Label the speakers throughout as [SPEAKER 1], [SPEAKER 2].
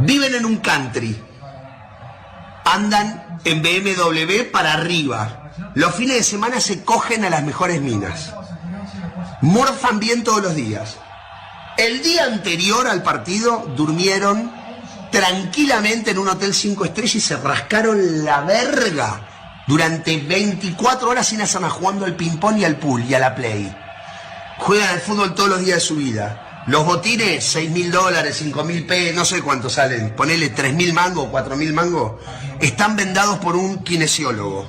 [SPEAKER 1] Viven en un country. Andan en BMW para arriba. Los fines de semana se cogen a las mejores minas. Morfan bien todos los días. El día anterior al partido durmieron tranquilamente en un hotel 5 estrellas y se rascaron la verga durante 24 horas sin hacer nada, jugando al ping-pong y al pool y a la play. Juegan al fútbol todos los días de su vida. Los botines, $6.000, $5.000, no sé cuánto salen, ponele 3.000 mangos, 4.000 mangos, están vendados por un kinesiólogo.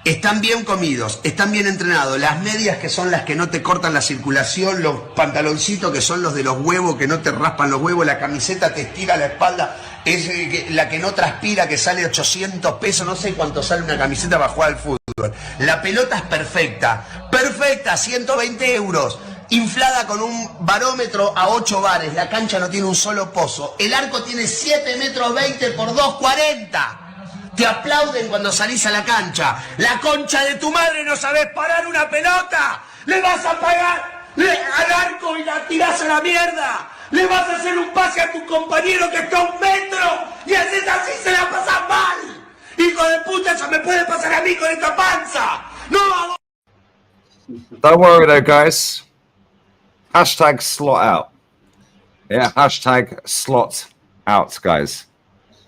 [SPEAKER 1] Están bien comidos, están bien entrenados. Las medias, que son las que no te cortan la circulación, los pantaloncitos, que son los de los huevos, que no te raspan los huevos, la camiseta te estira la espalda, es la que no transpira, que sale 800 pesos, no sé cuánto sale una camiseta para jugar al fútbol. La pelota es perfecta, perfecta, 120 euros, inflada con un barómetro a 8 bares, la cancha no tiene un solo pozo, el arco tiene 7 metros 20 por 2,40. Te aplauden cuando salís a la cancha. La concha de tu madre, no sabés parar una pelota. Le vas a pagar al arco y la tirás a la mierda. Le vas a hacer un pase a tu compañero que está a 1 metro y haces así, se la pasas mal. Hijo de puta, eso me puede pasar a mí con esta panza. No hago.
[SPEAKER 2] Don't worry though, guys. Hashtag slot out. Yeah, hashtag slot out, guys.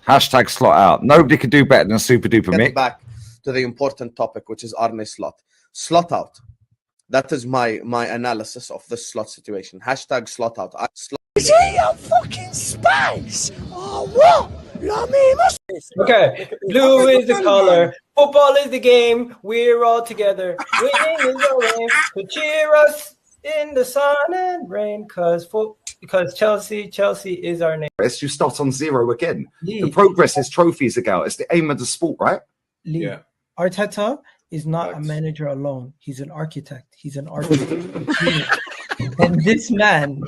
[SPEAKER 2] Hashtag slot out. Nobody could do better than Super Duper Mick.
[SPEAKER 3] Get back to the important topic, which is Arne slot. Slot out. That is my analysis of the slot situation. Hashtag slot out.
[SPEAKER 4] Is he on fucking space? Oh, what?
[SPEAKER 5] Okay, blue is the color. Football is the game. We're all together. Winning is our aim. To cheer us in the sun and rain, because Chelsea is our name.
[SPEAKER 2] You start on 0 again.
[SPEAKER 5] Lee.
[SPEAKER 2] The progress is trophies ago. It's the aim of the sport, right?
[SPEAKER 5] Lee, yeah. Arteta is not a manager alone. He's an architect. He's an architect. And this man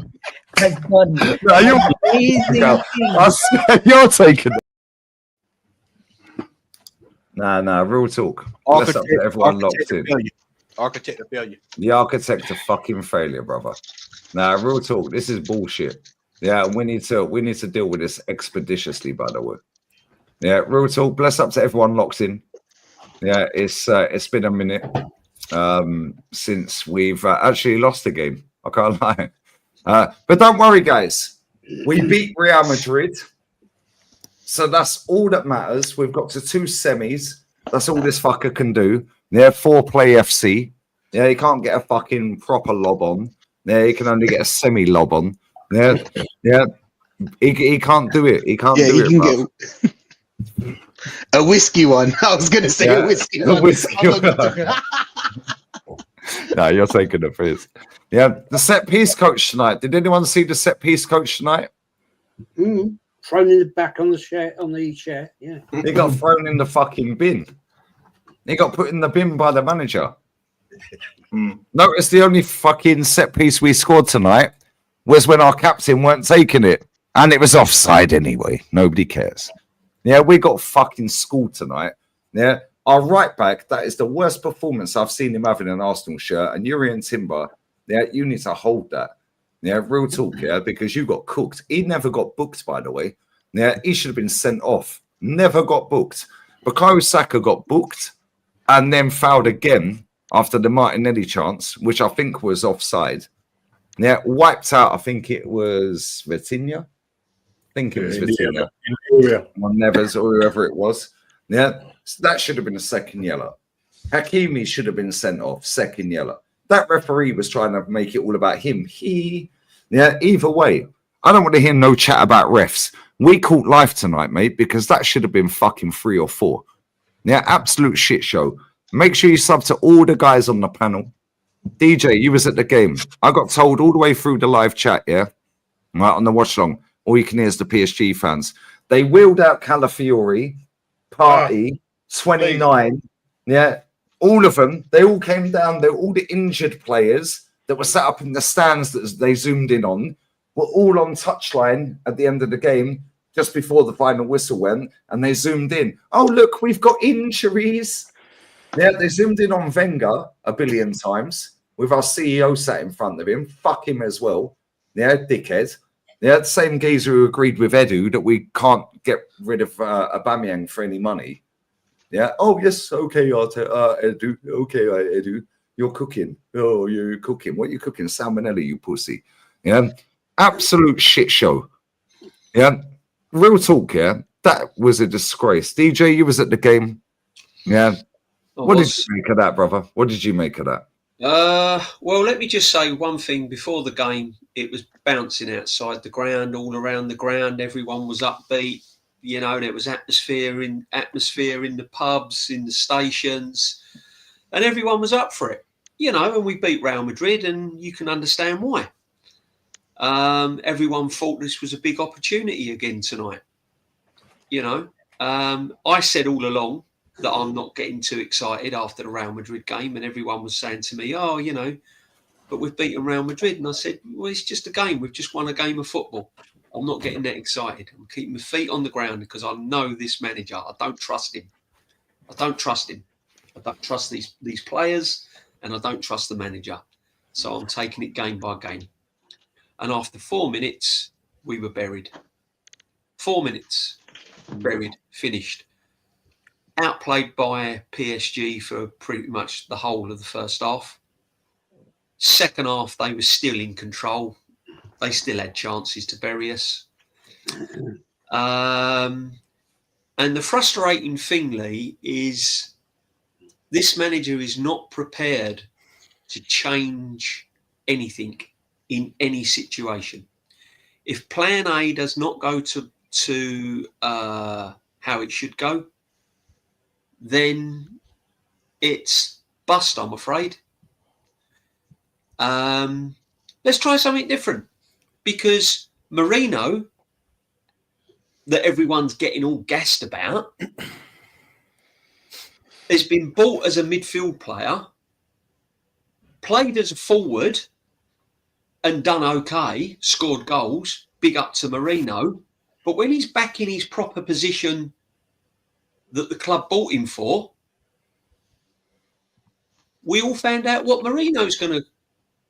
[SPEAKER 5] has done amazing things.
[SPEAKER 2] You're taking it. Nah, real talk. That's up to everyone locked in.
[SPEAKER 6] Architect of failure.
[SPEAKER 2] The architect of fucking failure, brother. Nah, real talk. This is bullshit. Yeah, we need to deal with this expeditiously, by the way. Yeah, real talk. Bless up to everyone locked in. Yeah, it's been a minute since we've actually lost a game. I can't lie. But don't worry, guys. We beat Real Madrid. So that's all that matters. We've got to 2 semis. That's all this fucker can do. Yeah, 4-play FC. Yeah, he can't get a fucking proper lob on. Yeah, he can only get a semi-lob on. Yeah. He can't do it. He can't do it,
[SPEAKER 3] get a whiskey one. I was going to say a whiskey one.
[SPEAKER 2] No, you're taking the piss. Yeah, the set-piece coach tonight. Did anyone see the set-piece coach tonight?
[SPEAKER 7] Thrown in the back on the chair, yeah.
[SPEAKER 2] He got thrown in the fucking bin. He got put in the bin by the manager. Notice the only fucking set piece we scored tonight was when our captain weren't taking it. And it was offside anyway. Nobody cares. Yeah, we got fucking schooled tonight. Yeah, our right back, that is the worst performance I've seen him have in an Arsenal shirt. And Urian Timber, yeah, you need to hold that. Yeah, real talk, yeah, because you got cooked. He never got booked, by the way. Yeah, he should have been sent off. Never got booked. Bukayo Saka got booked and then fouled again after the Martinelli chance, which I think was offside. Yeah, wiped out, I think it was Vitinha. I think it was Vitinha. Or Neves or whoever it was. Yeah, so that should have been a second yellow. Hakimi should have been sent off, second yellow. That referee was trying to make it all about him. Yeah, either way, I don't want to hear no chat about refs. We caught life tonight, mate, because that should have been fucking 3 or 4. Yeah, absolute shit show. Make sure you sub to all the guys on the panel. DJ, you was at the game. I got told all the way through the live chat, yeah, right, on the watch long, all you can hear is the PSG fans. They wheeled out Calafiori, Party, 29, yeah, all of them. They all came down. They were all the injured players that were sat up in the stands that they zoomed in on, were all on touchline at the end of the game, just before the final whistle went, and they zoomed in. Oh, look, we've got injuries. Yeah, they zoomed in on Wenger a billion times with our CEO sat in front of him. Fuck him as well. Yeah, dickhead. Yeah, the same geezer who agreed with Edu that we can't get rid of Aubameyang for any money. Yeah. Oh, yes. Okay, Edu. Okay, Edu. You're cooking. Oh, you're cooking. What are you cooking? Salmonella, you pussy. Yeah. Absolute shit show. Yeah. Real talk, yeah. That was a disgrace. DJ, you was at the game. Yeah. What did you make of that, brother? What did you make of that?
[SPEAKER 8] Well, let me just say one thing. Before the game, it was bouncing outside the ground, all around the ground. Everyone was upbeat. You know, there was atmosphere in the pubs, in the stations, and everyone was up for it. You know, and we beat Real Madrid, and you can understand why. Everyone thought this was a big opportunity again tonight. You know, I said all along that I'm not getting too excited after the Real Madrid game, and everyone was saying to me, oh, you know, but we've beaten Real Madrid. And I said, well, it's just a game. We've just won a game of football. I'm not getting that excited. I'm keeping my feet on the ground because I know this manager. I don't trust him. I don't trust these players, and I don't trust the manager. So I'm taking it game by game. And after 4 minutes, we were buried. 4 minutes, buried, finished. Outplayed by PSG for pretty much the whole of the first half. Second half, they were still in control. They still had chances to bury us. And the frustrating thing, Lee, is this manager is not prepared to change anything in any situation. If plan A does not go to how it should go, then it's bust, I'm afraid. Let's try something different, because Marino, that everyone's getting all gassed about, has been bought as a midfield player, played as a forward and done okay, scored goals, big up to Marino. But when he's back in his proper position that the club bought him for, we all found out what Marino's going to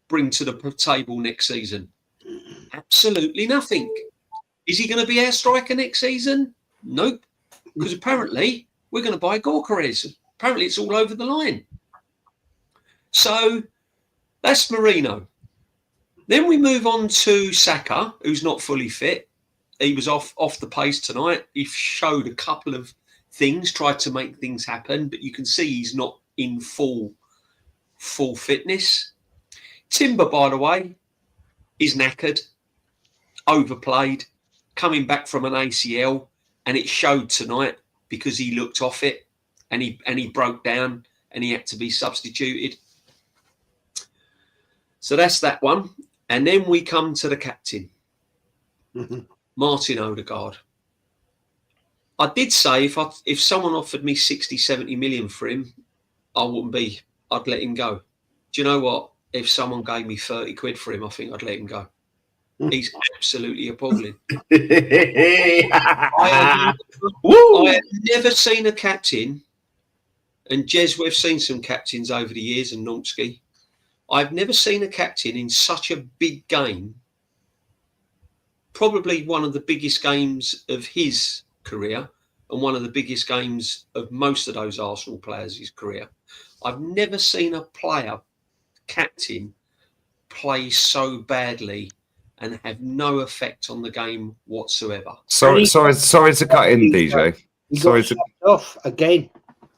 [SPEAKER 8] bring to the table next season. Absolutely nothing. Is he going to be our striker next season? Nope. Because apparently we're going to buy Gyökeres. Apparently it's all over the line. So that's Marino. Then we move on to Saka, who's not fully fit. He was off the pace tonight. He showed a couple of things, tried to make things happen, but you can see he's not in full fitness. Timber, by the way, is knackered, overplayed, coming back from an ACL, and it showed tonight because he looked off it and he broke down and he had to be substituted. So that's that one. And then we come to the captain, Martin Odegaard. I did say if someone offered me 60, 70 million for him, I'd let him go. Do you know what? If someone gave me 30 quid for him, I think I'd let him go. He's absolutely appalling. I have never seen a captain, and Jez, we've seen some captains over the years, and Nonski. I've never seen a captain in such a big game, probably one of the biggest games of his career and one of the biggest games of most of those Arsenal players' career. I've never seen a captain, play so badly and have no effect on the game whatsoever.
[SPEAKER 2] Sorry to cut in, DJ.
[SPEAKER 7] Off again.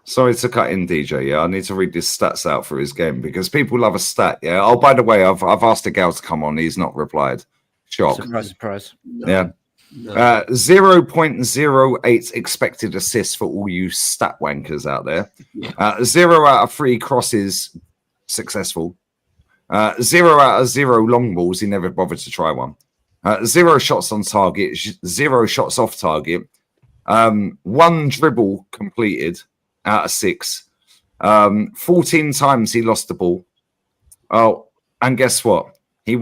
[SPEAKER 2] Sorry to cut in, DJ. Yeah, I need to read his stats out for his game because people love a stat. Yeah. Oh, by the way, I've asked the gal to come on. He's not replied. Shock.
[SPEAKER 9] Surprise.
[SPEAKER 8] No.
[SPEAKER 2] Yeah. No. 0.08 expected assists for all you stat wankers out there. Yeah. 0 out of 3 crosses successful. 0 out of 0 long balls. He never bothered to try one. 0 shots on target. 0 shots off target. 1 dribble completed out of 6. 14 times he lost the ball. Oh, and guess what? He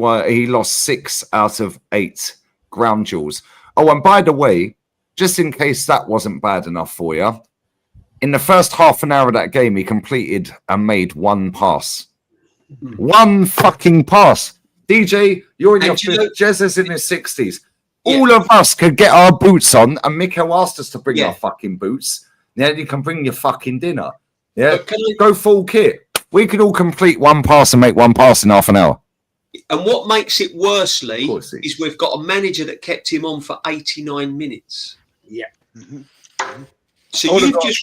[SPEAKER 2] lost 6 out of 8 ground duels. Oh, and by the way, just in case that wasn't bad enough for you, in the first half an hour of that game, he completed and made 1 pass. 1 fucking pass. DJ, you're in your
[SPEAKER 8] And you know-
[SPEAKER 2] 50s. Jez is in his 60s.
[SPEAKER 8] Yeah.
[SPEAKER 2] All of us could get our boots on, and Miko asked us to bring
[SPEAKER 8] Yeah.
[SPEAKER 2] our fucking boots. Yeah, you can bring your fucking dinner. Yeah,
[SPEAKER 8] But can I-
[SPEAKER 2] go full kit. We could all complete one pass and make one pass in half an hour.
[SPEAKER 8] And what makes it worse, Lee,
[SPEAKER 2] Pussy.
[SPEAKER 8] is we've got a manager that kept him on for 89 minutes.
[SPEAKER 7] Yeah.
[SPEAKER 8] So
[SPEAKER 2] Odegaard.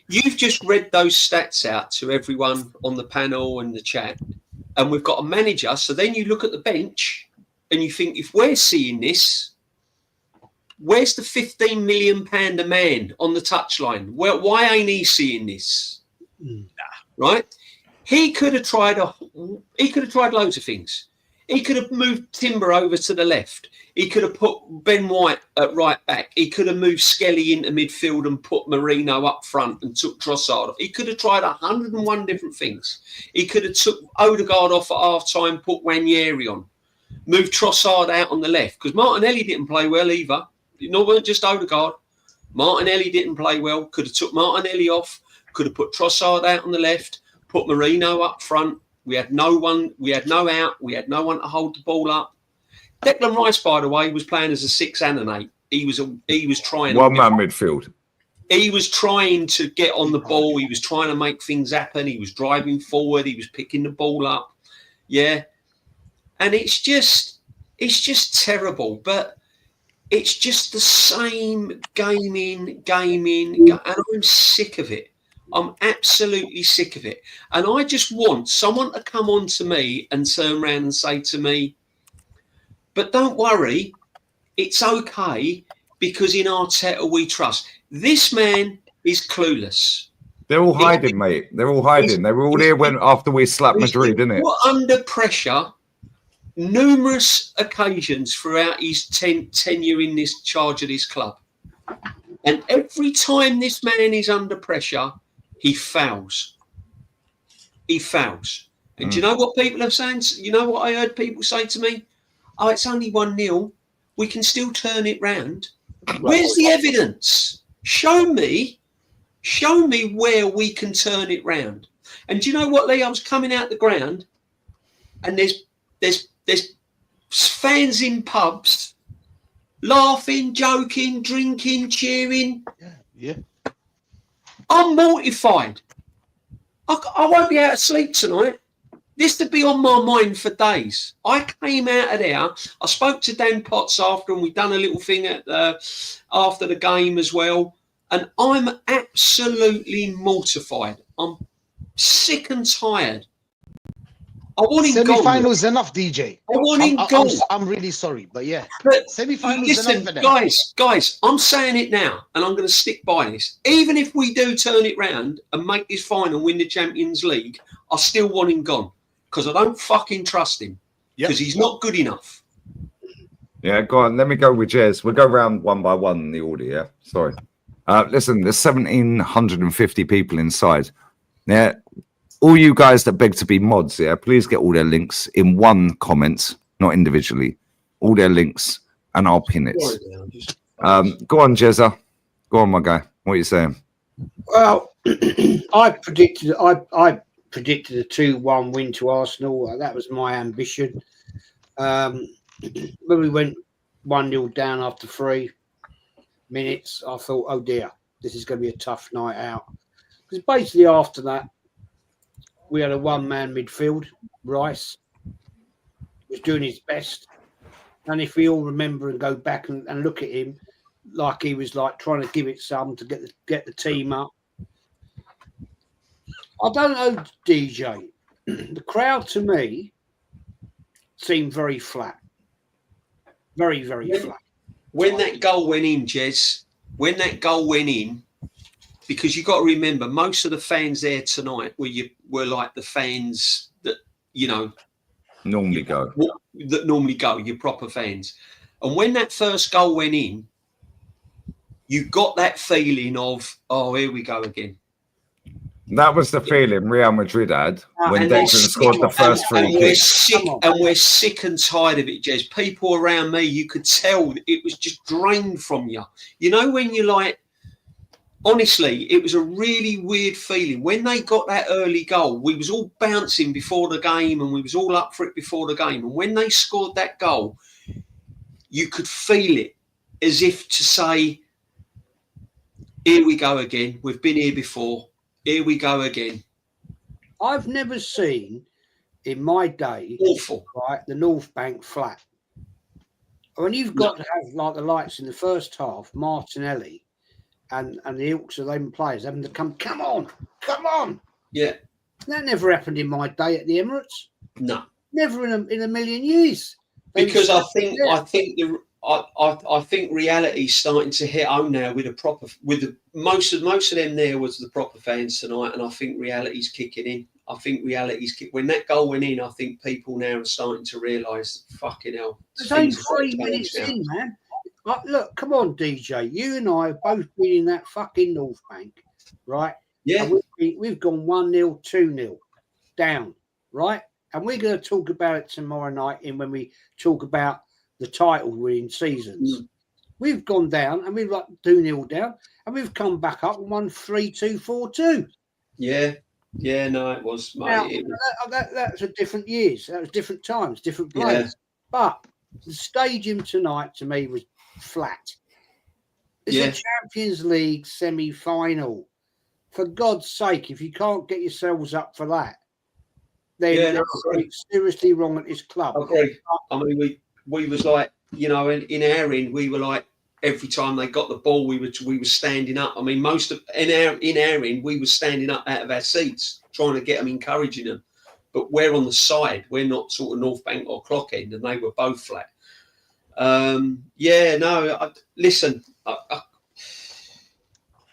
[SPEAKER 8] you've just read those stats out to everyone on the panel and the chat, and we've got a manager. So then you look at the bench and you think, if we're seeing this, where's the £15 million a man on the touchline? Well, why ain't he seeing this? Right? He could have tried loads of things. He could have moved Timber over to the left. He could have put Ben White at right back. He could have moved Skelly into midfield and put Marino up front and took Trossard off. He could have tried 101 different things. He could have took Odegaard off at half time, put Ranieri on, moved Trossard out on the left, because Martinelli didn't play well either. It weren't just Odegaard. Martinelli didn't play well. Could have took Martinelli off. Could have put Trossard out on the left, put Marino up front. We had no one. We had no out. We had no one to hold the ball up. Declan Rice, by the way, was playing as a 6 and an 8. He was trying.
[SPEAKER 2] One man midfield.
[SPEAKER 8] He was trying to get on the ball. He was trying to make things happen. He was driving forward. He was picking the ball up. Yeah, and it's just terrible. But it's just the same gaming, and I'm sick of it. I'm absolutely sick of it. And I just want someone to come on to me and turn around and say to me, but don't worry, it's okay, because in Arteta we trust. This man is clueless.
[SPEAKER 2] They're all hiding, mate. They're all hiding. They were all here after we slapped Madrid, didn't it?
[SPEAKER 8] Put under pressure numerous occasions throughout his tenure in this charge of this club. And every time this man is under pressure, he fouls. He fouls. And do you know what people are saying? You know what I heard people say to me? Oh, it's only 1-0. We can still turn it round. Where's the evidence? Show me where we can turn it round. And do you know what, Lee? I was coming out the ground, and there's fans in pubs laughing, joking, drinking, cheering.
[SPEAKER 6] Yeah.
[SPEAKER 8] I'm mortified. I won't be out of sleep tonight. This to be on my mind for days. I came out of there. I spoke to Dan Potts after, and we done a little thing after the game as well. And I'm absolutely mortified. I'm sick and tired. I want him gone.
[SPEAKER 9] Semi-finals enough, DJ.
[SPEAKER 8] I want him gone.
[SPEAKER 9] I'm really sorry, but yeah.
[SPEAKER 8] But
[SPEAKER 9] Semi-finals
[SPEAKER 8] listen,
[SPEAKER 9] enough for them.
[SPEAKER 8] guys, I'm saying it now, and I'm going to stick by this. Even if we do turn it round and make this final, win the Champions League, I still want him gone, because I don't fucking trust him, because he's not good enough.
[SPEAKER 2] Yeah, go on. Let me go with Jez. We'll go round one by one in the order, yeah? Sorry. Listen, there's 1,750 people inside. Yeah, all you guys that beg to be mods, yeah, please get all their links in one comment, not individually. All their links, and I'll pin it. Go on, Jezza. Go on, my guy. What are you saying?
[SPEAKER 7] Well, I predicted a 2-1 win to Arsenal. That was my ambition. When we went 1-0 down after 3 minutes, I thought, oh dear, this is going to be a tough night out. Because basically after that, we had a one-man midfield. Rice was doing his best. And if we all remember and go back and look at him, like he was like trying to give it some to get the team up. I don't know, DJ. The crowd to me seemed very flat. Very, very flat.
[SPEAKER 8] When that goal went in, Jez, because you've got to remember, most of the fans there tonight were like the fans that,
[SPEAKER 2] Normally go.
[SPEAKER 8] Your proper fans. And when that first goal went in, you got that feeling of, oh, here we go again.
[SPEAKER 2] That was the feeling Real Madrid had when
[SPEAKER 8] And
[SPEAKER 2] Declan scored the first free kick.
[SPEAKER 8] We're sick and tired of it, Jez. People around me, you could tell it was just drained from you. You know, when you're like, honestly, it was a really weird feeling. When they got that early goal, we was all bouncing before the game and we was all up for it before the game. And when they scored that goal, you could feel it as if to say, here we go again. We've been here before. Here we go again.
[SPEAKER 7] I've never seen in my day,
[SPEAKER 8] awful,
[SPEAKER 7] right, the North Bank flat. When you've got to have like the lights in the first half, Martinelli and the ilks of them players having to come on.
[SPEAKER 8] Yeah.
[SPEAKER 7] That never happened in my day at the Emirates.
[SPEAKER 8] No.
[SPEAKER 7] Never in a million years.
[SPEAKER 8] Because I think reality's starting to hit home now most of them there was the proper fans tonight, and I think reality's kicking in. I think when that goal went in, I think people now are starting to realise, fucking hell.
[SPEAKER 7] It's only 3 minutes in, man. Look, come on, DJ. You and I have both been in that fucking North Bank, right?
[SPEAKER 8] Yeah.
[SPEAKER 7] And we've gone 1-0, 2-0 down, right? And we're going to talk about it tomorrow night when we talk about the title winning seasons. We've gone down and we've 2-0 down, and we've come back up and won 3-2, 4-2.
[SPEAKER 8] Yeah. Yeah, no, it was. Mate,
[SPEAKER 7] that's a different years. That was different times, different players. Yeah. But the stadium tonight to me was flat. It's a Champions League semi-final. For God's sake, if you can't get yourselves up for that, then there's something seriously wrong at this club.
[SPEAKER 8] I agree. I mean, we was like, in our end, we were like, every time they got the ball, we were standing up. I mean, in our end, we were standing up out of our seats, trying to get them, encouraging them. But we're on the side. We're not sort of North Bank or Clock End, and they were both flat. Listen,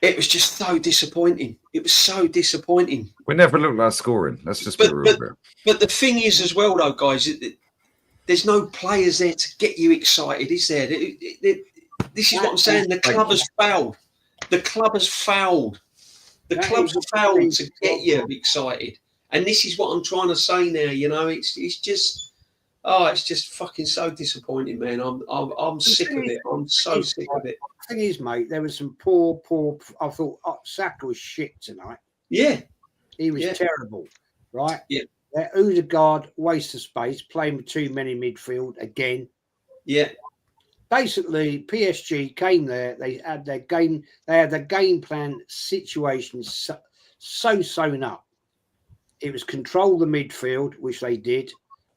[SPEAKER 8] it was just so disappointing. It was so disappointing.
[SPEAKER 2] We never looked like scoring. Let's just be real here.
[SPEAKER 8] But the thing is, as well, though, guys, there's no players there to get you excited, is there? This is what I'm saying. The club has failed. The club has failed. The club's failed to get you excited. And this is what I'm trying to say now. It's just fucking so disappointing, man. I'm sick of it. I'm so sick of it.
[SPEAKER 7] The thing is, mate, there was some poor. I thought Saka was shit tonight.
[SPEAKER 8] Yeah,
[SPEAKER 7] he was terrible. Right?
[SPEAKER 8] Yeah.
[SPEAKER 7] Odegaard, waste of space, playing with too many midfield again.
[SPEAKER 8] Yeah.
[SPEAKER 7] Basically, PSG came there. They had their game. They had the game plan situation so sewn up. It was control the midfield, which they did,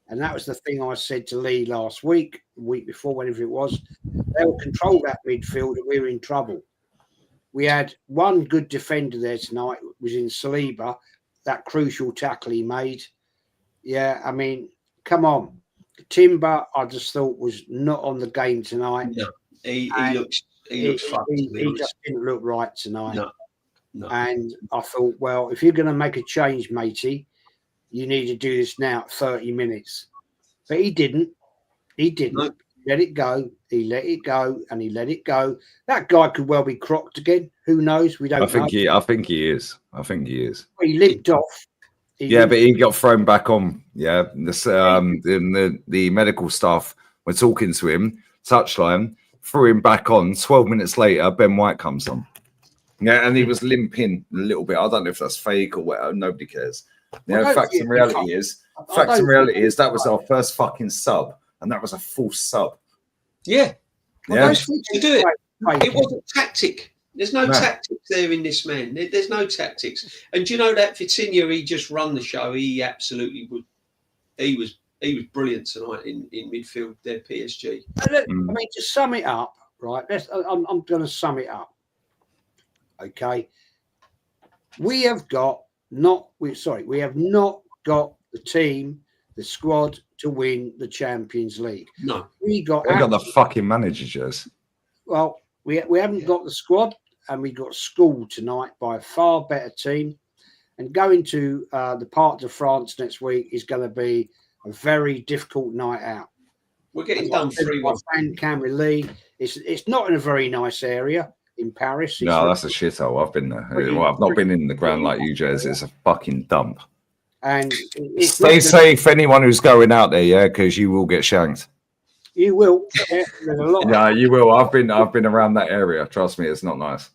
[SPEAKER 7] and that was the thing I said to Lee last week, the week before, whenever it was. They will control that midfield, and we were in trouble. We had one good defender there tonight. Was in Saliba, that crucial tackle he made. Yeah, I mean, come on. Timber, I just thought was not on the game tonight.
[SPEAKER 8] No, he looks fucked.
[SPEAKER 7] He just didn't look right tonight.
[SPEAKER 8] No.
[SPEAKER 7] And I thought, well, if you're going to make a change, matey, you need to do this now at 30 minutes. But he didn't. He didn't. No. Let it go. He let it go, and he let it go. That guy could well be crocked again. Who knows? We don't know.
[SPEAKER 2] I think he is.
[SPEAKER 7] He limped off.
[SPEAKER 2] But he got thrown back on. Yeah, the medical staff were talking to him, touchline, threw him back on. 12 minutes later, Ben White comes on. Yeah, and he was limping a little bit. I don't know if that's fake or whatever. Nobody cares. Fact and reality is that was our first fucking sub, and that was a full sub.
[SPEAKER 8] Yeah. Well, to do it. It wasn't tactic. There's no tactics there in this man. There's no tactics. And do you know that Vitinha, he just run the show. He absolutely would. He was brilliant tonight in midfield there, PSG.
[SPEAKER 7] I mean, to sum it up, right? I'm going to sum it up. Okay. We have not got the team, the squad to win the Champions League.
[SPEAKER 8] No.
[SPEAKER 2] We got the fucking managers.
[SPEAKER 7] Well, we haven't got the squad, and we got schooled tonight by a far better team. And going to the part of France next week is going to be a very difficult night out.
[SPEAKER 8] We're getting done 3-1.
[SPEAKER 7] And Cameron Lee, it's not in a very nice area in Paris.
[SPEAKER 2] No, that's a shithole. I've been there. Well, I've not been in the ground like you, Jez. It's a fucking dump.
[SPEAKER 7] And
[SPEAKER 2] stay safe, anyone who's going out there, yeah, because you will get shanked.
[SPEAKER 7] You will. Yeah, there's a lot.
[SPEAKER 2] Yeah, you will. I've been around that area. Trust me, it's not nice.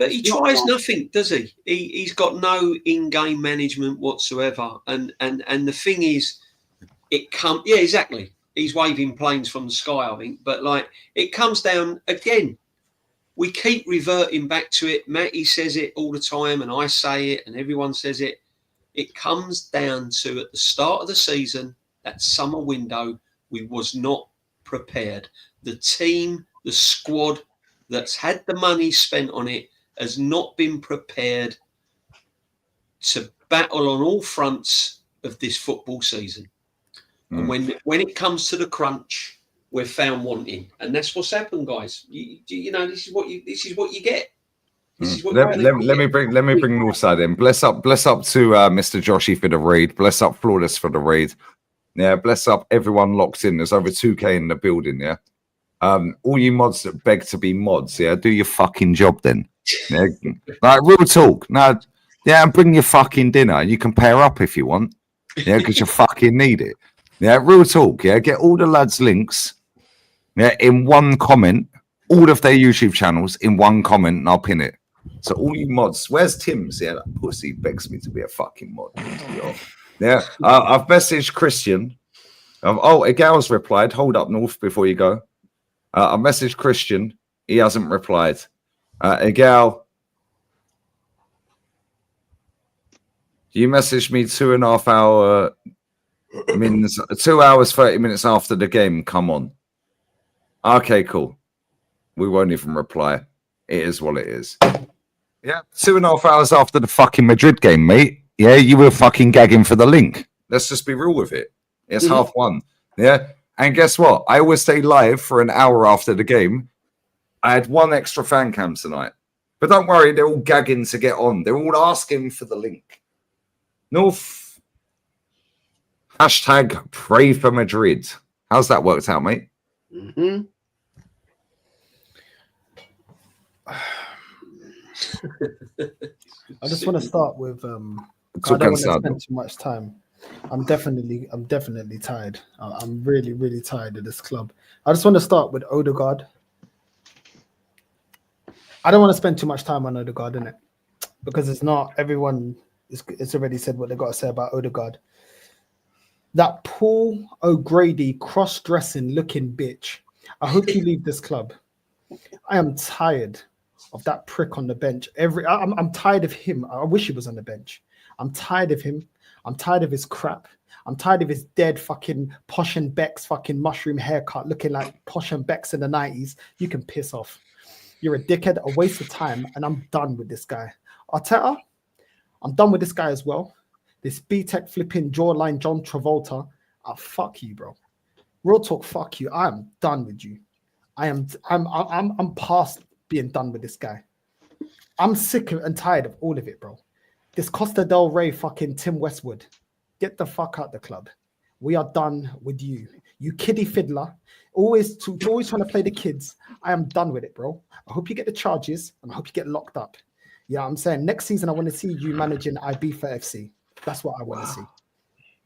[SPEAKER 8] But he tries nothing, does he? He's got no in-game management whatsoever. And the thing is, yeah, exactly. He's waving planes from the sky, I think. But like, it comes down again. We keep reverting back to it. Matty says it all the time, and I say it, and everyone says it. It comes down to at the start of the season, that summer window, we was not prepared. The team, the squad that's had the money spent on it has not been prepared to battle on all fronts of this football season. And when it comes to the crunch, we're found wanting, and that's what's happened, guys. You know, this is what you get. This is what
[SPEAKER 2] let me bring Northside in. Bless up to Mr. Joshy for the raid. Bless up Flawless for the raid. Yeah, bless up everyone locked in. There's over 2K in the building. Yeah, all you mods that beg to be mods. Yeah, do your fucking job then. Yeah, like real talk. No, yeah, and bring your fucking dinner. You can pair up if you want. Yeah, because you fucking need it. Yeah, real talk. Yeah, get all the lads' links. Yeah, in one comment, all of their YouTube channels in one comment, and I'll pin it. So all you mods, where's Tim's? Yeah, that pussy begs me to be a fucking mod. Yeah, I've messaged Christian. Egal's replied. Hold up, North, before you go. I messaged Christian. He hasn't replied. Egal, you messaged me 2.5 hour minutes, 2 hours 30 minutes after the game. Come on. Okay, cool. We won't even reply. It is what it is. Yeah, 2.5 hours after the fucking Madrid game, mate. Yeah, you were fucking gagging for the link. Let's just be real with it. It's 1:30. Yeah, and guess what? I always stay live for an hour after the game. I had one extra fan cam tonight. But don't worry, they're all gagging to get on. They're all asking for the link. North. Hashtag pray for Madrid. How's that worked out, mate?
[SPEAKER 9] Mm-hmm.
[SPEAKER 10] I just want to start with I don't want to spend too much time. I'm definitely tired. I'm really tired of this club. I just want to start with Odegaard. I don't want to spend too much time on Odegaard, innit? Because it's not everyone. It's already said what they got to say about Odegaard. That Paul O'Grady cross-dressing looking bitch. I hope you leave this club. I am tired of that prick on the bench. I'm tired of him. I wish he was on the bench. I'm tired of him. I'm tired of his crap. I'm tired of his dead fucking Posh and Beck's fucking mushroom haircut looking like Posh and Beck's in the 90s. You can piss off. You're a dickhead, a waste of time, and I'm done with this guy. Arteta, I'm done with this guy as well. This B-Tech flipping jawline John Travolta. Fuck you, bro. Real talk, fuck you. I'm done with you. I'm past being done with this guy. I'm sick and tired of all of it, bro. This Costa del Rey fucking Tim Westwood. Get the fuck out the club. We are done with you. You kiddie fiddler. Always trying to play the kids. I am done with it, bro. I hope you get the charges and I hope you get locked up. Yeah, I'm saying next season I want to see you managing Ibiza FC. That's what I want to see.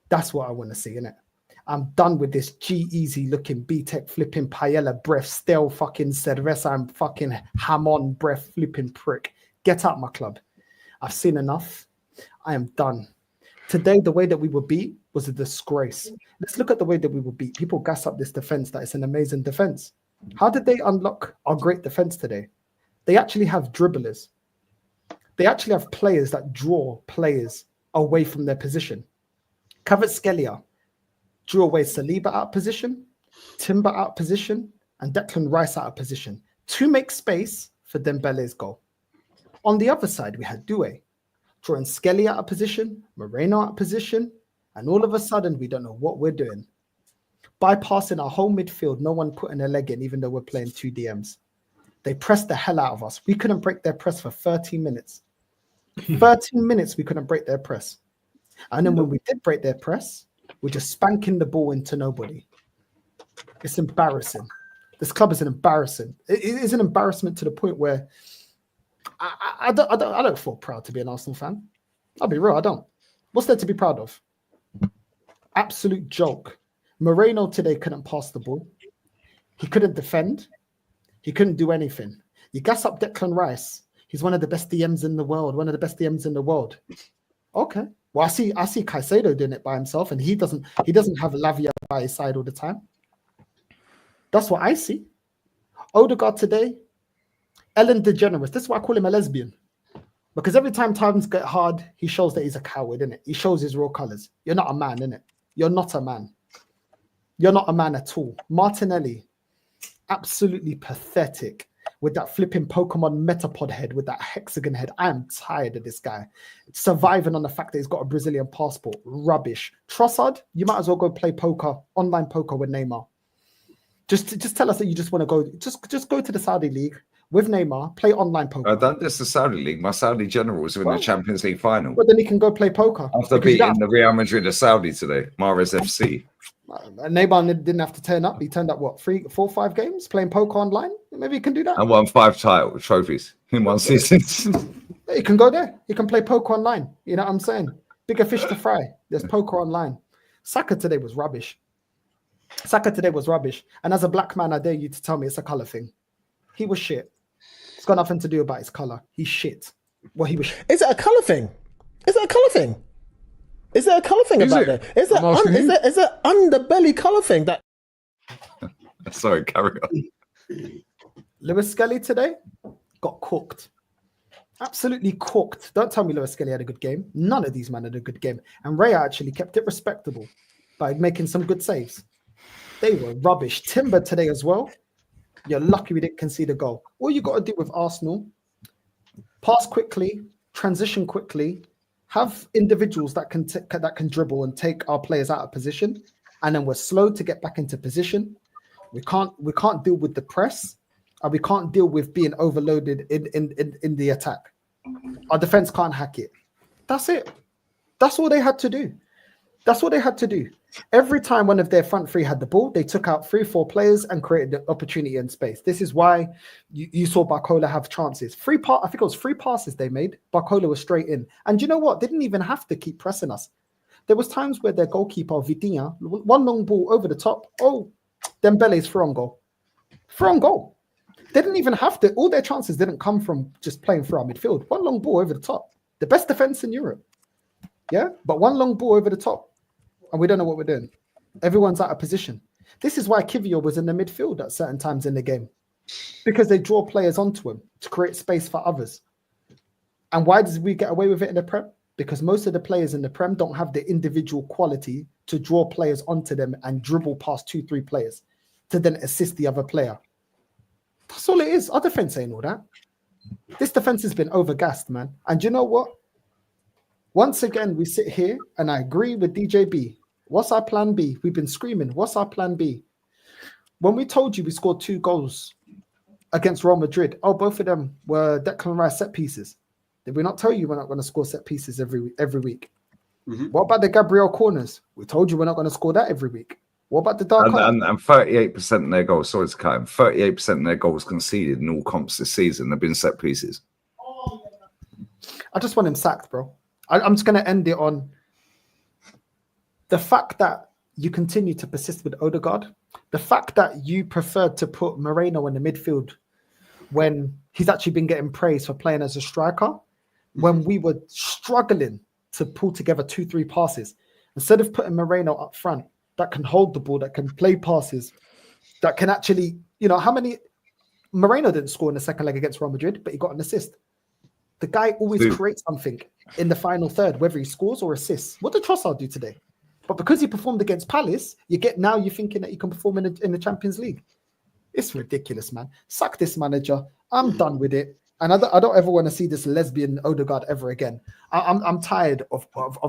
[SPEAKER 10] That's what I want to see, innit? I'm done with this G-Easy looking B-Tech flipping paella breath, stale fucking cerveza and fucking ham-on breath flipping prick. Get out my club. I've seen enough. I am done. Today, the way that we were beat was a disgrace. Let's look at the way that we were beat. People gas up this defense that it's an amazing defense. How did they unlock our great defense today? They actually have dribblers. They actually have players that draw players away from their position. Kvaratskhelia drew away Saliba out of position, Timber out of position, and Declan Rice out of position to make space for Dembele's goal. On the other side, we had Doué drawing Skelly out of position, Moreno out of position, and all of a sudden, we don't know what we're doing. Bypassing our whole midfield, no one putting a leg in, even though we're playing 2 DMs. They pressed the hell out of us. We couldn't break their press for 13 minutes. 13 minutes, we couldn't break their press. And then when we did break their press, we're just spanking the ball into nobody. It's embarrassing. This club is an embarrassment. It is an embarrassment to the point where I don't feel proud to be an Arsenal fan. I'll be real, I don't. What's there to be proud of? Absolute joke. Moreno today couldn't pass the ball. He couldn't defend. He couldn't do anything. You gas up Declan Rice. He's one of the best DMs in the world. One of the best DMs in the world. Okay. Well, I see Caicedo doing it by himself, and he doesn't have Lavia by his side all the time. That's what I see. Odegaard today, Ellen DeGeneres. This is why I call him a lesbian. Because every time times get hard, he shows that he's a coward, innit? He shows his real colors. You're not a man, innit? You're not a man. You're not a man at all. Martinelli, absolutely pathetic with that flipping Pokemon Metapod head, with that hexagon head. I am tired of this guy. Surviving on the fact that he's got a Brazilian passport. Rubbish. Trossard, you might as well go play poker, online poker with Neymar. Just tell us that you just want to go. Just go to the Saudi League with Neymar, play online poker.
[SPEAKER 2] I don't just the Saudi League. My Saudi generals are in the Champions League final.
[SPEAKER 10] But then he can go play poker.
[SPEAKER 2] After beating the Real Madrid of Saudi today, Mahrez FC.
[SPEAKER 10] Neymar didn't have to turn up. He turned up, what, 3, 4, 5 games playing poker online? Maybe he can do that.
[SPEAKER 2] And won 5 trophies in one season.
[SPEAKER 10] He can go there. He can play poker online. You know what I'm saying? Bigger fish to fry. There's poker online. Saka today was rubbish. And as a black man, I dare you to tell me it's a color thing. He was shit. It's got nothing to do about his color. He's shit. Well, he was shit.
[SPEAKER 4] Is it a color thing? Is there a color thing about it? Is there underbelly color thing that?
[SPEAKER 2] Sorry, carry on.
[SPEAKER 10] Lewis Skelly today got cooked. Absolutely cooked. Don't tell me Lewis Skelly had a good game. None of these men had a good game. And Raya actually kept it respectable by making some good saves. They were rubbish. Timber today as well. You're lucky we didn't concede a goal. All you got to do with Arsenal, pass quickly, transition quickly, have individuals that can dribble and take our players out of position, and then we're slow to get back into position. We can't deal with the press, and we can't deal with being overloaded in the attack. Our defense can't hack it. That's it. That's all they had to do. Every time one of their front three had the ball, they took out 3-4 players and created the opportunity and space. This is why you saw Barcola have chances. I think it was 3 passes they made. Barcola was straight in. And you know what? They didn't even have to keep pressing us. There was times where their goalkeeper, Vitinha, one long ball over the top. Oh, Dembele's through on goal. They didn't even have to. All their chances didn't come from just playing through our midfield. One long ball over the top. The best defense in Europe. Yeah? But one long ball over the top. And we don't know what we're doing. Everyone's out of position. This is why Kivior was in the midfield at certain times in the game. Because they draw players onto him to create space for others. And why did we get away with it in the Prem? Because most of the players in the Prem don't have the individual quality to draw players onto them and dribble past 2-3 players to then assist the other player. That's all it is. Our defense ain't all that. This defense has been overgassed, man. And you know what? Once again, we sit here and I agree with DJB. What's our plan B? We've been screaming. What's our plan B? When we told you we scored 2 goals against Real Madrid, both of them were Declan Rice set pieces. Did we not tell you we're not going to score set pieces every week? Mm-hmm. What about the Gabriel corners? We told you we're not going to score that every week. What about the dark
[SPEAKER 2] and 38% of their goals, sorry to cut him, 38% of their goals conceded in all comps this season have been set pieces.
[SPEAKER 10] I just want him sacked, bro. I'm just going to end it on the fact that you continue to persist with Odegaard, the fact that you preferred to put Moreno in the midfield when he's actually been getting praise for playing as a striker, when we were struggling to pull together 2-3 passes. Instead of putting Moreno up front, that can hold the ball, that can play passes, that can actually, Moreno didn't score in the second leg against Real Madrid, but he got an assist. The guy always creates something in the final third, whether he scores or assists. What did Trossard do today? But because he performed against Palace, you're thinking that he can perform in the Champions League. It's ridiculous, man. Sack this manager. I'm done with it. And I don't ever want to see this lesbian Odegaard ever again. I'm tired of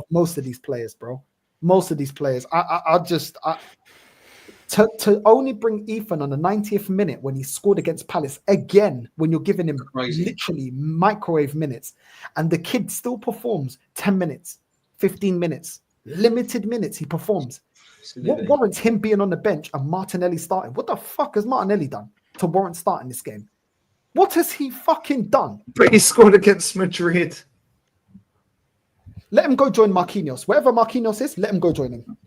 [SPEAKER 10] most of these players, bro. Most of these players. To only bring Ethan on the 90th minute when he scored against Palace again, when you're giving him literally microwave minutes, and the kid still performs 10 minutes, 15 minutes, limited minutes, he performs. Absolutely. What warrants him being on the bench and Martinelli starting? What the fuck has Martinelli done to warrant starting this game? What has he fucking done?
[SPEAKER 2] But he scored against Madrid.
[SPEAKER 10] Let him go join Marquinhos. Wherever Marquinhos is, let him go join him.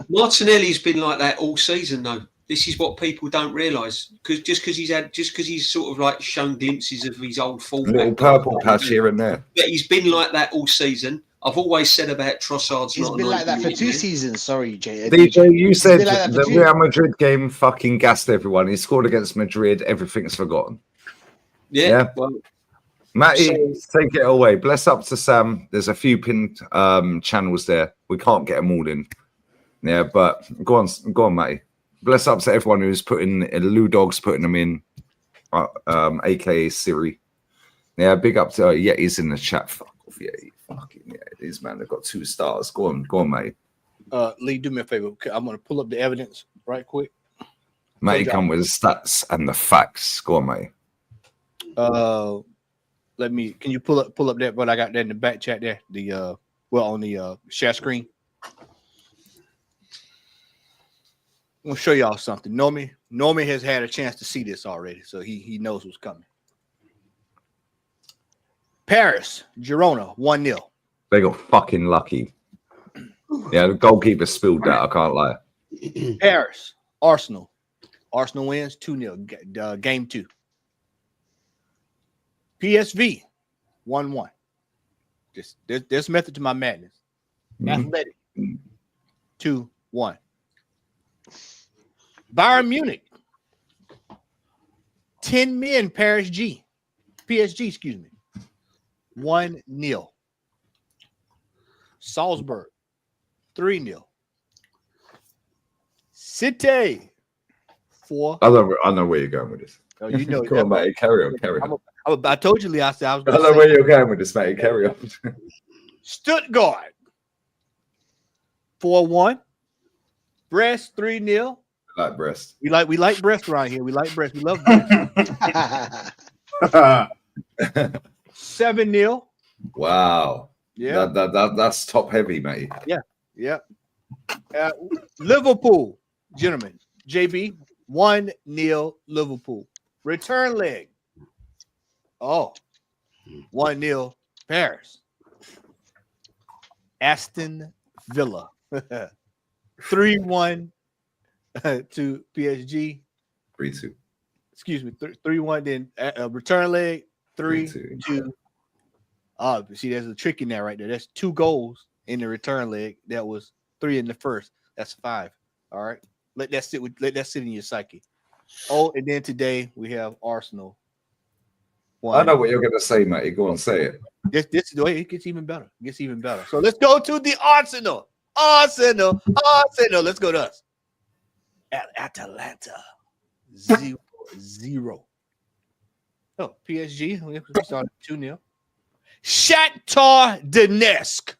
[SPEAKER 8] Martinelli's been like that all season, though. This is what people don't realise, because he's sort of like shown glimpses of his old fullback.
[SPEAKER 2] Little purple patch here and there.
[SPEAKER 8] But he's been like that all season. I've always said about Trossard's
[SPEAKER 9] He's
[SPEAKER 8] not
[SPEAKER 9] been
[SPEAKER 8] a
[SPEAKER 9] like that for
[SPEAKER 8] 90-minute
[SPEAKER 9] 2
[SPEAKER 8] man.
[SPEAKER 9] seasons. Sorry, Jay.
[SPEAKER 2] DJ, you
[SPEAKER 9] He's
[SPEAKER 2] said
[SPEAKER 9] been like that for
[SPEAKER 2] the
[SPEAKER 9] 2.
[SPEAKER 2] Real Madrid game fucking gassed everyone. He scored against Madrid. Everything's forgotten.
[SPEAKER 8] Yeah. Well,
[SPEAKER 2] Matty,
[SPEAKER 8] so-
[SPEAKER 2] take it away. Bless up to Sam. There's a few pinned channels there. We can't get them all in. Yeah, but go on, Matty. Bless up to everyone who's putting Lou Dog's putting them in, aka Siri. Yeah, big up to Yeti's in the chat. Fuck off, Yeti. Fucking yeah, these man. They've got 2 stars. Go on, mate.
[SPEAKER 6] Lee, do me a favor. I'm gonna pull up the evidence right quick.
[SPEAKER 2] Matty, come with the stats and the facts. Go on, mate.
[SPEAKER 6] Can you pull up that what I got there in the back chat there? On the share screen. I'm gonna show y'all something. Normie has had a chance to see this already, so he knows what's coming. Paris, Girona, 1-0.
[SPEAKER 2] They got fucking lucky. Yeah, the goalkeeper spilled that. I can't lie.
[SPEAKER 6] Paris, Arsenal. Arsenal wins 2-0. Game 2. PSV, 1-1. Just there's method to my madness. Athletic, 2-1. Bayern Munich, 10 men, PSG, excuse me, 1-0. Salzburg, 3-0. City, 4.
[SPEAKER 2] I know where you're going with this.
[SPEAKER 6] Oh, you know,
[SPEAKER 2] Come on, mate. Carry on.
[SPEAKER 6] I told you, Lee, I said I was
[SPEAKER 2] I
[SPEAKER 6] going
[SPEAKER 2] know where you're going with this, mate. Carry on.
[SPEAKER 6] Stuttgart, 4-1. Brest, 3-0.
[SPEAKER 2] Like Brest.
[SPEAKER 6] We like Brest around here. We like Brest. We love Brest. 7-0.
[SPEAKER 2] Wow.
[SPEAKER 6] Yeah.
[SPEAKER 2] That's top heavy, mate.
[SPEAKER 6] Yeah. Liverpool, gentlemen. JB, 1-0 Liverpool. Return leg. 1-0 Paris. Aston Villa. 3-1 to PSG.
[SPEAKER 2] 3-2.
[SPEAKER 6] Excuse me, 3-1. Then return leg, 3-2. See, there's a trick in there right there. That's 2 goals in the return leg. That was 3 in the first. That's 5. All right. Let that sit in your psyche. And then today we have Arsenal. 1.
[SPEAKER 2] I know what you're gonna say, mate. Go on, say it.
[SPEAKER 6] This is the way it gets even better. So let's go to the Arsenal. Arsenal. Let's go to us. At Atalanta, 0-0. PSG. We started 2-0. Shakhtar Donetsk,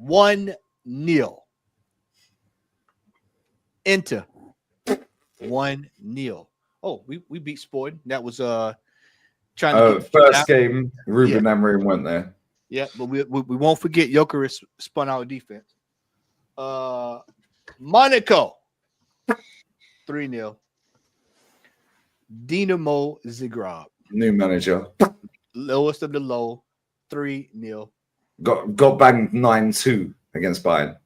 [SPEAKER 6] 1-0. Inter, 1-0. We beat Sporting. That was trying to get
[SPEAKER 2] first game. Ruben Amorim went there.
[SPEAKER 6] Yeah, but we won't forget Jokeris spun out defense. Monaco, 3-0. Dinamo Zagreb,
[SPEAKER 2] New manager.
[SPEAKER 6] lowest of the low, 3-0.
[SPEAKER 2] Got banged 9-2 against Bayern.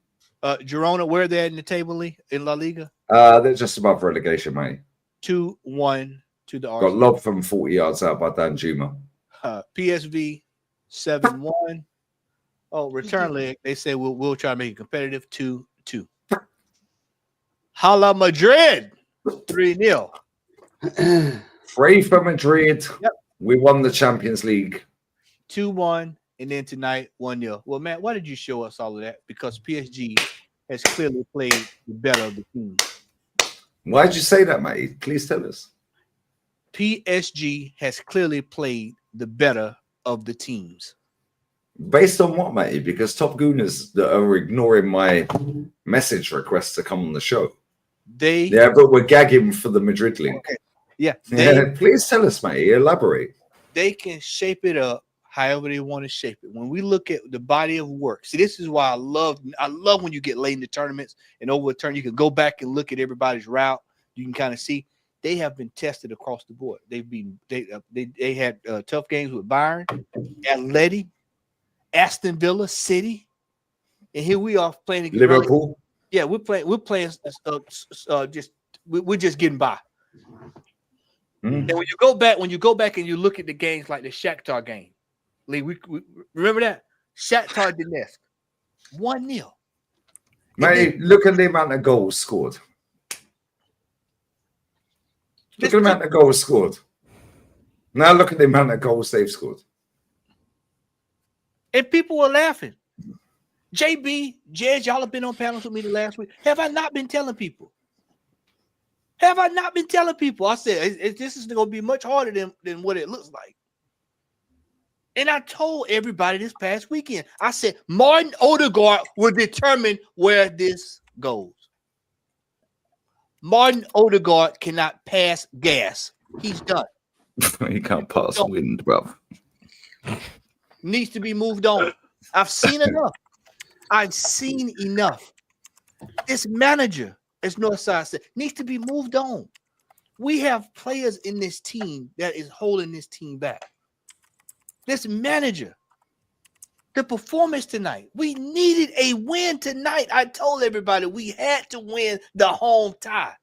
[SPEAKER 6] Girona, where are they at in the table, Lee, in La Liga?
[SPEAKER 2] They're just above relegation, mate.
[SPEAKER 6] 2-1 to the
[SPEAKER 2] Got
[SPEAKER 6] Arsenal.
[SPEAKER 2] lobbed from 40 yards out by Dan Juma.
[SPEAKER 6] PSV, 7-1. Return leg. They say we'll try to make it competitive, 2-2. Hala Madrid, 3-0.
[SPEAKER 2] 3 for Madrid.
[SPEAKER 6] Yep.
[SPEAKER 2] We won the Champions League.
[SPEAKER 6] 2-1, and then tonight 1-0. Well, Matt, why did you show us all of that? Because PSG has clearly played the better of the team.
[SPEAKER 2] Why'd you say that, mate? Please tell us.
[SPEAKER 6] PSG has clearly played the better of the teams.
[SPEAKER 2] Based on what, mate? Because Top Gooners that are ignoring my message request to come on the show. But we're gagging for the Madrid link.
[SPEAKER 6] Okay. Yeah.
[SPEAKER 2] Please tell us, mate. Elaborate.
[SPEAKER 6] They can shape it up however they want to shape it. When we look at the body of work, see, this is why I love when you get late in the tournaments and overturn. You can go back and look at everybody's route. You can kind of see they have been tested across the board. They had tough games with Bayern, Atleti, Aston Villa, City, and here we are playing against
[SPEAKER 2] Liverpool.
[SPEAKER 6] Yeah, we're playing. We're just getting by. And when you go back and you look at the games like the Shakhtar game, Lee, we remember that Shakhtar Donetsk 1-0.
[SPEAKER 2] Mate, look at the amount of goals scored. Look at the amount of goals scored. Now look at the amount of goals they've scored.
[SPEAKER 6] And people were laughing. JB, Jez, y'all have been on panels with me the last week. Have I not been telling people? Have I not been telling people? I said, this is going to be much harder than what it looks like. And I told everybody this past weekend, I said, Martin Odegaard will determine where this goes. Martin Odegaard cannot pass gas. He's done.
[SPEAKER 2] He can't pass wind, bro.
[SPEAKER 6] Needs to be moved on. I've seen enough. I've seen enough. This manager, as Northside said, needs to be moved on. We have players in this team that is holding this team back. This manager, the performance tonight, we needed a win tonight. I told everybody we had to win the home tie.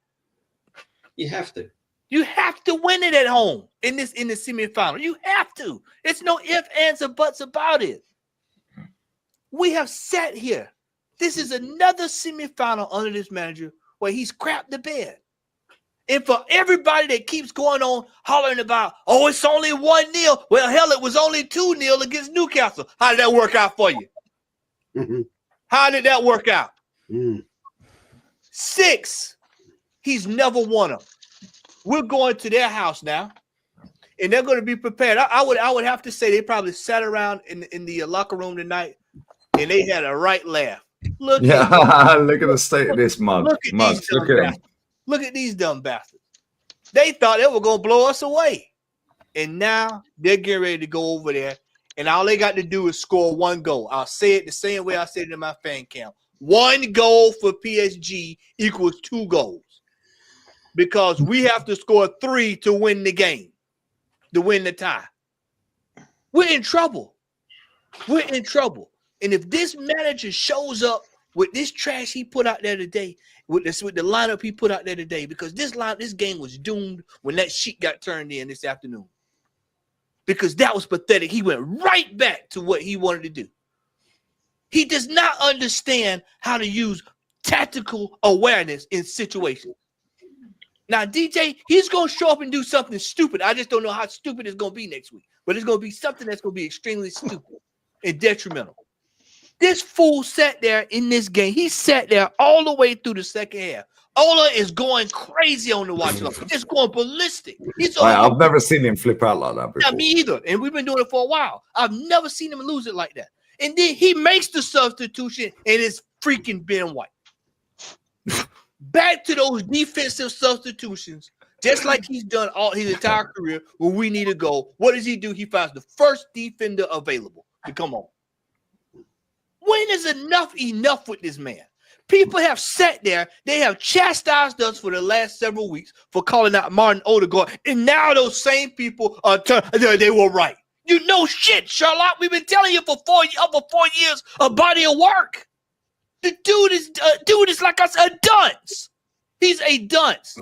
[SPEAKER 8] You have to.
[SPEAKER 6] You have to win it at home in the semifinal. You have to. It's no ifs, ands, or buts about it. We have sat here. This is another semifinal under this manager where he's crapped the bed. And for everybody that keeps going on hollering about, oh, it's only 1-0. Well, hell, it was only 2-0 against Newcastle. How did that work out for you?
[SPEAKER 7] Mm-hmm.
[SPEAKER 6] How did that work out? 6. He's never won them. We're going to their house now, and they're going to be prepared. I would have to say they probably sat around in the locker room tonight, and they had a right laugh. Look at
[SPEAKER 2] the state of this mug.
[SPEAKER 6] Look at these dumb bastards. They thought they were going to blow us away. And now they're getting ready to go over there. And all they got to do is score 1 goal. I'll say it the same way I said it in my fan camp. 1 goal for PSG equals 2 goals. Because we have to score 3 to win the game, to win the tie. We're in trouble. We're in trouble. And if this manager shows up with this trash he put out there today, with the lineup he put out there today, because this game was doomed when that sheet got turned in this afternoon. Because that was pathetic. He went right back to what he wanted to do. He does not understand how to use tactical awareness in situations. Now, DJ, he's going to show up and do something stupid. I just don't know how stupid it's going to be next week. But it's going to be something that's going to be extremely stupid and detrimental. This fool sat there in this game. He sat there all the way through the second half. Ola is going crazy on the watch. Just going ballistic.
[SPEAKER 2] I've never seen him flip out like that before.
[SPEAKER 6] Not me either. And we've been doing it for a while. I've never seen him lose it like that. And then he makes the substitution, and it's freaking Ben White. Back to those defensive substitutions, just like he's done all his entire career where we need to go. What does he do? He finds the first defender available to come on. When is enough with this man? People have sat there. They have chastised us for the last several weeks for calling out Martin Odegaard. And now those same people they were right. You know shit, Charlotte. We've been telling you for 4 years a body of work. The dude is like I said, a dunce. He's a dunce.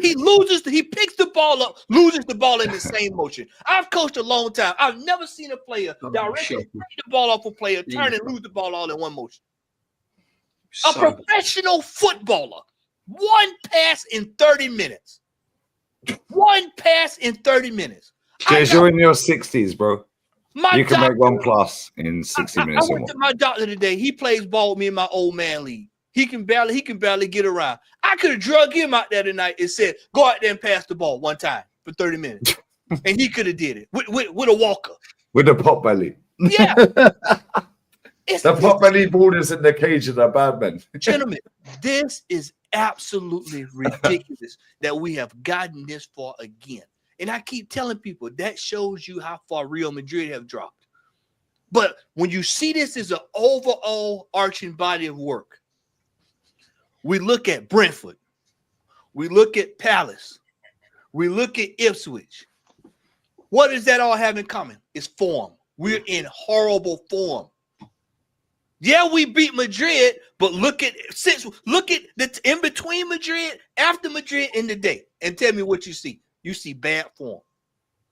[SPEAKER 6] He picks the ball up, loses the ball in the same motion. I've coached a long time. I've never seen a player directly pick the ball off a player, turn and lose the ball all in one motion. A professional footballer, 1 pass in 30 minutes. 1 pass in 30 minutes.
[SPEAKER 2] Jez, you're in your 60s, bro. You can make 1+ in 60 minutes.
[SPEAKER 6] I went to my doctor today. He plays ball with me in my old man league. He can barely get around. I could have drug him out there tonight and said, go out there and pass the ball 1 time for 30 minutes. And he could have did it with a walker.
[SPEAKER 2] With a pot belly.
[SPEAKER 6] Yeah.
[SPEAKER 2] The pot belly borders in the cage of the bad men.
[SPEAKER 6] Gentlemen, this is absolutely ridiculous that we have gotten this far again. And I keep telling people that shows you how far Real Madrid have dropped. But when you see this as an overall arching body of work, we look at Brentford, we look at Palace, we look at Ipswich. What does that all have in common? It's form. We're in horrible form. Yeah, we beat Madrid, but look at the in between Madrid, after Madrid, in the day, and tell me what you see. You see bad form.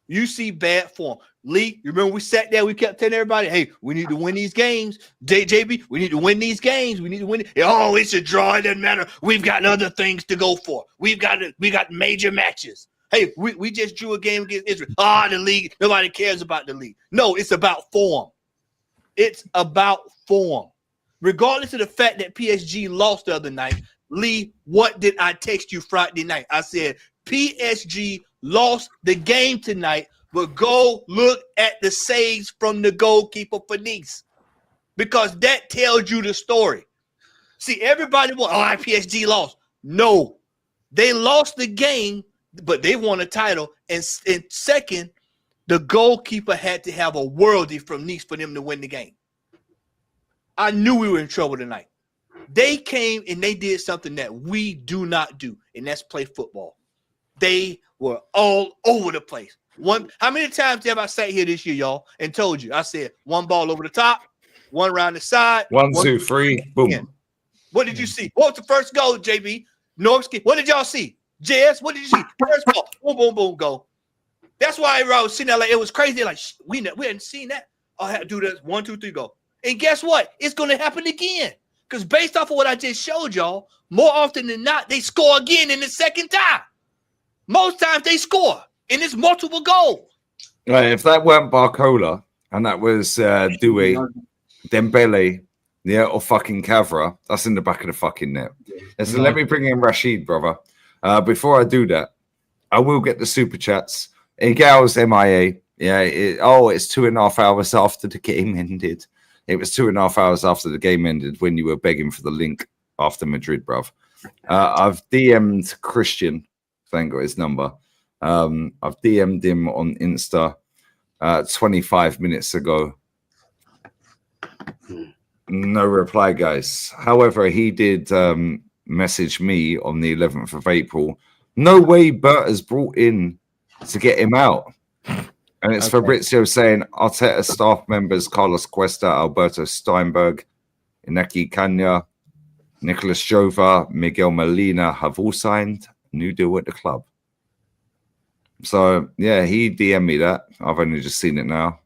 [SPEAKER 6] You see bad form. Lee, you remember we sat there, we kept telling everybody, hey, we need to win these games. JB, we need to win these games. We need to win it. Oh, it's a draw. It doesn't matter. We've got other things to go for. We got major matches. Hey, we just drew a game against Israel. The league, nobody cares about the league. No, it's about form. It's about form. Regardless of the fact that PSG lost the other night, Lee, what did I text you Friday night? I said, PSG lost the game tonight, but go look at the saves from the goalkeeper for Nice, because that tells you the story. See, everybody PSG lost. No, they lost the game, but they won a title. And second, the goalkeeper had to have a worldie from Nice for them to win the game. I knew we were in trouble tonight. They came and they did something that we do not do, and that's play football. They were all over the place. How many times have I sat here this year, y'all, and told you? I said one ball over the top, one around the side.
[SPEAKER 2] 1, 2, 3, boom.
[SPEAKER 6] What did you see? What was the first goal, JB? Norski. What did y'all see? Jess, what did you see? First ball, boom, boom, boom, go. That's why I was sitting there like it was crazy. Like we hadn't seen that. I had to do this 1, 2, 3, go. And guess what? It's going to happen again. Because based off of what I just showed y'all, more often than not, they score again in the second time. Most times they score, and it's multiple goals.
[SPEAKER 2] Right, if that weren't Barcola and that was Dewey, Dembele, or fucking Cavra, that's in the back of the fucking net. So let me bring in Rashid, brother. Before I do that, I will get the super chats. Igal's MIA. Yeah, it's 2.5 hours after the game ended. It was 2.5 hours after the game ended when you were begging for the link after Madrid, bruv. I've DM'd Christian. Thank God his number. I've DM'd him on Insta 25 minutes ago. No reply, guys. However, he did message me on the 11th of April. No way Bert has brought in to get him out. And it's Fabrizio saying Arteta staff members Carlos Cuesta, Alberto Steinberg, Inaki Kanya, Nicolas Jova, Miguel Molina have all signed a new deal with the club. So, yeah, he DM'd me that. I've only just seen it now.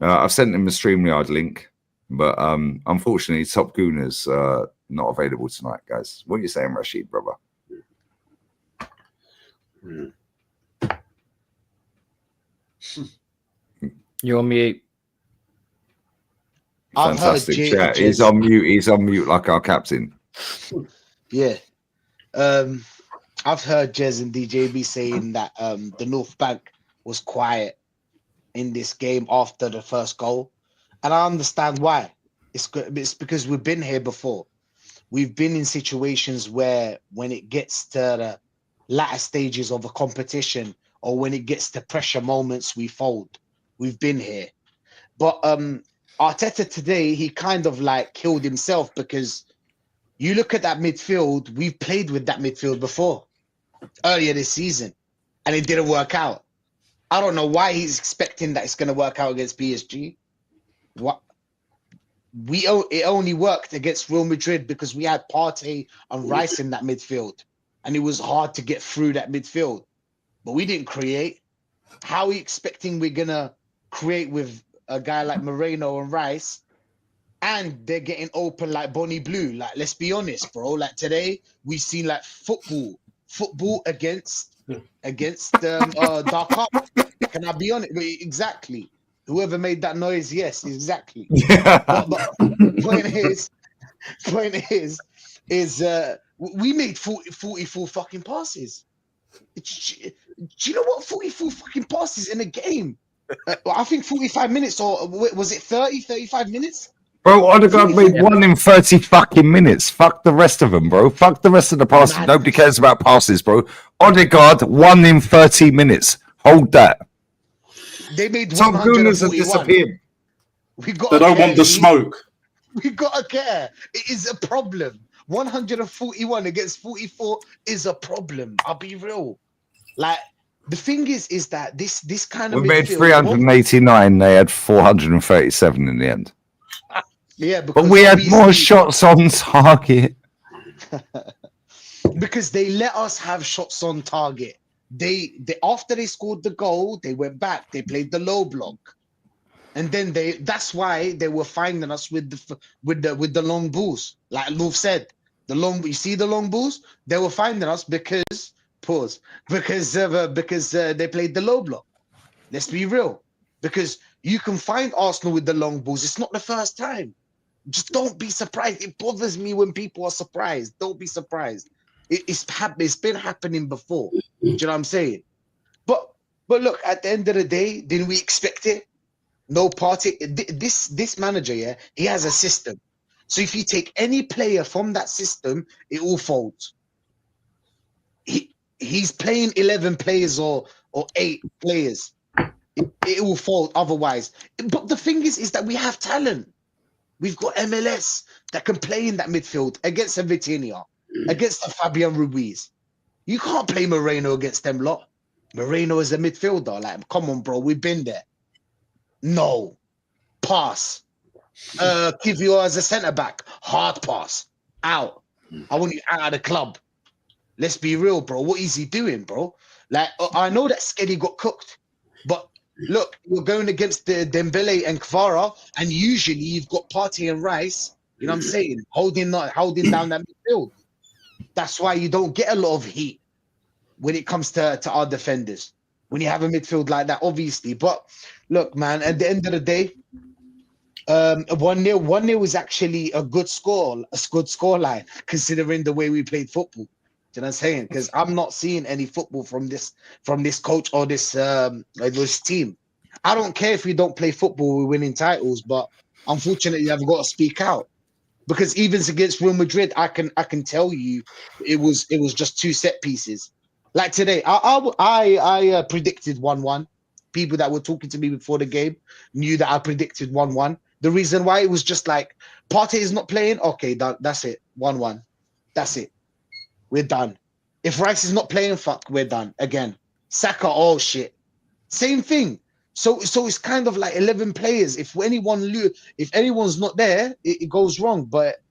[SPEAKER 2] I've sent him a StreamYard link, but unfortunately, Top Goon is not available tonight, guys. What are you saying, Rashid, brother?
[SPEAKER 5] You're on mute.
[SPEAKER 2] Fantastic chat. He's on mute. He's on mute like our captain.
[SPEAKER 9] Yeah. I've heard Jez and DJB saying that the North Bank was quiet in this game after the first goal. And I understand why. It's because we've been here before. We've been in situations where when it gets to the latter stages of a competition or when it gets to pressure moments, we fold. We've been here. But Arteta today, he kind of like killed himself because you look at that midfield, we've played with that midfield before, earlier this season, and it didn't work out. I don't know why he's expecting that it's going to work out against PSG. It only worked against Real Madrid because we had Partey and Rice in that midfield, and it was hard to get through that midfield. But we didn't create. How are we expecting we're going to create with a guy like Moreno and Rice, and they're getting open like Bonnie Blue? Like, let's be honest, bro. Like today, we've seen like football against Dark Cup. Can I be honest? Exactly. Whoever made that noise, yes, exactly. But point is, we made 44 fucking passes. Do you know what 44 fucking passes in a game? I think 45 minutes, or was it 35 minutes?
[SPEAKER 2] Bro, Odegaard made 1 in 30 fucking minutes. Fuck the rest of them, bro. Fuck the rest of the passes. Nobody cares about passes, bro. Odegaard, 1 in 30 minutes. Hold that.
[SPEAKER 9] They made
[SPEAKER 2] Tom Gooners have disappeared.
[SPEAKER 9] They
[SPEAKER 11] don't want the smoke.
[SPEAKER 9] We gotta care. It is a problem. 141 against 44 is a problem. I'll be real. Like, the thing is that this kind of
[SPEAKER 2] we made 389. They had 437 in the end.
[SPEAKER 9] Yeah,
[SPEAKER 2] but we had more shots on target.
[SPEAKER 9] Because they let us have shots on target. They after they scored the goal, they went back. They played the low block, and then that's why they were finding us with the long balls. Like Lou said, you see the long balls. They were finding us because they played the low block. Let's be real, because you can find Arsenal with the long balls. It's not the first time. Just don't be surprised. It bothers me when people are surprised. Don't be surprised. It's been happening before. Do you know what I'm saying? But look, at the end of the day, didn't we expect it? No party. This manager, yeah, he has a system. So if you take any player from that system, it all folds. He's playing 11 players or 8 players. It will fold otherwise. But the thing is that we have talent. We've got MLS that can play in that midfield against a Vitinha, against a Fabian Ruiz. You can't play Moreno against them lot. Moreno is a midfielder. Like, come on, bro. We've been there. No. Pass. Give you as a centre-back. Hard pass. Out. I want you out of the club. Let's be real, bro. What is he doing, bro? Like, I know that Skedy got cooked, but look, you're going against the Dembele and Kvara, and usually you've got Partey and Rice, you know what I'm saying, holding down that midfield. That's why you don't get a lot of heat when it comes to our defenders, when you have a midfield like that, obviously. But look, man, at the end of the day, 1-0 is actually a good score line, considering the way we played football. You know what I'm saying? Because I'm not seeing any football from this coach or this team. I don't care if we don't play football, we're winning titles, but unfortunately, I've got to speak out, because even against Real Madrid, I can tell you it was just 2 set pieces. Like today, I predicted 1-1. People that were talking to me before the game knew that I predicted 1-1. The reason why, it was just like, Partey is not playing. Okay, that's it. 1-1. That's it. We're done. If Rice is not playing, fuck, we're done again. Saka, oh shit, same thing. So it's kind of like 11 players. If anyone's not there, it goes wrong. But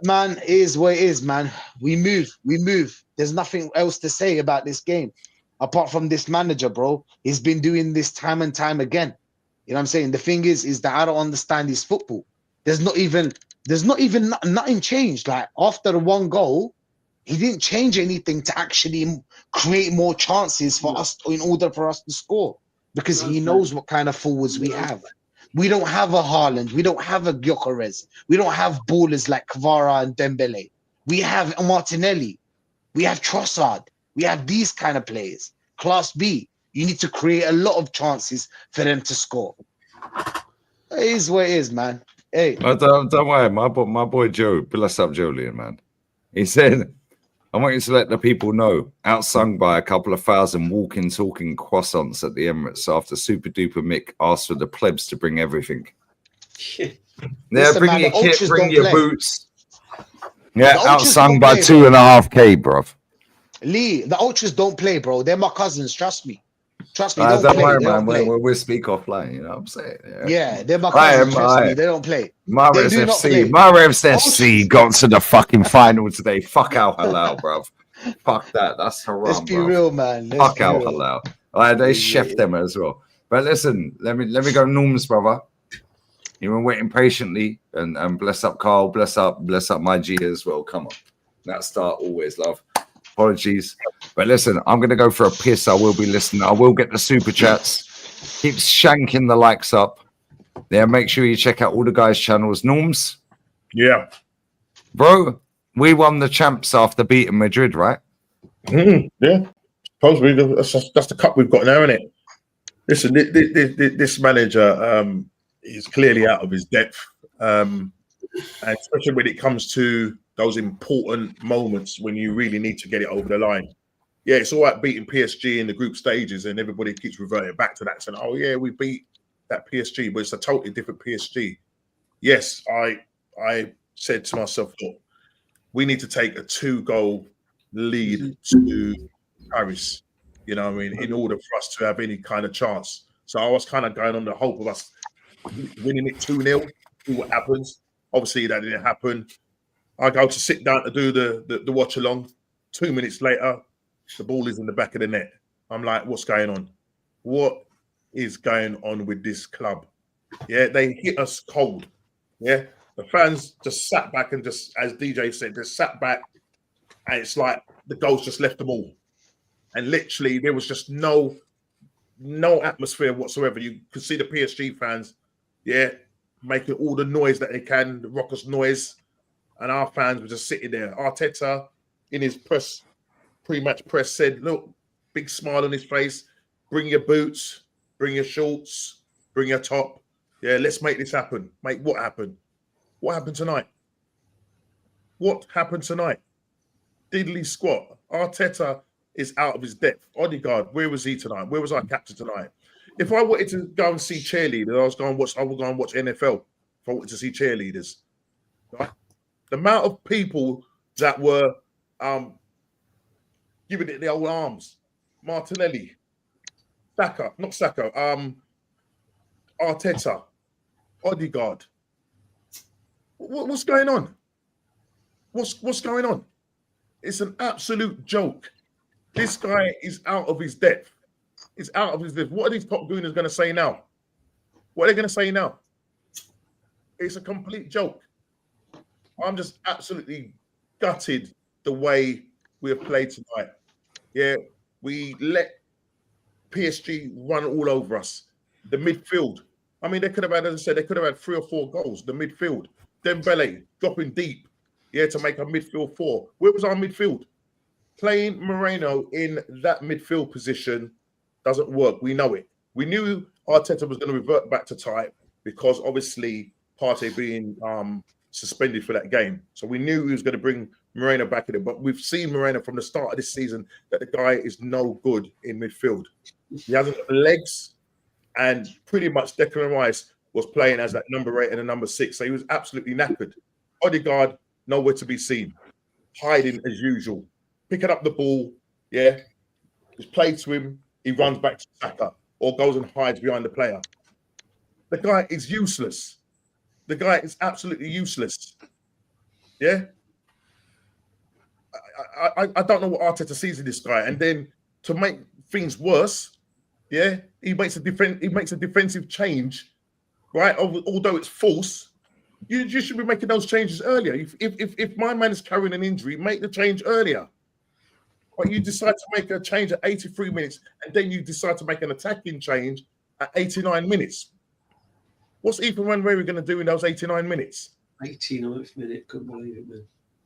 [SPEAKER 9] man, it is what it is, man. We move. There's nothing else to say about this game apart from this manager, bro. He's been doing this time and time again. You know what I'm saying? The thing is that I don't understand his football. There's not even nothing changed. Like, after the 1 goal, he didn't change anything to actually create more chances for us, in order for us to score, because he knows what kind of forwards we have. We don't have a Haaland. We don't have a Gyökeres. We don't have ballers like Kvara and Dembele. We have Martinelli. We have Trossard. We have these kind of players. Class B. You need to create a lot of chances for them to score. It is what it is, man. Hey.
[SPEAKER 2] Don't worry, my boy Joe, bless up Julian, man. He said, I want you to let the people know, outsung by a couple of thousand walking, talking croissants at the Emirates after Super Duper Mick asked for the plebs to bring everything. Yeah,
[SPEAKER 9] Listen,
[SPEAKER 2] bring
[SPEAKER 9] man,
[SPEAKER 2] your
[SPEAKER 9] the
[SPEAKER 2] kit,
[SPEAKER 9] ultras
[SPEAKER 2] bring
[SPEAKER 9] don't
[SPEAKER 2] your
[SPEAKER 9] play.
[SPEAKER 2] boots. Yeah,
[SPEAKER 9] The ultras
[SPEAKER 2] outsung
[SPEAKER 9] don't
[SPEAKER 2] by
[SPEAKER 9] play,
[SPEAKER 2] 2.5K, bruv.
[SPEAKER 9] Lee, the ultras don't play, bro. They're my cousins. Trust me. Trust me.
[SPEAKER 2] Don't
[SPEAKER 9] Play.
[SPEAKER 2] worry,
[SPEAKER 9] They
[SPEAKER 2] man.
[SPEAKER 9] don't play.
[SPEAKER 2] We'll speak offline. You know what I'm saying?
[SPEAKER 9] Yeah, they're my cousins. Trust me. They don't play. They do not play.
[SPEAKER 2] Mahrez FC got to the fucking final today. Fuck Al Halal, bruv. Fuck that. That's haram,
[SPEAKER 9] Let's be
[SPEAKER 2] bruv.
[SPEAKER 9] real, man.
[SPEAKER 2] Fuck Al Halal. They chef them as well. But listen, let me go Norms, brother. You've been waiting patiently, and bless up Carl, bless up my G as well. Come on. That start always, love. Apologies. But listen, I'm going to go for a piss. I will be listening. I will get the super chats. Keep shanking the likes up. Yeah, make sure you check out all the guys' channels. Norms?
[SPEAKER 11] Yeah.
[SPEAKER 2] Bro, we won the champs after beating Madrid, right?
[SPEAKER 11] Yeah. Supposedly, that's the cup we've got now, isn't it? Listen, this manager is clearly out of his depth. And especially when it comes to those important moments when you really need to get it over the line. Yeah, it's all right beating PSG in the group stages, and everybody keeps reverting back to that, saying, oh, yeah, we beat that PSG, but it's a totally different PSG. Yes, I said to myself, look, we need to take a 2-goal lead to Paris, you know what I mean, in order for us to have any kind of chance. So I was kind of going on the hope of us winning it 2-0 see what happens. Obviously, that didn't happen. I go to sit down to do the watch along. 2 minutes later, the ball is in the back of the net. I'm like, what's going on? What is going on with this club? Yeah, they hit us cold. Yeah, the fans just sat back and just, as DJ said, just sat back, and it's like the goals just left them all. And literally, there was just no atmosphere whatsoever. You could see the PSG fans, yeah, making all the noise that they can, the raucous noise, and our fans were just sitting there. Arteta, in his pre-match press, said, "Look, big smile on his face. Bring your boots, bring your shorts, bring your top. Yeah, let's make this happen." Mate, what happened? What happened tonight? What happened tonight? Diddly squat. Arteta is out of his depth. Odegaard, where was he tonight? Where was our captain tonight? If I wanted to go and see cheerleaders, I would go and watch NFL. If I wanted to see cheerleaders, right? The amount of people that were giving it the old arms. Martinelli, Arteta, Odegaard. What's going on? What's going on? It's an absolute joke. This guy is out of his depth. He's out of his depth. What are these top gooners going to say now? What are they going to say now? It's a complete joke. I'm just absolutely gutted the way we have played tonight. Yeah, we let PSG run all over us. The midfield. I mean, they could have had, as I said, they could have had 3 or 4 goals. The midfield. Dembele dropping deep, yeah, to make a midfield 4. Where was our midfield? Playing Moreno in that midfield position doesn't work. We know it. We knew Arteta was going to revert back to type because obviously Partey being suspended for that game. So we knew he was going to bring Moreno back in it. But we've seen Moreno from the start of this season that the guy is no good in midfield. He hasn't got the legs, and pretty much Declan Rice was playing as that number 8 and a number 6. So he was absolutely knackered. Odegaard, nowhere to be seen. Hiding as usual. Picking up the ball, yeah. Just play to him. He runs back to Saka or goes and hides behind the player. The guy is useless. The guy is absolutely useless. Yeah. I don't know what Arteta sees in this guy. And then to make things worse, yeah, he makes a defensive change, right? Although it's false, you should be making those changes earlier. If my man is carrying an injury, make the change earlier. But you decide to make a change at 83 minutes, and then you decide to make an attacking change at 89 minutes. What's Ethan Wanweri going to do in those 89 minutes?
[SPEAKER 8] 89th minute, couldn't believe it, man.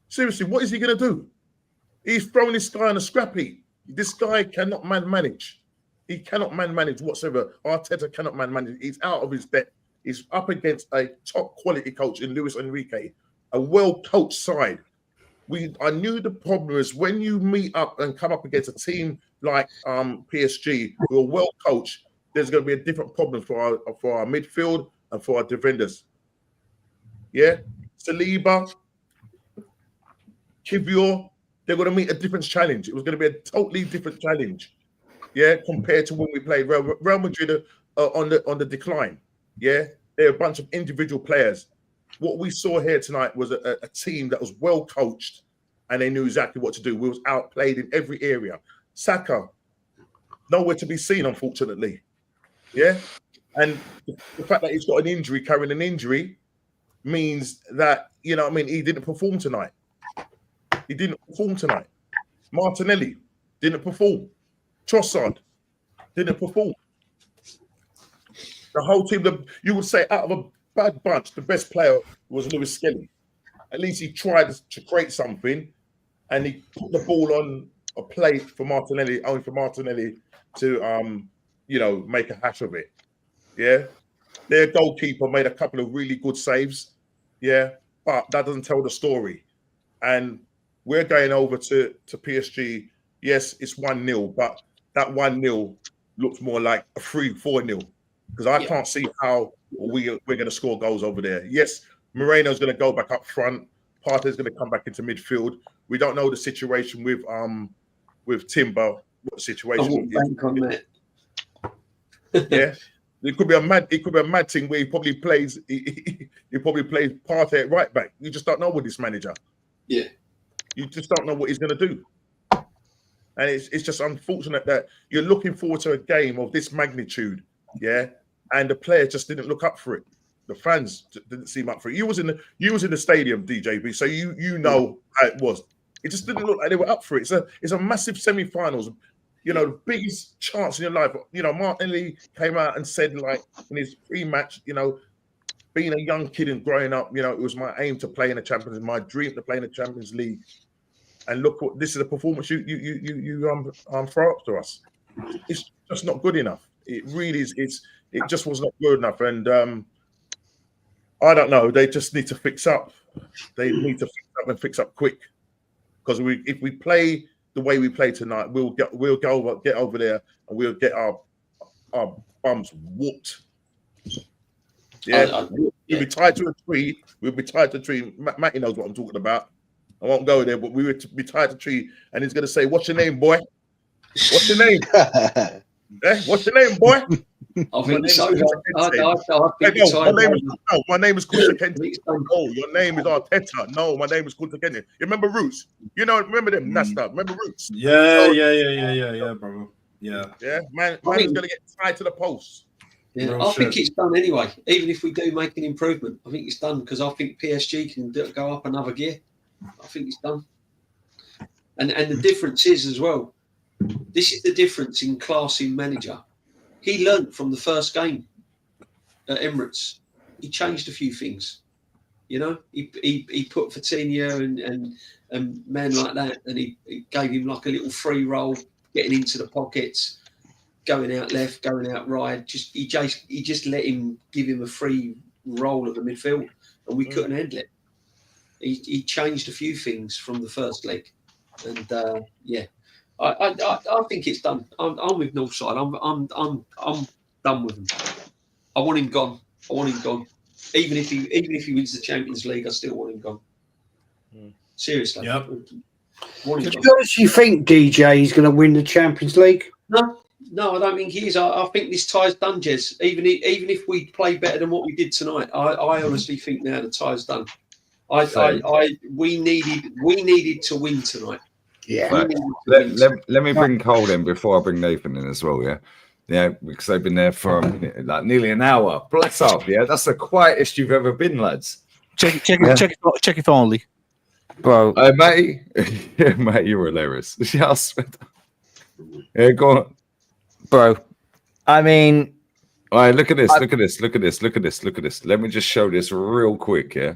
[SPEAKER 11] Seriously, what is he going to do? He's throwing this guy on a scrap heap. This guy cannot manage. He cannot manage whatsoever. Arteta cannot manage. He's out of his depth. He's up against a top quality coach in Luis Enrique, a well-coached side. I knew the problem is when you meet up and come up against a team like PSG who are well coached, there's going to be a different problem for our midfield and for our defenders. Yeah, Saliba, Kivior, they're going to meet a different challenge. It was going to be a totally different challenge. Yeah, compared to when we played Real Madrid on the decline. Yeah, they're a bunch of individual players. What we saw here tonight was a team that was well coached and they knew exactly what to do. We was outplayed in every area. Saka, nowhere to be seen, unfortunately. Yeah, and the fact that he's got an injury, carrying an injury, means that, you know what I mean, he didn't perform tonight. He didn't perform tonight. Martinelli didn't perform. Trossard didn't perform. The whole team, you would say out of a bad bunch, the best player was Lewis Skelly. At least he tried to create something and he put the ball on a plate for Martinelli, only for Martinelli to, make a hash of it. Yeah. Their goalkeeper made a couple of really good saves. Yeah. But that doesn't tell the story. And we're going over to PSG. Yes, it's 1-0, but that 1-0 looks more like a 3-4-0 because I can't see how we're going to score goals over there. Yes, Moreno's going to go back up front. Partey's going to come back into midfield. We don't know the situation with Timber. What situation?
[SPEAKER 8] Bank on that.
[SPEAKER 11] Yeah, It could be a mad thing where he probably plays Partey at right back. You just don't know with this manager.
[SPEAKER 8] Yeah.
[SPEAKER 11] You just don't know what he's going to do. And it's just unfortunate that you're looking forward to a game of this magnitude, yeah, and the player just didn't look up for it. The fans didn't seem up for it. You was in the stadium, DJB, so you know how it was. It just didn't look like they were up for it. It's a massive semi-finals. You know, the biggest chance in your life. You know, Martinelli came out and said, like, in his pre-match, you know, being a young kid and growing up, you know, it was my aim to play in the Champions League, my dream to play in the Champions League. And look, what this is a performance you throw up to us. It's just not good enough. It really is. It just was not good enough. And I don't know. They just need to fix up. They need to fix up and fix up quick. Because if we play the way we play tonight, we'll get over there and we'll get our bums whooped. Yeah, we'll be tied to a tree. We'll be tied to a tree. Matty knows what I'm talking about. I won't go there, but we would be tied to a tree, and he's going to say, "What's your name, boy? What's your name? What's your name, boy?"
[SPEAKER 8] I think so.
[SPEAKER 11] My name is Kunta Kinte. Oh, your name is Arteta. No, my name is Kunta Kinte. You remember Roots? Remember them? That's stuff. Remember Roots?
[SPEAKER 12] Yeah, bro. Yeah.
[SPEAKER 11] Man is going to get tied to the post.
[SPEAKER 8] Yeah, I think it's done anyway. Even if we do make an improvement, I think it's done because I think PSG can go up another gear. I think it's done. And the difference is as well, this is the difference in class in manager. He learnt from the first game at Emirates. He changed a few things. You know, he put Vitinha and men like that, and he gave him like a little free roll, getting into the pockets, going out left, going out right. He just let him give him a free roll of the midfield, and we couldn't handle it. He changed a few things from the first leg, and I think it's done. I'm with Northside. I'm done with him. I want him gone. Even if he wins the Champions League, I still want him gone. Seriously.
[SPEAKER 12] Yep.
[SPEAKER 7] Do you honestly think DJ is going to win the Champions League?
[SPEAKER 8] No, I don't think he is. I think this tie's done, Jez. Even if we play better than what we did tonight, I honestly think now the tie's done. We needed to win tonight.
[SPEAKER 2] Yeah. Let me bring Cole in before I bring Nathan in as well. Yeah, because they've been there for like nearly an hour. Bless up. Yeah, that's the quietest you've ever been, lads.
[SPEAKER 6] Check it only,
[SPEAKER 2] bro. Mate, mate, you're hilarious. Yeah, go on,
[SPEAKER 13] bro. I mean,
[SPEAKER 2] all right. Look at this. Look at this. Let me just show this real quick. Yeah.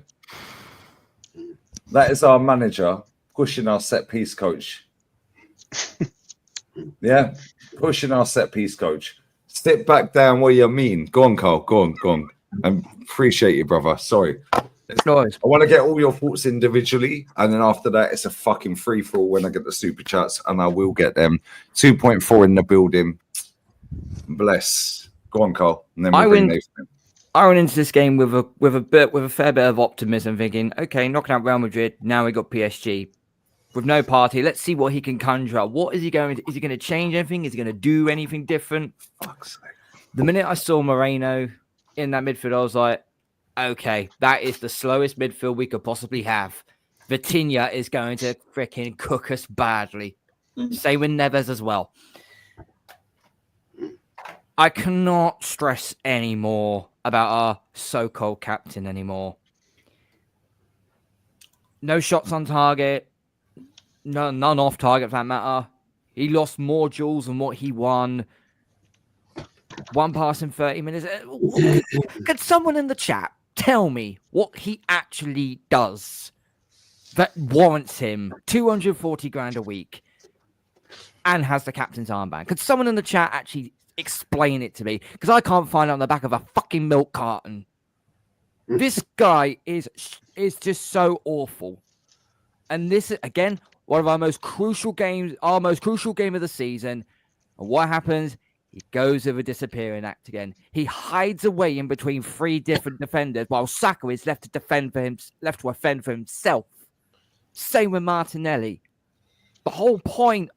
[SPEAKER 2] That is our manager pushing our set piece coach. Yeah, pushing our set piece coach. Step back down where you mean. Go on, Carl. Go on. I appreciate you, brother. Sorry.
[SPEAKER 13] Nice.
[SPEAKER 2] I want to get all your thoughts individually, and then after that, it's a fucking free for all when I get the super chats, and I will get them. 2.4 in the building. Bless. Go on, Carl. And then we'll bring Nathan in.
[SPEAKER 13] I went into this game with a fair bit of optimism, thinking, okay, knocking out Real Madrid. Now we got PSG with no Partey. Let's see what he can conjure up. What is he going to? Is he going to change anything? Is he going to do anything different?
[SPEAKER 2] Fuck's sake.
[SPEAKER 13] The minute I saw Moreno in that midfield, I was like, okay, that is the slowest midfield we could possibly have. Vitinha is going to freaking cook us badly. Same with Neves as well. I cannot stress any more about our so-called captain anymore. No shots on target, none off target for that matter. He lost more duels than what he won. One pass in 30 minutes. Could someone in the chat tell me what he actually does that warrants him 240 grand a week and has the captain's armband? Could someone in the chat actually explain it to me? Because I can't find it on the back of a fucking milk carton. This guy is just so awful. And this is, again, one of our most crucial games, our most crucial game of the season. And what happens? He goes with a disappearing act again. He hides away in between three different defenders while Saka is left to offend for himself. Same with Martinelli. The whole point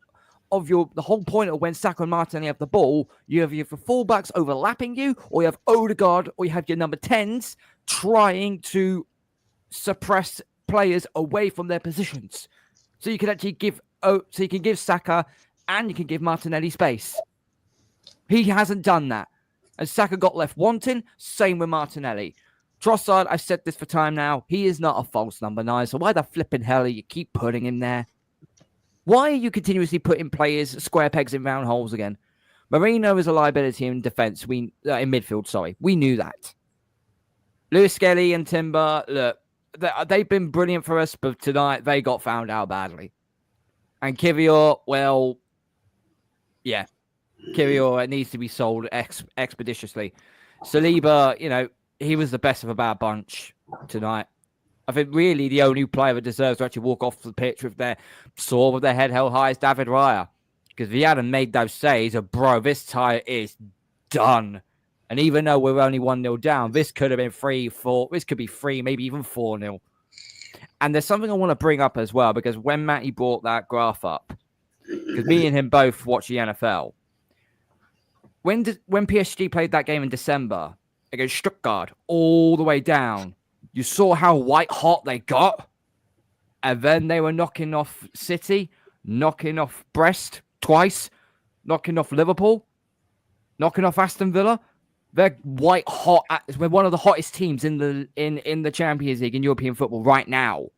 [SPEAKER 13] of the whole point of when Saka and Martinelli have the ball, you have your fullbacks overlapping you, or you have Odegaard, or you have your number 10s trying to suppress players away from their positions. So you can actually give Saka and you can give Martinelli space. He hasn't done that. And Saka got left wanting. Same with Martinelli. Trossard, I've said this for time now. He is not a false number 9. So why the flipping hell are you keep putting him there? Why are you continuously putting players square pegs in round holes again? Marino is a liability in defense. In midfield, sorry. We knew that. Lewis Skelly and Timber, look, they've been brilliant for us, but tonight they got found out badly. And Kivior, well, yeah. Kivior needs to be sold expeditiously. Saliba, he was the best of a bad bunch tonight. I think really the only player that deserves to actually walk off the pitch with their head held high is David Raya. Because if he hadn't made those saves, this tie is done. And even though we're only 1-0 down, this could have been 3-4. This could be 3, maybe even 4-0. And there's something I want to bring up as well, because when Matty brought that graph up, because me and him both watch the NFL, when PSG played that game in December against Stuttgart all the way down, you saw how white hot they got. And then they were knocking off City, knocking off Brest twice, knocking off Liverpool, knocking off Aston Villa. They're white hot. We're one of the hottest teams in the Champions League in European football right now.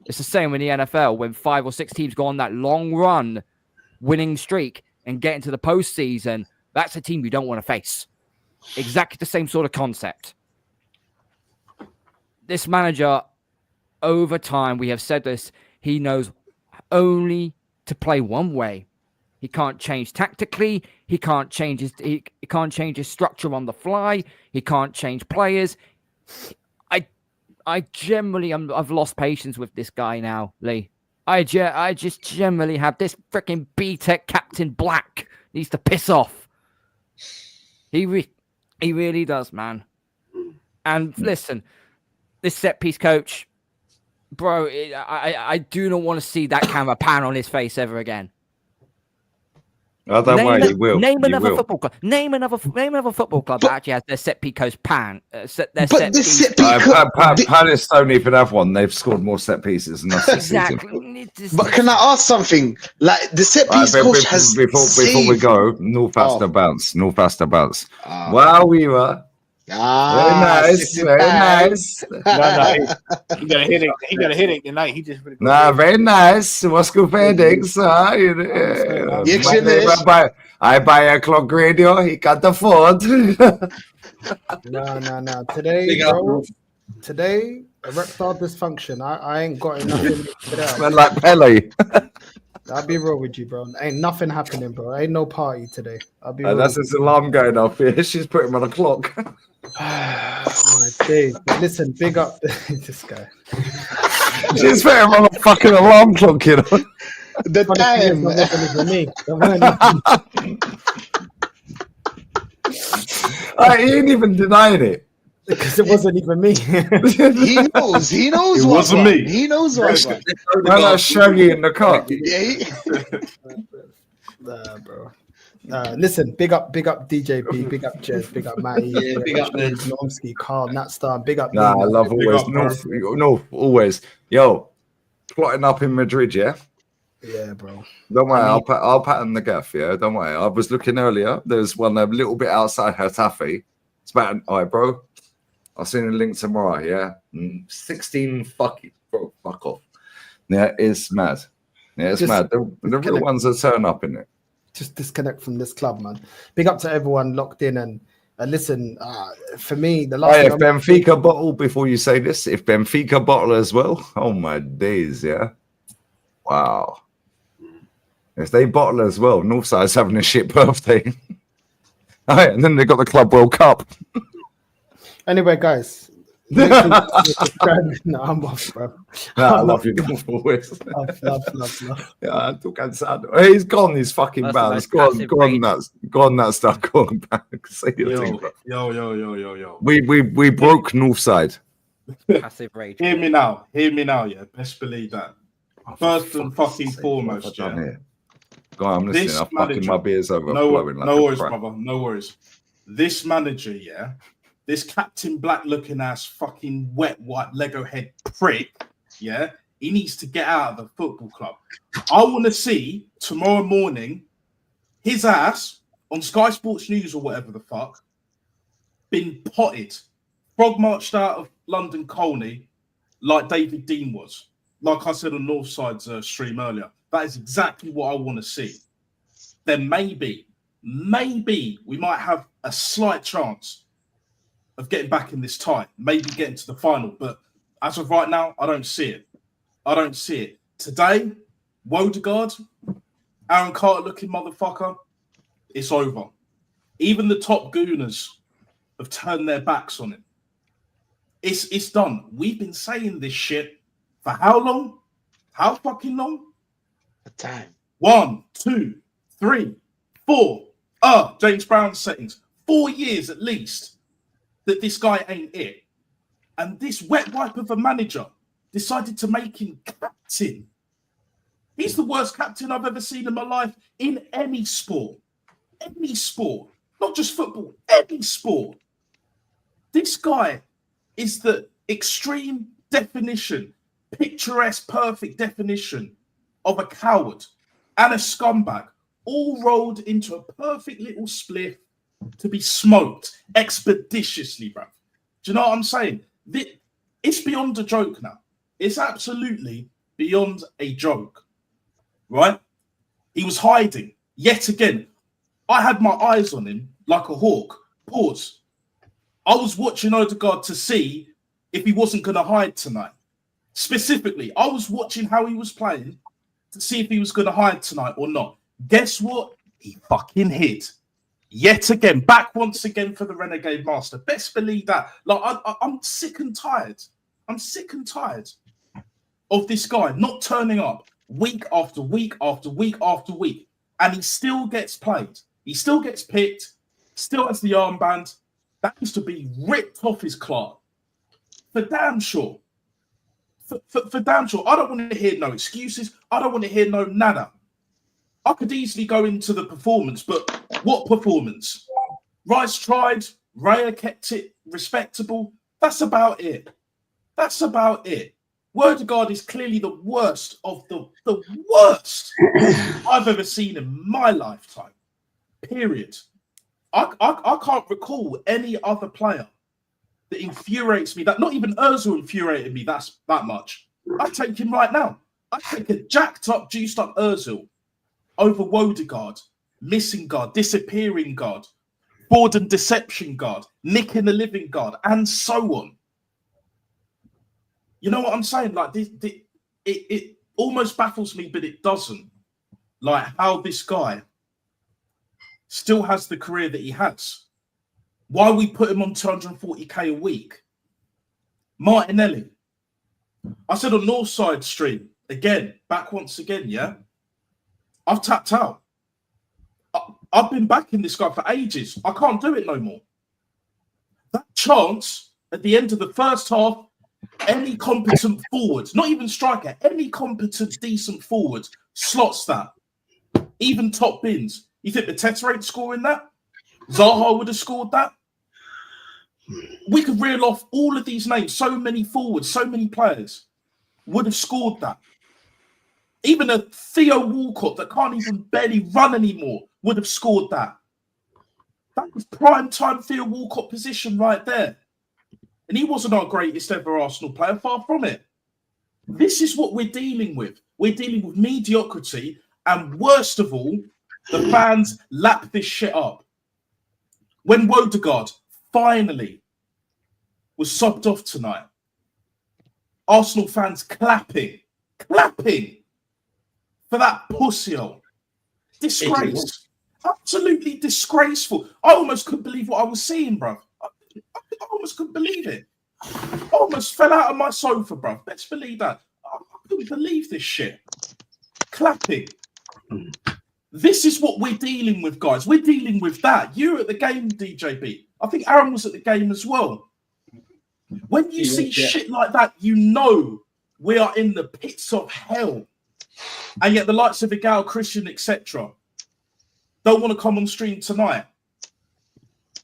[SPEAKER 13] It's the same in the NFL when 5 or 6 teams go on that long run winning streak and get into the postseason. That's a team you don't want to face. Exactly the same sort of concept. This manager, over time, we have said this, he knows only to play one way. He can't change tactically. He can't change his structure on the fly. He can't change players. I've lost patience with this guy now, Lee. I just generally have this freaking B-Tech Captain Black needs to piss off. He really does, man. And listen, this set piece coach, bro, I do not want to see that camera pan on his face ever again.
[SPEAKER 2] Oh, don't worry, you will.
[SPEAKER 13] Name another football club. Name another football club that actually has their set piece coach pan.
[SPEAKER 2] Palace don't even have one. They've scored more set pieces than us.
[SPEAKER 9] Exactly. But can I ask something? Like the set piece coach has
[SPEAKER 2] before we go, no faster bounce. Wow, we were. Very nice.
[SPEAKER 6] No, he got a headache tonight. He just
[SPEAKER 2] very nice. What's good headaches? I buy a clock radio. He can't afford.
[SPEAKER 10] No. Today, erectile dysfunction. I ain't got enough.
[SPEAKER 2] Smell like Pele.
[SPEAKER 10] I'll be real with you, bro. Ain't nothing happening, bro. Ain't no party today. I'll be real.
[SPEAKER 2] That's his alarm going off here. She's putting him on a clock.
[SPEAKER 10] My days. Listen, big up this guy.
[SPEAKER 2] She's putting him on a fucking alarm clock, you know.
[SPEAKER 9] The time.
[SPEAKER 2] He ain't even denying it.
[SPEAKER 10] Because it wasn't even me.
[SPEAKER 9] He knows.
[SPEAKER 11] It wasn't me.
[SPEAKER 9] He knows what.
[SPEAKER 2] Well, Shaggy in the car.
[SPEAKER 10] Nah, bro. Listen, big up DJP, big up Jez, big up Matty,
[SPEAKER 8] big up
[SPEAKER 10] Nomsky, Carl, Natstar, big up.
[SPEAKER 2] Nah, I love always. No, always. Yo, plotting up in Madrid, yeah?
[SPEAKER 10] Yeah, bro.
[SPEAKER 2] Don't worry, I'll pattern the gaff, yeah? Don't worry. I was looking earlier. There's one a little bit outside Hetafe. It's about all right, bro. I'll send a link tomorrow, yeah? 16 fucking, bro, fuck off. Yeah, it's mad. Yeah, it's mad. The real ones that turn up in it.
[SPEAKER 10] Just disconnect from this club, man. Big up to everyone locked in and listen, for me, the last
[SPEAKER 2] if Benfica bottle, before you say this, if Benfica bottle as well, oh my days, yeah? Wow. If they bottle as well, Northside's having a shit birthday. All right, and then they got the Club World Cup.
[SPEAKER 10] Anyway, guys. No, I'm off, bro.
[SPEAKER 2] I love you, always.
[SPEAKER 10] Love.
[SPEAKER 2] Yeah, too cansado. He's gone. He's fucking bounce. Go on, that stuff. Go on back. Say your thing, bro.
[SPEAKER 12] Yo.
[SPEAKER 2] We broke Northside.
[SPEAKER 13] Passive rage.
[SPEAKER 12] Hear me now. Yeah. Best believe that. First and fucking foremost, yeah.
[SPEAKER 2] Go on, I'm listening.
[SPEAKER 12] This
[SPEAKER 2] I'm fucking my beers
[SPEAKER 12] no,
[SPEAKER 2] overflowing.
[SPEAKER 12] no worries, brother. No worries. This manager, yeah, this Captain Black looking ass fucking wet white Lego head prick, yeah, he needs to get out of the football club. I want to see tomorrow morning his ass on Sky Sports News or whatever the fuck been potted, frog marched out of London Colney like David Dean was. Like I said on Northside's stream earlier, that is exactly what I want to see. Then maybe we might have a slight chance of getting back in this tie, maybe getting to the final. But as of right now, I don't see it. I don't see it. Today, Odegaard, Aaron Carter looking motherfucker, it's over. Even the top gooners have turned their backs on it. It's done. We've been saying this shit for how long? How fucking long?
[SPEAKER 9] A time.
[SPEAKER 12] 1, 2, 3, 4. James Brown's settings. 4 years at least that this guy ain't it. And this wet wipe of a manager decided to make him captain. He's the worst captain I've ever seen in my life in any sport. Any sport. Not just football. Any sport. This guy is the extreme definition, picturesque, perfect definition of a coward and a scumbag, all rolled into a perfect little spliff to be smoked expeditiously, bruv. Do you know what I'm saying? It's beyond a joke now. It's absolutely beyond a joke, right? He was hiding yet again. I had my eyes on him like a hawk. Pause. I was watching Odegaard to see if he wasn't going to hide tonight. Specifically, I was watching how he was playing to see if he was going to hide tonight or not. Guess what? He fucking hid. Yet again, back once again for the Renegade Master. Best believe that. Like, I'm sick and tired. I'm sick and tired of this guy not turning up week after week after week after week. And he still gets played. He still gets picked, still has the armband. That needs to be ripped off his clock. For damn sure. For damn sure. I don't want to hear no excuses. I don't want to hear no nada. I could easily go into the performance, but what performance? Rice tried. Raya kept it respectable. That's about it. That's about it. Odegaard is clearly the worst of the worst I've ever seen in my lifetime. Period. I can't recall any other player that infuriates me. That not even Ozil infuriated me that much. I take him right now. I take a jacked up, juiced up Ozil over Odegaard, missing guard, disappearing guard, fraud and deception guard, nicking the living guard, and so on. You know what I'm saying? Like it almost baffles me, but it doesn't. Like how this guy still has the career that he has. Why we put him on 240k a week? Martinelli. I said on Northside stream, again, back once again, yeah? I've tapped out. I've been backing this guy for ages. I can't do it no more. That chance at the end of the first half, any competent forward, not even striker, any competent, decent forward slots that. Even top bins. You think Mateta ain't scoring that? Zaha would have scored that? We could reel off all of these names. So many forwards, so many players would have scored that. Even a Theo Walcott that can't even barely run anymore would have scored that. That was prime time Theo Walcott position right there. And he wasn't our greatest ever Arsenal player, far from it. This is what we're dealing with. We're dealing with mediocrity, and worst of all, the fans lap this shit up. When Odegaard finally was subbed off tonight, Arsenal fans clapping for that pussy-hole. Disgrace. Absolutely disgraceful. I almost couldn't believe what I was seeing, bruv. I almost couldn't believe it. I almost fell out of my sofa, bruv. Let's believe that. I couldn't believe this shit. Clapping. This is what we're dealing with, guys. We're dealing with that. You were at the game, DJB. I think Aaron was at the game as well. When you see shit like that, you know we are in the pits of hell. And yet the likes of Odegaard, Christian, etc., don't want to come on stream tonight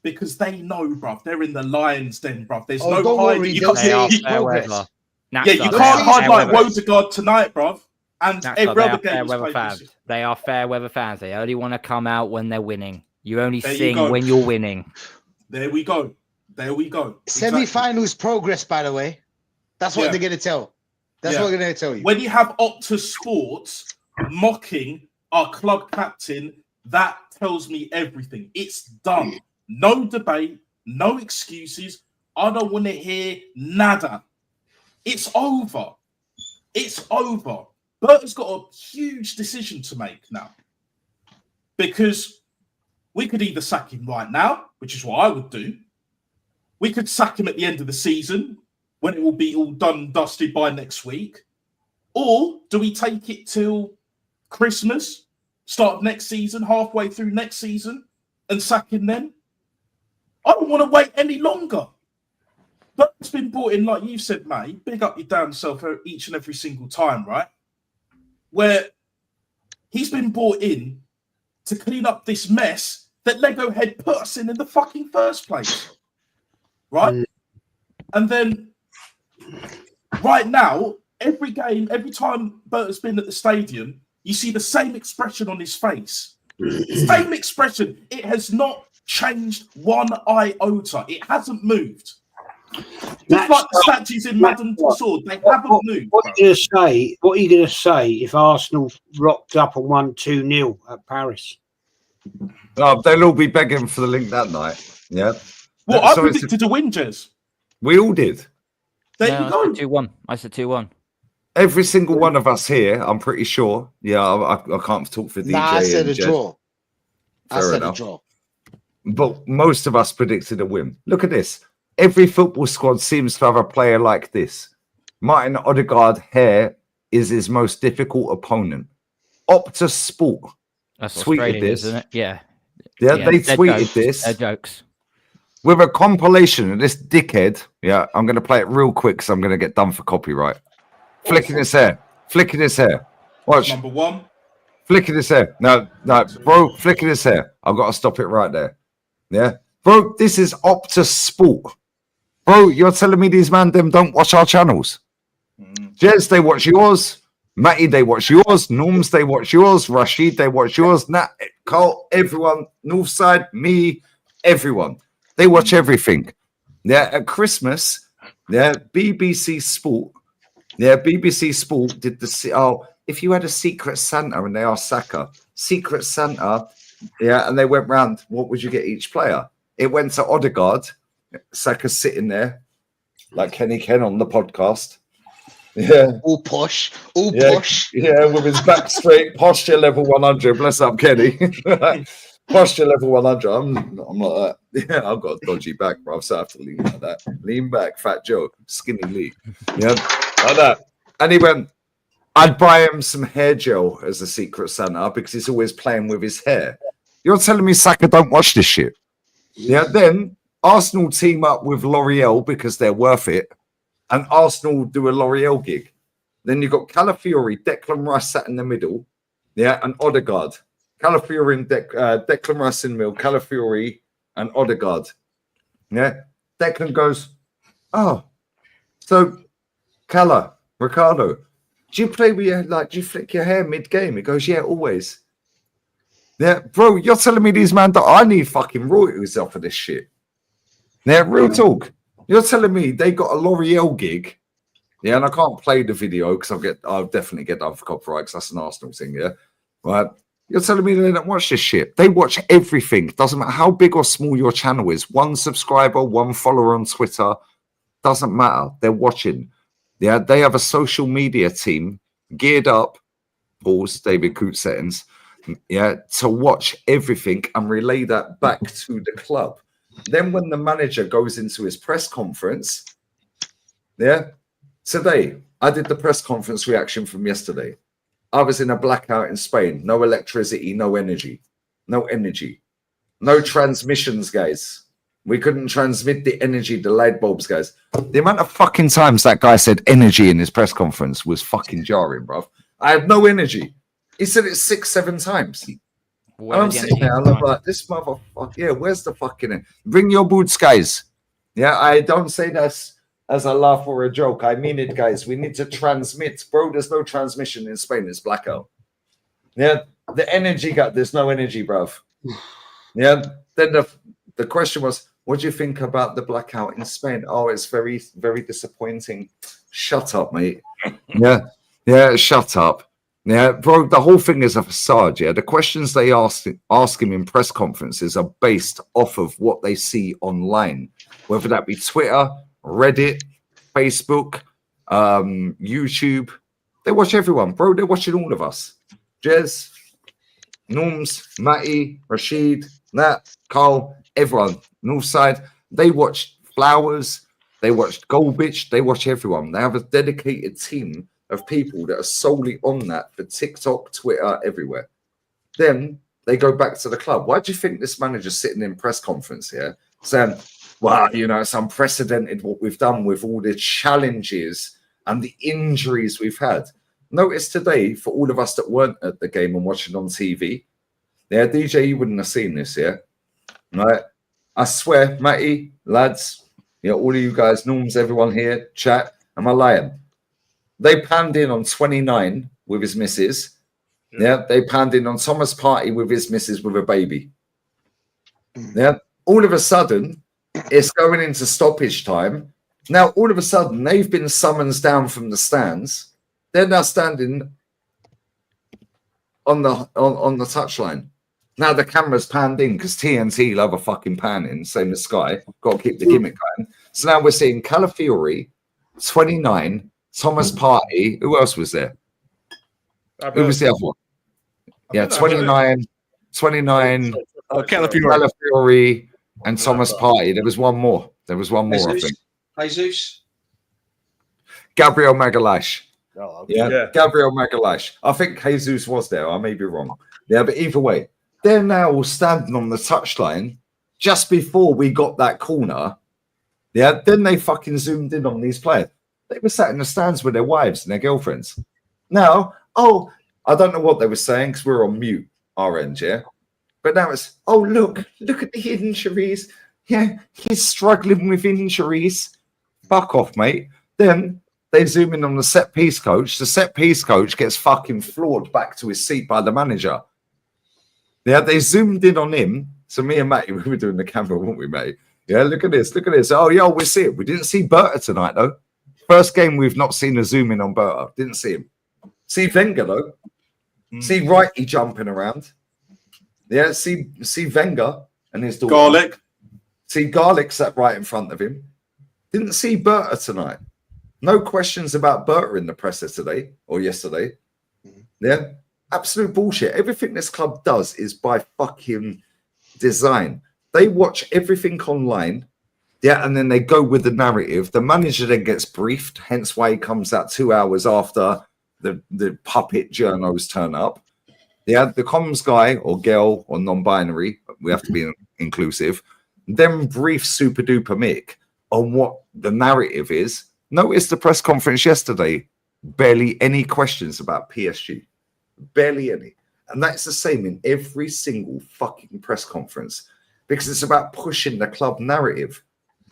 [SPEAKER 12] because they know, bruv, they're in the lion's den, bruv. There's no
[SPEAKER 9] don't
[SPEAKER 12] hiding.
[SPEAKER 9] worry,
[SPEAKER 12] You
[SPEAKER 9] they'll
[SPEAKER 12] can't,
[SPEAKER 9] say it's
[SPEAKER 13] fair
[SPEAKER 9] progress.
[SPEAKER 13] weather.
[SPEAKER 12] yeah, you can't hide like Odegaard tonight, bruv. And every
[SPEAKER 13] they
[SPEAKER 12] other
[SPEAKER 13] are fair
[SPEAKER 12] game was
[SPEAKER 13] weather
[SPEAKER 12] played.
[SPEAKER 13] fans. They are fair weather fans. They only want to come out when they're winning. You only
[SPEAKER 12] There you
[SPEAKER 13] sing
[SPEAKER 12] go.
[SPEAKER 13] when you're winning.
[SPEAKER 12] There we go. There we go.
[SPEAKER 9] Semi-finals progress, by the way. That's what
[SPEAKER 12] Yeah.
[SPEAKER 9] they're going to tell. That's
[SPEAKER 12] Yeah.
[SPEAKER 9] what they're going to tell you.
[SPEAKER 12] When you have Optus Sports mocking our club captain, that tells me everything. It's done. No debate, no excuses. I don't want to hear nada. It's over. It's over. Burton's got a huge decision to make now. Because we could either sack him right now, which is what I would do. We could sack him at the end of the season when it will be all done and dusted by next week. Or do we take it till Christmas, start of next season, halfway through next season, and sack him then? I don't want to wait any longer. But it's been brought in, like you said, mate, big up your damn self each and every single time, right? Where he's been brought in to clean up this mess that Lego Head put us in the fucking first place. Right? And then right now, every game, every time Bert's been at the stadium, you see the same expression on his face. Same expression. It has not changed one iota. It hasn't moved. Just like the statues in Madame Tussauds, they haven't moved.
[SPEAKER 7] What are you going to say if Arsenal rocked up and won 2-0 at Paris?
[SPEAKER 2] Oh, they'll all be begging for the link that night. Yeah.
[SPEAKER 12] Well, I predicted a win, Jez.
[SPEAKER 2] We all did.
[SPEAKER 12] There you go.
[SPEAKER 13] 2-1. I said 2-1.
[SPEAKER 2] Every single one of us here, I'm pretty sure. Yeah, I can't talk for DJ.
[SPEAKER 9] Nah, I said
[SPEAKER 2] and
[SPEAKER 9] a
[SPEAKER 2] Jed.
[SPEAKER 9] draw. I
[SPEAKER 2] Fair
[SPEAKER 9] said
[SPEAKER 2] enough.
[SPEAKER 9] a draw.
[SPEAKER 2] But most of us predicted a win. Look at this. Every football squad seems to have a player like this. Martin Odegaard here is his most difficult opponent. Optus Sport
[SPEAKER 13] That's
[SPEAKER 2] tweeted
[SPEAKER 13] Australian,
[SPEAKER 2] this.
[SPEAKER 13] isn't it? Yeah.
[SPEAKER 2] Yeah, they
[SPEAKER 13] they're
[SPEAKER 2] tweeted
[SPEAKER 13] jokes.
[SPEAKER 2] this.
[SPEAKER 13] They're jokes.
[SPEAKER 2] With a compilation of this dickhead. Yeah, I'm going to play it real quick because I'm going to get done for copyright. Flicking his hair. Flicking his hair. Watch.
[SPEAKER 12] Number one.
[SPEAKER 2] Flicking his hair. No, bro, flicking his hair. I've got to stop it right there. Yeah. Bro, this is Optus Sport. Bro, you're telling me these man them don't watch our channels? Jez, they watch yours. Matty, they watch yours. Norms, they watch yours. Rashid, they watch yours. Nat, Carl, everyone. Northside, me, everyone. They watch everything. Yeah, at Christmas, yeah, BBC Sport. Yeah, BBC Sport did if you had a Secret Santa and they asked Saka, Secret Santa, yeah, and they went round, what would you get each player? It went to Odegaard. Saka's sitting there like Kenny Ken on the podcast. Yeah.
[SPEAKER 9] All posh. All
[SPEAKER 2] Yeah,
[SPEAKER 9] posh.
[SPEAKER 2] yeah, with his back straight, posture level 100. Bless up, Kenny. Posture level 100. I'm like that. Yeah, I've got a dodgy back, bro. So I have to lean like that. Lean back, Fat Joe, Skinny Lee. Yeah, like that. And he went, I'd buy him some hair gel as a Secret Santa because he's always playing with his hair. You're telling me Saka don't watch this shit? Yeah, then Arsenal team up with L'Oreal because they're worth it. And Arsenal do a L'Oreal gig. Then you've got Calafiori, Declan Rice sat in the middle. Yeah, and Odegaard. Calafiori and Declan Rice in the middle. Calafiori and Odegaard. Yeah. Declan goes, oh, so Cala, Ricardo, do you play with your, do you flick your hair mid-game? He goes, yeah, always. Yeah, bro, you're telling me these man that I need fucking royalties off of this shit. Yeah, real talk. You're telling me they got a L'Oreal gig, yeah, and I can't play the video because I'll definitely get done for copyright because that's an Arsenal thing, yeah, right? You're telling me they don't watch this shit? They watch everything. Doesn't matter how big or small your channel is. 1 subscriber, 1 follower on Twitter, doesn't matter. They're watching. Yeah, they have a social media team geared up. Pause. David Coote settings. Yeah, to watch everything and relay that back to the club. Then when the manager goes into his press conference, yeah, today, I did the press conference reaction from yesterday. I was in a blackout in Spain. No electricity, no energy. No energy. No transmissions, guys. We couldn't transmit the energy, the light bulbs, guys. The amount of fucking times that guy said energy in his press conference was fucking jarring, bruv. I had no energy. He said it 6-7 times. And I'm sitting there, I'm like, this motherfucker, yeah, where's the fucking... Bring your boots, guys. Yeah, I don't say that as a laugh or a joke. I mean it, guys. We need to transmit. Bro, there's no transmission in Spain. It's blackout. Yeah, the energy there's no energy, bruv. Yeah, then the question was, what do you think about the blackout in Spain? Oh, it's very, very disappointing. Shut up, mate. Yeah, shut up. Yeah, bro, the whole thing is a facade. Yeah, the questions they ask him in press conferences are based off of what they see online, whether that be Twitter, Reddit, Facebook, YouTube. They watch everyone, bro. They're watching all of us. Jez, Norms, Matty, Rashid, Nat, Carl, everyone. Northside. They watch Flowers. They watch Goldbitch. They watch everyone. They have a dedicated team of people that are solely on that for TikTok, Twitter, everywhere. Then they go back to the club. Why do you think this manager's sitting in press conference here saying, well, you know, it's unprecedented what we've done with all the challenges and the injuries we've had. Notice today, for all of us that weren't at the game and watching on TV, yeah, DJ, you wouldn't have seen this, yeah? Right? I swear, Matty, lads, you know, all of you guys, Norms, everyone here, chat, am I lying? They panned in on 29 with his missus. Yeah, they panned in on Thomas Partey with his missus with a baby. Yeah, all of a sudden, it's going into stoppage time. Now, all of a sudden, they've been summoned down from the stands. They're now standing on the touchline. Now the camera's panned in because TNT love a fucking panning, same as Sky. Got to keep the gimmick going. So now we're seeing Calafiori, 29. Thomas Partey. Who else was there? Who was the other one? Yeah, 29, Calafiori, and Thomas Partey. There was one more. I think.
[SPEAKER 8] Jesus.
[SPEAKER 2] Gabriel Magalhaes. Yeah, Gabriel Magalhaes. I think Jesus was there. I may be wrong. Yeah, but either way, they're now all standing on the touchline just before we got that corner. Yeah, then they fucking zoomed in on these players. They were sat in the stands with their wives and their girlfriends. Now, I don't know what they were saying because we're on mute, our end, yeah? But now it's, look at the injuries. Yeah, he's struggling with injuries. Fuck off, mate. Then they zoom in on the set piece coach. The set piece coach gets fucking floored back to his seat by the manager. Yeah, they zoomed in on him. So me and Matty, we were doing the camera, weren't we, mate? Yeah, look at this. Oh, yeah, we see it. We didn't see Berta tonight, though. First game we've not seen a zoom in on Berta. Didn't see him. See Wenger, though. See Righty jumping around. Yeah, see Wenger and his daughter.
[SPEAKER 12] Garlic.
[SPEAKER 2] See Garlic sat right in front of him. Didn't see Berta tonight. No questions about Berta in the presser today or yesterday. Yeah, absolute bullshit. Everything this club does is by fucking design. They watch everything online. Yeah, and then they go with the narrative. The manager then gets briefed, hence why he comes out 2 hours after the puppet journos turn up. Yeah, the comms guy or girl or non-binary, we have to be inclusive, then brief Super Duper Mick on what the narrative is. Notice the press conference yesterday, barely any questions about PSG. Barely any. And that's the same in every single fucking press conference because it's about pushing the club narrative.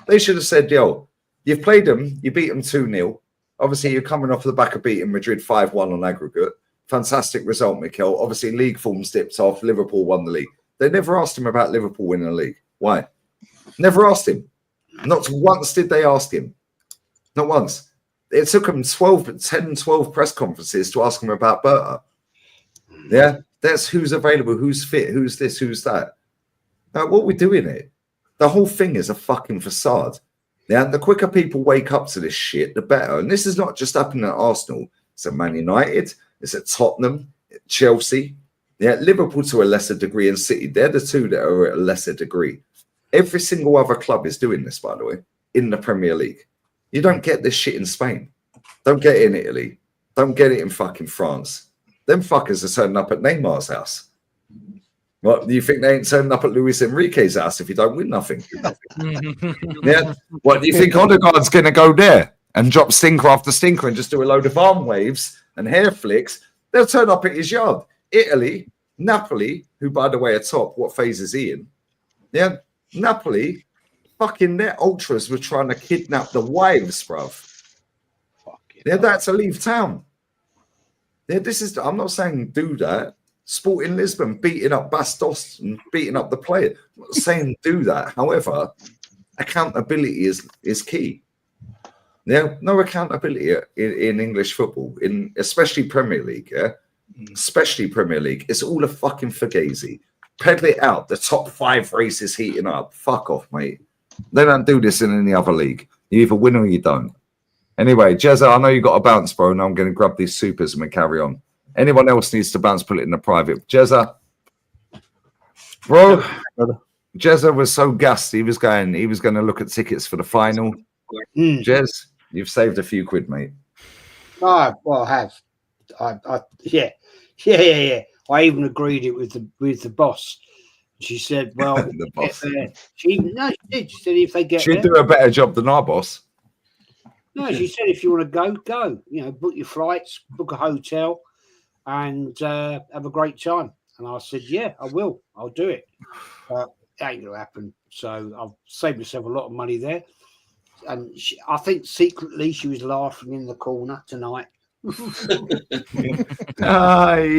[SPEAKER 2] They should have said, yo, you've played them, you beat them 2-0. Obviously, you're coming off the back of beating Madrid 5-1 on aggregate. Fantastic result, Mikel. Obviously, league form's dipped off. Liverpool won the league. They never asked him about Liverpool winning the league. Why? Never asked him. Not once did they ask him. Not once. It took them 12 press conferences to ask him about Berta. Yeah, that's who's available, who's fit, who's this, who's that. Now, what we're doing here, the whole thing is a fucking facade. Yeah, the quicker people wake up to this shit, the better. And this is not just happening at Arsenal. It's at Man United. It's at Tottenham, at Chelsea. Yeah, Liverpool to a lesser degree and City. They're the two that are at a lesser degree. Every single other club is doing this, by the way, in the Premier League. You don't get this shit in Spain. Don't get it in Italy. Don't get it in fucking France. Them fuckers are turning up at Neymar's house. What, do you think they ain't turning up at Luis Enrique's house if you don't win nothing? Yeah. What, do you think Odegaard's going to go there and drop stinker after stinker and just do a load of arm waves and hair flicks They'll turn up at his yard. Italy, Napoli, who, by the way, are top. What phase is he in? Yeah, Napoli, fucking their ultras were trying to kidnap the wives, bruv. They had to leave town. Yeah, I'm not saying do that. Sporting Lisbon beating up Bastos and beating up the player. I'm not saying do that. However, accountability is key. Yeah, no accountability in English football, especially Premier League. Yeah, especially Premier League. It's all a fucking fugazi. Peddle it out. The top 5 races heating up. Fuck off, mate. They don't do this in any other league. You either win or you don't. Anyway, Jezza, I know you got to bounce, bro, and I'm going to grab these supers and we carry on. Anyone else needs to bounce, put it in the private. Jezza, bro, Jezza was so gassed. He was going to look at tickets for the final. Jez, you've saved a few quid, mate.
[SPEAKER 7] Oh, well, I have. Yeah. I even agreed it with the boss. She said, "Well,
[SPEAKER 2] the boss."
[SPEAKER 7] She did. She said, "If they get
[SPEAKER 2] she'd
[SPEAKER 7] there,
[SPEAKER 2] do a better job than our boss."
[SPEAKER 7] No, she said, "If you want to go, go. You know, book your flights, book a hotel, and have a great time." And I said, "Yeah, I will. I'll do it." It ain't gonna happen. So I've saved myself a lot of money there. And I think secretly she was laughing in the corner tonight.
[SPEAKER 2] He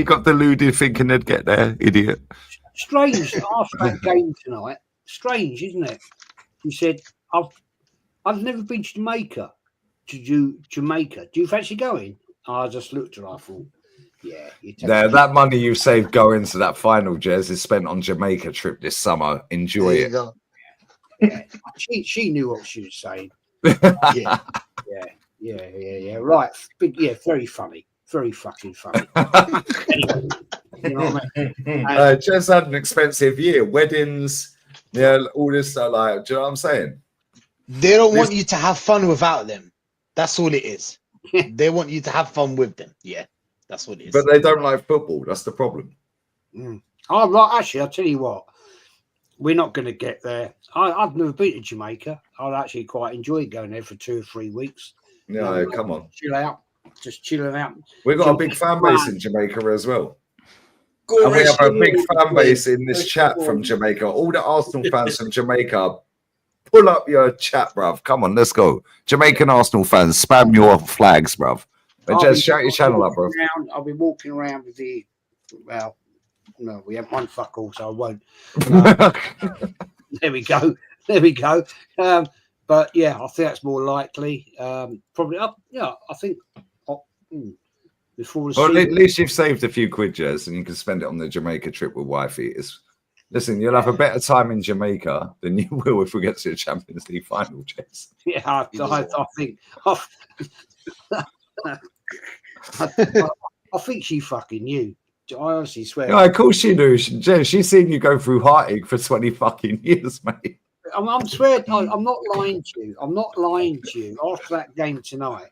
[SPEAKER 2] got deluded thinking they'd get there, idiot.
[SPEAKER 7] Strange after that game tonight. Strange, isn't it? He said, I've never been to Jamaica. Jamaica. Do you fancy going? I just looked at her. I thought, yeah.
[SPEAKER 2] That money you saved going to that final, Jez, is spent on Jamaica trip this summer. Enjoy it.
[SPEAKER 7] Yeah. She knew what she was saying. Yeah. Right. Very funny. Very fucking funny. Anyway, you know what I mean?
[SPEAKER 2] Jez had an expensive year. Weddings, all this stuff. Like, do you know what I'm saying?
[SPEAKER 9] They don't want you to have fun without them. That's all it is. They want you to have fun with them. Yeah, that's what it is.
[SPEAKER 2] But they don't like football. That's the problem.
[SPEAKER 7] Oh, right. Actually, I'll tell you what. We're not going to get there. I've never been to Jamaica. I'd actually quite enjoy going there for 2 or 3 weeks.
[SPEAKER 2] No, come on.
[SPEAKER 7] Chill out. Just chilling out.
[SPEAKER 2] We've got a big fan base in Jamaica as well. And we have a big fan base in this chat from Jamaica. All the Arsenal fans from Jamaica, pull up your chat, bruv. Come on, let's go. Jamaican Arsenal fans, spam your flags, bruv. But just shout your channel up, bruv.
[SPEAKER 7] I'll be walking around with the, well, no, we have one fuck all, so I won't. There we go. But yeah, I think that's more likely. Probably up. Yeah, I think before the
[SPEAKER 2] well,
[SPEAKER 7] season.
[SPEAKER 2] at least you've saved a few quid, Jez, and you can spend it on the Jamaica trip with wifey. Listen, you'll have a better time in Jamaica than you will if we get to the Champions League final, Jez.
[SPEAKER 7] Yeah, I think. I think she fucking knew. I honestly swear.
[SPEAKER 2] Yeah, of course she knew. Jez, she's seen you go through heartache for 20 fucking years, mate.
[SPEAKER 7] I'm swear. I'm not lying to you. I'm not lying to you. After that game tonight,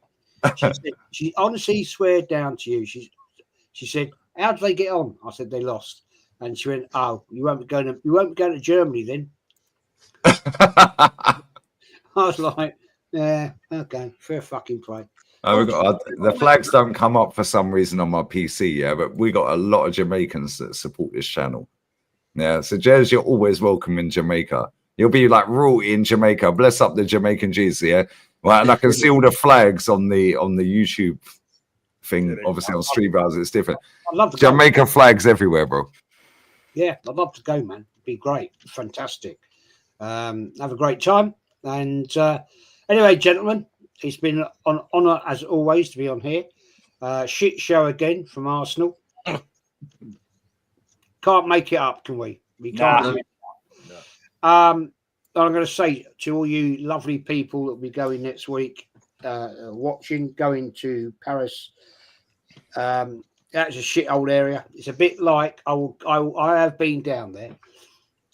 [SPEAKER 7] she honestly swear down to you. She said, "How did they get on?" I said, "They lost." And she went, "Oh, you won't be going to Germany then." I was like, "Yeah, okay, fair fucking play."
[SPEAKER 2] The flags don't come up for some reason on my PC, yeah, but we got a lot of Jamaicans that support this channel. Yeah, so Jez, you're always welcome in Jamaica. You'll be like royalty in Jamaica. Bless up the Jamaican G's, yeah. Right, and I can see all the flags on the YouTube thing. Obviously on Street Browser, it's different.
[SPEAKER 7] I'd love to
[SPEAKER 2] Jamaica flags everywhere, bro.
[SPEAKER 7] Yeah, I'd love to go, man. It'd be great, fantastic. Have a great time. And anyway, gentlemen, it's been an honour as always to be on here. Shit show again from Arsenal. Can't make it up, can we? We can't.
[SPEAKER 6] Nah.
[SPEAKER 7] I'm going to say to all you lovely people that will be going next week, going to Paris. That's a shit old area. It's a bit like I have been down there,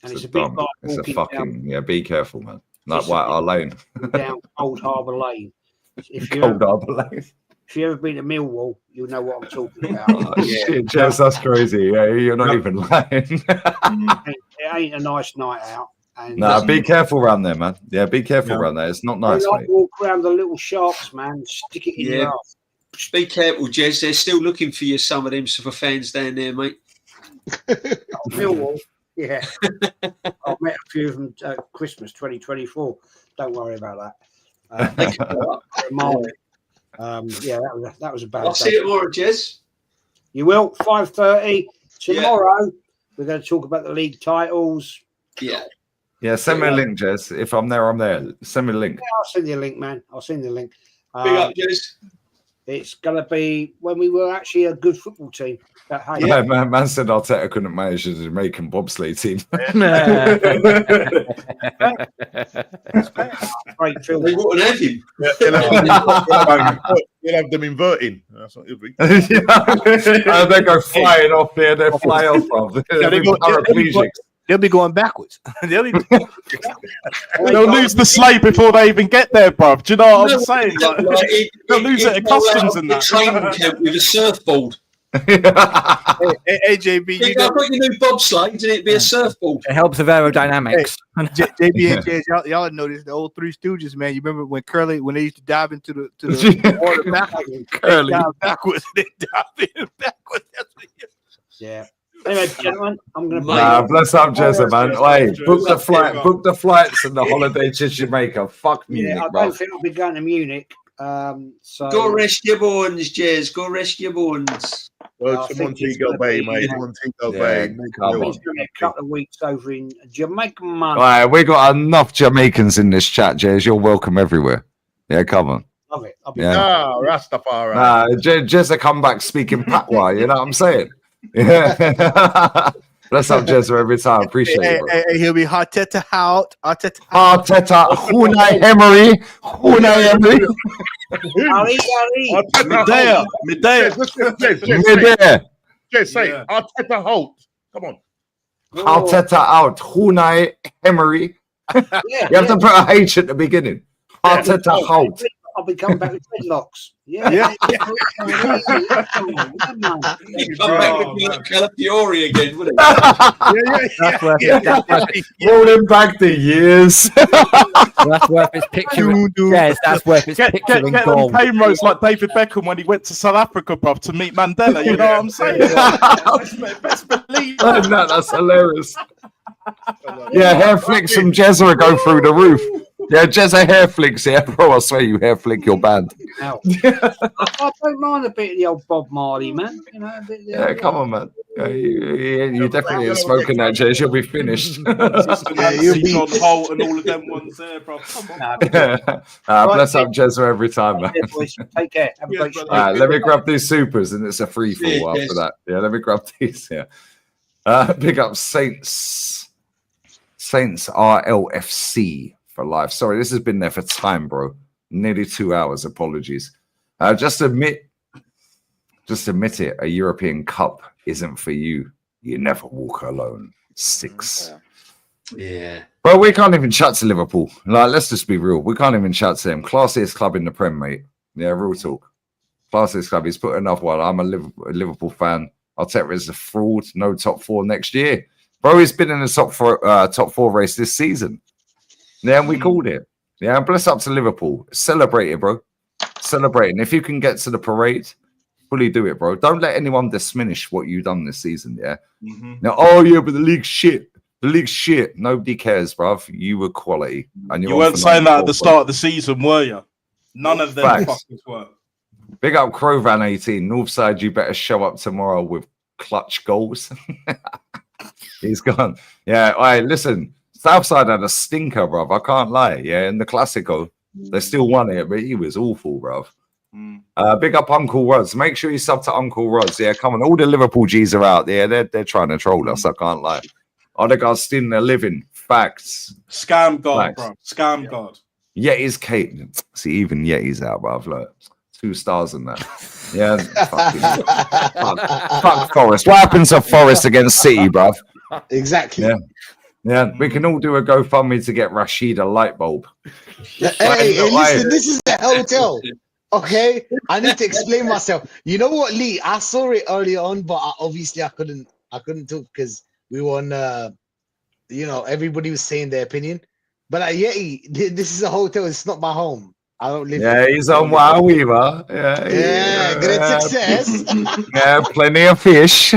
[SPEAKER 7] and it's a bit like
[SPEAKER 2] it's a fucking
[SPEAKER 7] down,
[SPEAKER 2] be careful, man. Like White Hart Lane,
[SPEAKER 7] down Old Harbour Lane.
[SPEAKER 2] Cold Harbour Lane.
[SPEAKER 7] If you've ever been to Millwall, you'll know what I'm talking about.
[SPEAKER 2] Oh, shit, Jez, that's crazy. Yeah, you're not even lying.
[SPEAKER 7] It ain't a nice night out.
[SPEAKER 2] No, be careful around there, man. Yeah, be careful around there. It's not nice,
[SPEAKER 7] I like
[SPEAKER 2] mate.
[SPEAKER 7] walk around the little shops, man. Stick it in your ass.
[SPEAKER 8] Be careful, Jez. They're still looking for you, some of them for fans down there, mate.
[SPEAKER 7] Millwall, yeah. I met a few of them at Christmas 2024. Don't worry about that. Yeah, that was a bad.
[SPEAKER 8] I'll see you tomorrow, Jez.
[SPEAKER 7] You will. 5:30 tomorrow. We're going to talk about the league titles.
[SPEAKER 8] Yeah.
[SPEAKER 2] Yeah, send me a link, Jez. If I'm there, I'm there. Send me a link.
[SPEAKER 7] Yeah, I'll send you a link, man. I'll send you a link.
[SPEAKER 8] Big up, Jez.
[SPEAKER 7] It's going to be when we were actually a good football team.
[SPEAKER 2] Yeah, man said Arteta couldn't manage the Jamaican bobsleigh team.
[SPEAKER 7] Great film.
[SPEAKER 8] They wouldn't have him.
[SPEAKER 11] You'll have them inverting. That's what it'll be.
[SPEAKER 2] They go flying off there. They fly off.
[SPEAKER 6] They'll be going backwards. They'll
[SPEAKER 12] lose the sleigh before they even get there, bruv. Do you know what I'm saying? Like, they'll lose it at customs and that.
[SPEAKER 8] Training camp with a surfboard.
[SPEAKER 6] AJB,
[SPEAKER 8] I've got your new bobsleighs and it'd be a surfboard.
[SPEAKER 13] It helps with aerodynamics.
[SPEAKER 6] JB and JS, y'all noticed the old Three Stooges, man. You remember when they used to dive into the water backwards?
[SPEAKER 2] Curly.
[SPEAKER 6] They dive backwards. They dive in backwards.
[SPEAKER 7] Yeah. Anyway, gentlemen, I'm going to.
[SPEAKER 2] Bless up, Jezza, man. Wait, book the flights and the holiday to Jamaica. Fuck Munich,
[SPEAKER 7] I don't think I'll be going to Munich. So
[SPEAKER 8] go rest your bones, Jez. Go rest your bones.
[SPEAKER 11] Well, to Montego Bay, mate. Montego Bay.
[SPEAKER 7] It's going to be a couple of weeks over in Jamaica, man.
[SPEAKER 2] Right, we got enough Jamaicans in this chat, Jez. You're welcome everywhere. Yeah, come on.
[SPEAKER 7] Love it.
[SPEAKER 11] Rastafari.
[SPEAKER 2] Nah, Jezza come back speaking patois. You know what I'm saying? Yeah. Bless up, Jezza, every time. Appreciate it, bro.
[SPEAKER 6] Hey, he'll be Arteta out.
[SPEAKER 2] Arteta, Unai Emery. Unai Emery.
[SPEAKER 11] Medea. Just say Arteta halt. Come on.
[SPEAKER 2] Arteta out. Unai Emery. You have to put a H at the beginning. Arteta halt.
[SPEAKER 7] I'll be coming back with dreadlocks. Yeah.
[SPEAKER 8] Come back with Calafiori again, wouldn't
[SPEAKER 2] it? Rolling back the years.
[SPEAKER 13] That's worth his picture. Yes, that's worth his picture in gold.
[SPEAKER 12] Pain roads like David Beckham when he went to South Africa, bruv, to meet Mandela. You know what I'm saying? Best believe that.
[SPEAKER 2] No, that's hilarious. Yeah, hair flicks from Jezza go through the roof. Yeah, Jezza hair flicks, yeah, bro. I swear you hair flick your band.
[SPEAKER 7] I don't mind a bit of the old Bob Marley, man. You know,
[SPEAKER 2] yeah, come on, man. Yeah, you definitely are smoking that, Jez. You'll be finished.
[SPEAKER 12] You'll be on Holt and all of them ones there, bro. Come on.
[SPEAKER 2] Bless up, Jezza, every time, man.
[SPEAKER 7] Take care. Have a great show.
[SPEAKER 2] All right, let me grab these supers, and it's a free fall after that. Yeah, let me grab these. Yeah. Big up Saints RLFC. For life. Sorry, this has been there for time, bro. Nearly 2 hours. Apologies. Just admit it. A European Cup isn't for you. You never walk alone. 6.
[SPEAKER 8] Yeah.
[SPEAKER 2] Bro, we can't even chat to Liverpool. Like, let's just be real. We can't even chat to them. Classiest club in the Prem, mate. Yeah, real talk. Classiest club. He's put enough. Well, I'm a Liverpool fan. Arteta is a fraud. No top 4 next year. Bro, he's been in the top 4 race this season. Yeah, and we called it. Yeah, and bless up to Liverpool. Celebrate it, bro. Celebrating. If you can get to the parade, fully do it, bro. Don't let anyone diminish what you've done this season, yeah? Now, but the league's shit. The league's shit. Nobody cares, bruv. You were quality. And
[SPEAKER 12] you weren't saying that at the start of the season, were you? None of them fuckers were.
[SPEAKER 2] Big up Crovan 18. Northside, you better show up tomorrow with clutch goals. He's gone. Yeah, all right, listen. Southside had a stinker, bruv. I can't lie. Yeah, in the Classico, they still won it, but he was awful, bruv. Big up Uncle Rods. Make sure you sub to Uncle Rods. Yeah, come on. All the Liverpool G's are out there. They're trying to troll us. I can't lie. Odegaard stealing their living. Facts.
[SPEAKER 12] Scam God, bro. Scam God.
[SPEAKER 2] Yeti's Kate. See, even Yeti's out, bruv. Look, 2 stars in that. Yeah. Fuck Forest. What happened to Forest against City, bruv?
[SPEAKER 9] Exactly.
[SPEAKER 2] Yeah. Yeah, we can all do a GoFundMe to get Rashid a light bulb.
[SPEAKER 9] Hey, listen, this is a hotel. Okay, I need to explain myself. You know what, Lee? I saw it early on, but obviously I couldn't talk because we were on. Everybody was saying their opinion. But Yeti, this is a hotel. It's not my home. I don't live.
[SPEAKER 2] Yeah, he's on Wow Weaver.
[SPEAKER 9] Yeah, great success.
[SPEAKER 2] Yeah, plenty of fish.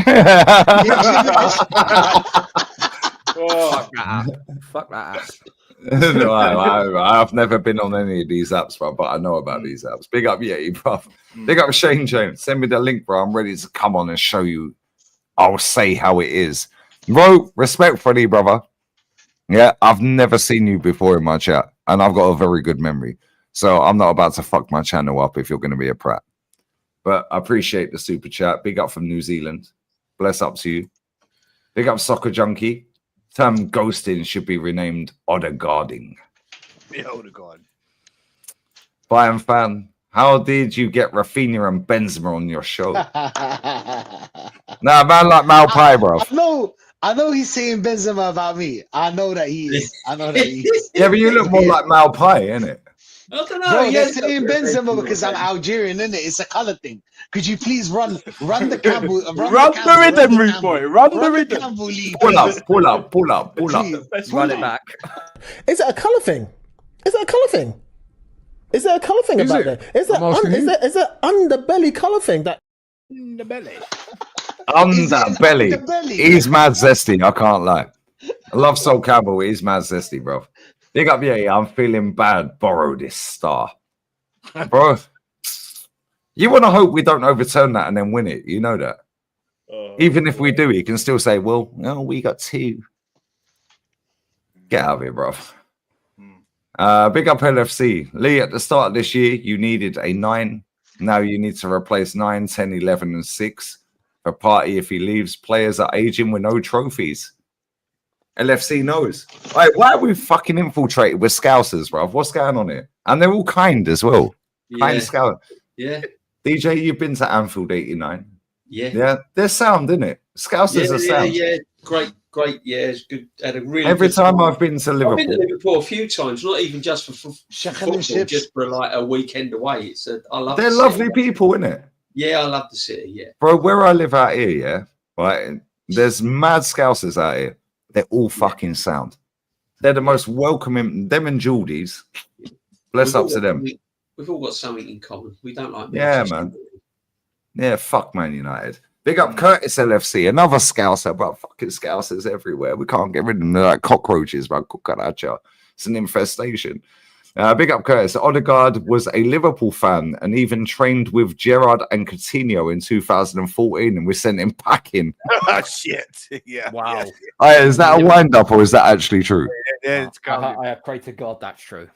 [SPEAKER 13] Oh, fuck that app.
[SPEAKER 2] No, I've never been on any of these apps, bro, but I know about these apps. Big up Yeti, bro. Big up Shane Jones. Send me the link, bro. I'm ready to come on and show you. I'll say how it is. Bro, respectfully, brother. Yeah, I've never seen you before in my chat, and I've got a very good memory. So I'm not about to fuck my channel up if you're going to be a prat. But I appreciate the super chat. Big up from New Zealand. Bless up to you. Big up Soccer Junkie. Term ghosting should be renamed Odegaarding.
[SPEAKER 6] Yeah, Odegaard.
[SPEAKER 2] Bayern fan, how did you get Rafinha and Benzema on your show? Nah, man, like Malpai, bro.
[SPEAKER 9] I know he's saying Benzema about me. I know that he is.
[SPEAKER 2] Yeah, but you look more like Malpai, innit?
[SPEAKER 8] I don't know.
[SPEAKER 9] Bro, they're saying Benzema because I'm Algerian, innit? It's a color thing. Could you please run the Campbell?
[SPEAKER 6] Run the rhythm, rude boy. Run the rhythm.
[SPEAKER 2] Pull up.
[SPEAKER 13] Run it back.
[SPEAKER 4] Is it a color thing? Is it a color thing? Is there a color thing about that? Is there underbelly color thing that?
[SPEAKER 6] Underbelly.
[SPEAKER 2] Underbelly. He's mad zesty. I can't lie. I love Sol Campbell. He's mad zesty, bro. Big up, yeah. I'm feeling bad. Borrow this star, bro. You want to hope we don't overturn that and then win it. You know that. Even if we do, he can still say, "Well, no, we got 2." Get out of here, bro. Big up LFC. Lee, at the start of this year, you needed a 9. Now you need to replace 9, 10, 11, and 6. For Party, if he leaves, players are aging with no trophies. LFC knows. Like, why are we fucking infiltrated with Scousers, bro? What's going on here? And they're all kind as well. Kind Scout.
[SPEAKER 8] Yeah.
[SPEAKER 2] DJ, you've been to Anfield 89.
[SPEAKER 8] Yeah.
[SPEAKER 2] Yeah. They're sound, isn't it? Scousers are sound.
[SPEAKER 8] Yeah. Great. Yeah, it's good. Had a really
[SPEAKER 2] Every
[SPEAKER 8] good
[SPEAKER 2] time
[SPEAKER 8] time.
[SPEAKER 2] I've been to Liverpool.
[SPEAKER 8] I've been to Liverpool a few times, not even just for football, just for like a weekend away. I love.
[SPEAKER 2] They're lovely people, isn't it?
[SPEAKER 8] Yeah, I love the city. Yeah,
[SPEAKER 2] bro. Where I live out here, yeah, right. There's mad Scousers out here. They're all fucking sound. They're the most welcoming. Them and Geordies. Bless up to them.
[SPEAKER 8] We've all got something in common. We don't like.
[SPEAKER 2] Yeah, man. Yeah, fuck Man United. Big up Curtis LFC, another Scouser, bro. Fucking Scousers everywhere. We can't get rid of them. They're like cockroaches, bro. Cucaracha. It's an infestation. Big up Curtis. Odegaard was a Liverpool fan and even trained with Gerrard and Coutinho in 2014, and we sent him packing.
[SPEAKER 6] Oh, shit. Yeah.
[SPEAKER 13] Wow.
[SPEAKER 2] Is that a wind up or is that actually true?
[SPEAKER 6] Yeah, it's
[SPEAKER 13] I pray to God that's true.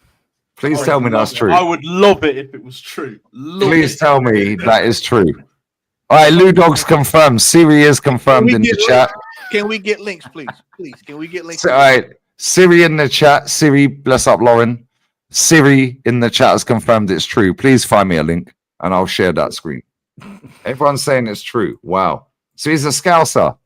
[SPEAKER 2] Please tell me that's true.
[SPEAKER 12] I would love it if it was true.
[SPEAKER 2] Please tell me that is true. All right, Lou Dog's confirmed. Siri is confirmed in the chat.
[SPEAKER 6] Can we get links, please? Please, can we get links?
[SPEAKER 2] All right, Siri in the chat. Siri, bless up, Lauren. Siri in the chat has confirmed it's true. Please find me a link and I'll share that screen. Everyone's saying it's true. Wow. So he's a Scouser.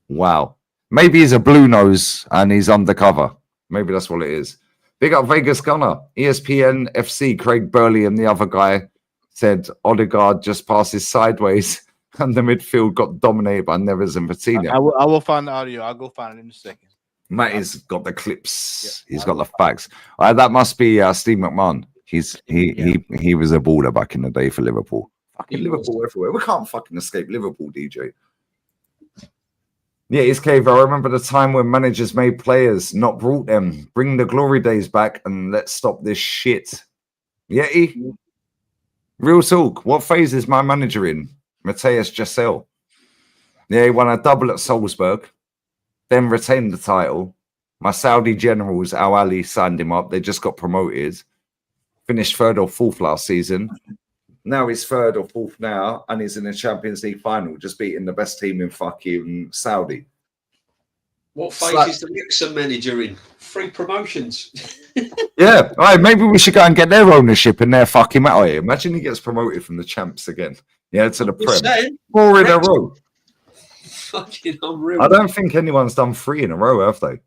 [SPEAKER 2] Wow. Maybe he's a blue nose and he's undercover. Maybe that's what it is. Big up Vegas Gunner. ESPN FC, Craig Burley and the other guy said Odegaard just passes sideways and the midfield got dominated by Neves and Patino.
[SPEAKER 6] I will find the audio. I'll go find it in a second.
[SPEAKER 2] Matty's got the clips. Yeah, he's got the facts. That must be Steve McMahon. He was a baller back in the day for Liverpool. Fucking Liverpool everywhere. We can't fucking escape Liverpool, DJ. Yeah, it's Cave. I remember the time when managers made players, not brought them. Bring the glory days back and let's stop this shit. Yeti. Real talk. What phase is my manager in? Mateus Giselle. Yeah, he won a double at Salzburg, then retained the title. My Saudi generals, Al Ali, signed him up. They just got promoted. Finished 3rd or 4th last season. Now he's 3rd or 4th now, and he's in the Champions League final, just beating the best team in fucking Saudi.
[SPEAKER 8] What phase is the Nixon manager in? 3 promotions.
[SPEAKER 2] Yeah, all right, maybe we should go and get their ownership and their fucking metal here. Imagine he gets promoted from the champs again. Yeah, to the Prem. 4 in a row.
[SPEAKER 8] Fucking unreal.
[SPEAKER 2] I don't think anyone's done 3 in a row, have they?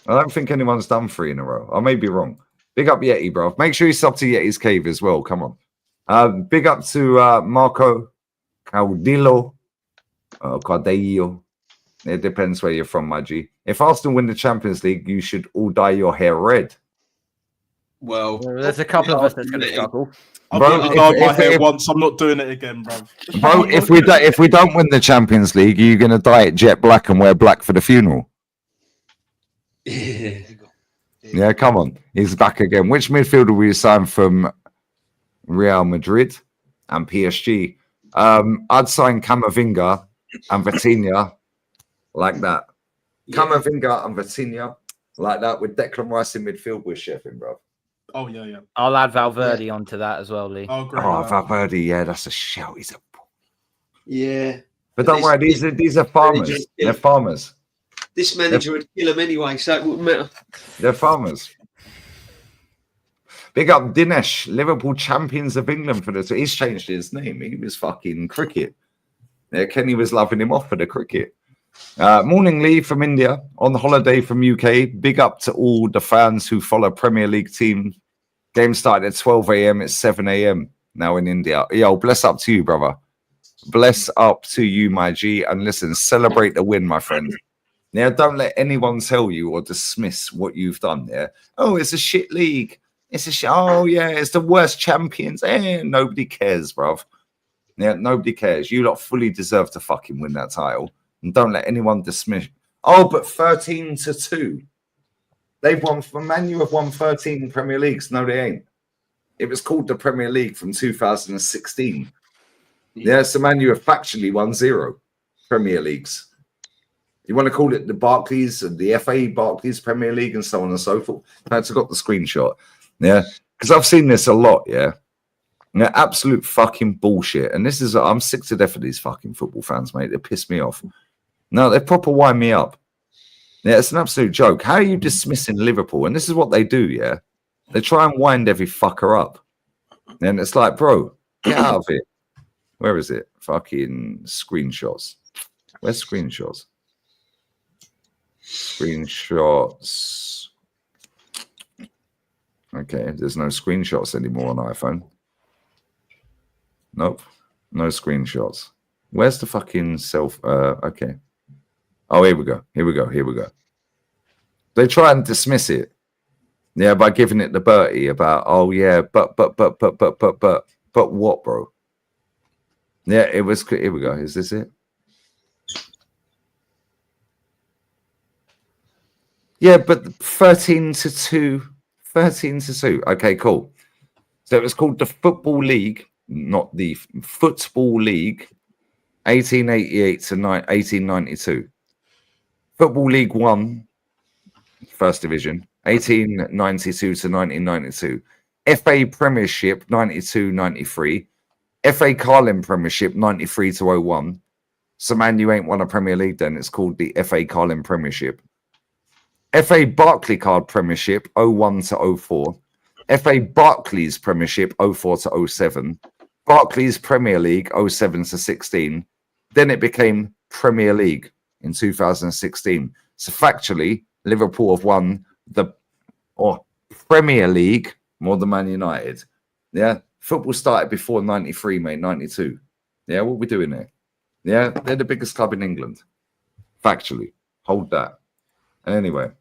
[SPEAKER 2] I don't think anyone's done 3 in a row. I may be wrong. Big up Yeti, bro. Make sure you sub to Yeti's Cave as well. Come on. Big up to Marco Caudillo. Caudillo. It depends where you're from, my G. If Arsenal win the Champions League, you should all dye your hair red.
[SPEAKER 8] Well,
[SPEAKER 13] there's a couple of us that's going to struggle.
[SPEAKER 12] I've
[SPEAKER 2] Bro,
[SPEAKER 12] got to go my hair
[SPEAKER 2] if-
[SPEAKER 12] once. I'm not doing it again, bro.
[SPEAKER 2] Bro, if we don't win the Champions League, you're gonna dye it jet black and wear black for the funeral. Yeah, come on, he's back again. Which midfielder will you sign from Real Madrid and PSG? I'd sign Camavinga and Vitinha like that. Camavinga and Vitinha like that with Declan Rice in midfield with Sheffield, bro.
[SPEAKER 12] Oh yeah, yeah.
[SPEAKER 13] I'll add Valverde onto that as well, Lee.
[SPEAKER 12] Oh great.
[SPEAKER 2] Oh, Valverde, yeah, that's a shout. He's a.
[SPEAKER 8] Yeah.
[SPEAKER 2] But don't worry, these are farmers. They're farmers.
[SPEAKER 8] This manager would kill him anyway, so it wouldn't matter.
[SPEAKER 2] They're farmers. Big up Dinesh, Liverpool champions of England for this. He's changed his name. He was fucking cricket. Yeah, Kenny was loving him off for the cricket. Morning, Lee from India, on holiday from UK. Big up to all the fans who follow Premier League team. Game started at 12 a.m. It's 7 a.m. now in India. Yo, bless up to you, brother. Bless up to you, my G. And listen, celebrate the win, my friend. Now, don't let anyone tell you or dismiss what you've done there. Oh, it's a shit league. It's a shit. Oh, yeah, it's the worst champions. Nobody cares, bruv. Yeah, nobody cares. You lot fully deserve to fucking win that title. And don't let anyone dismiss. Oh, but 13-2. They've won. Man U have won 13 Premier Leagues. No, they ain't. It was called the Premier League from 2016. Yeah, so Man U have factually won 0 Premier Leagues. You want to call it the Barclays and the FA Barclays Premier League and so on and so forth. That's got the screenshot. Yeah, because I've seen this a lot. Yeah, absolute fucking bullshit. And this is, I'm sick to death of these fucking football fans, mate. They piss me off. No, they proper wind me up. Yeah, it's an absolute joke. How are you dismissing Liverpool? And this is what they do. Yeah, they try and wind every fucker up. And it's like, bro, get out of it. Where is it? Fucking screenshots. Where's screenshots? Screenshots. Okay, there's no screenshots anymore on iPhone. Nope, no screenshots. Where's the fucking okay. Oh, here we go. Here we go. Here we go. They try and dismiss it. Yeah, by giving it the Bertie about, oh yeah, but what, bro? Yeah, it was. Here we go. Is this it? Yeah, but 13-2. 13-2. Okay, cool. So it was called the Football League, not the Football League, 1888 to 1892. Football League 1, First Division, 1892 to 1992. FA Premiership, 92-93. FA Carling Premiership, 93 to 01. So, man, you ain't won a Premier League then. It's called the FA Carling Premiership. FA Barclaycard Premiership, 01 to 04. FA Barclays Premiership, 04 to 07. Barclays Premier League, 07 to 16. Then it became Premier League in 2016. So, factually, Liverpool have won the Premier League more than Man United. Yeah. Football started before 93, mate, 92. Yeah, what are we doing there? Yeah, they're the biggest club in England. Factually. Hold that. And anyway,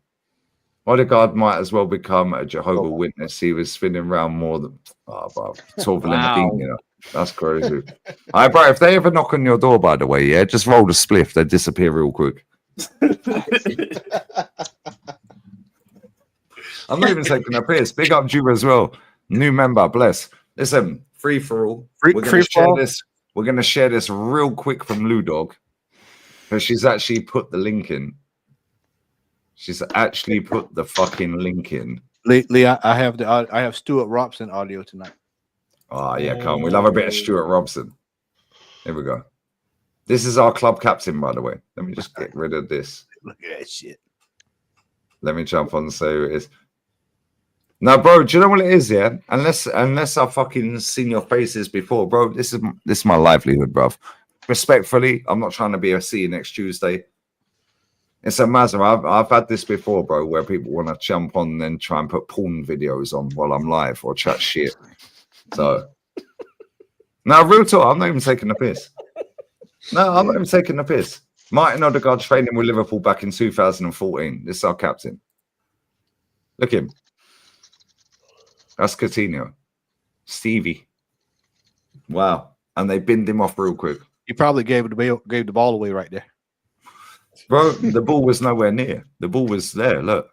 [SPEAKER 2] Odegaard might as well become a Jehovah's Witness. He was spinning around more than... Oh, bro. Wow. You know, that's crazy. All right, bro, if they ever knock on your door, by the way, yeah, just roll the spliff. They disappear real quick. I'm not even taking a piss. Big up Juba as well. New member, bless. Listen, free for all. We're going to share this. We're going to share this real quick from Ludog, because she's actually put the link in. She's actually put the fucking link in.
[SPEAKER 6] Lee, I have Stuart Robson audio tonight.
[SPEAKER 2] Oh yeah, come on. We love a bit of Stuart Robson. Here we go. This is our club captain, by the way. Let me just get rid of this.
[SPEAKER 6] Look at that shit.
[SPEAKER 2] Let me jump on and say who it is. Now, bro, do you know what it is, yeah? Unless I've fucking seen your faces before, bro, this is my livelihood, bro. Respectfully, I'm not trying to be a see you next Tuesday. It's a matter. I've had this before, bro, where people want to jump on and then try and put porn videos on while I'm live or chat shit. So, now, real talk, I'm not even taking the piss. No, I'm not even taking the piss. Martin Odegaard training with Liverpool back in 2014. This is our captain. Look at him. That's Coutinho. Stevie. Wow. And they binned him off real quick.
[SPEAKER 6] He probably gave the ball away right there.
[SPEAKER 2] Bro, the ball was nowhere near. The ball was there. Look.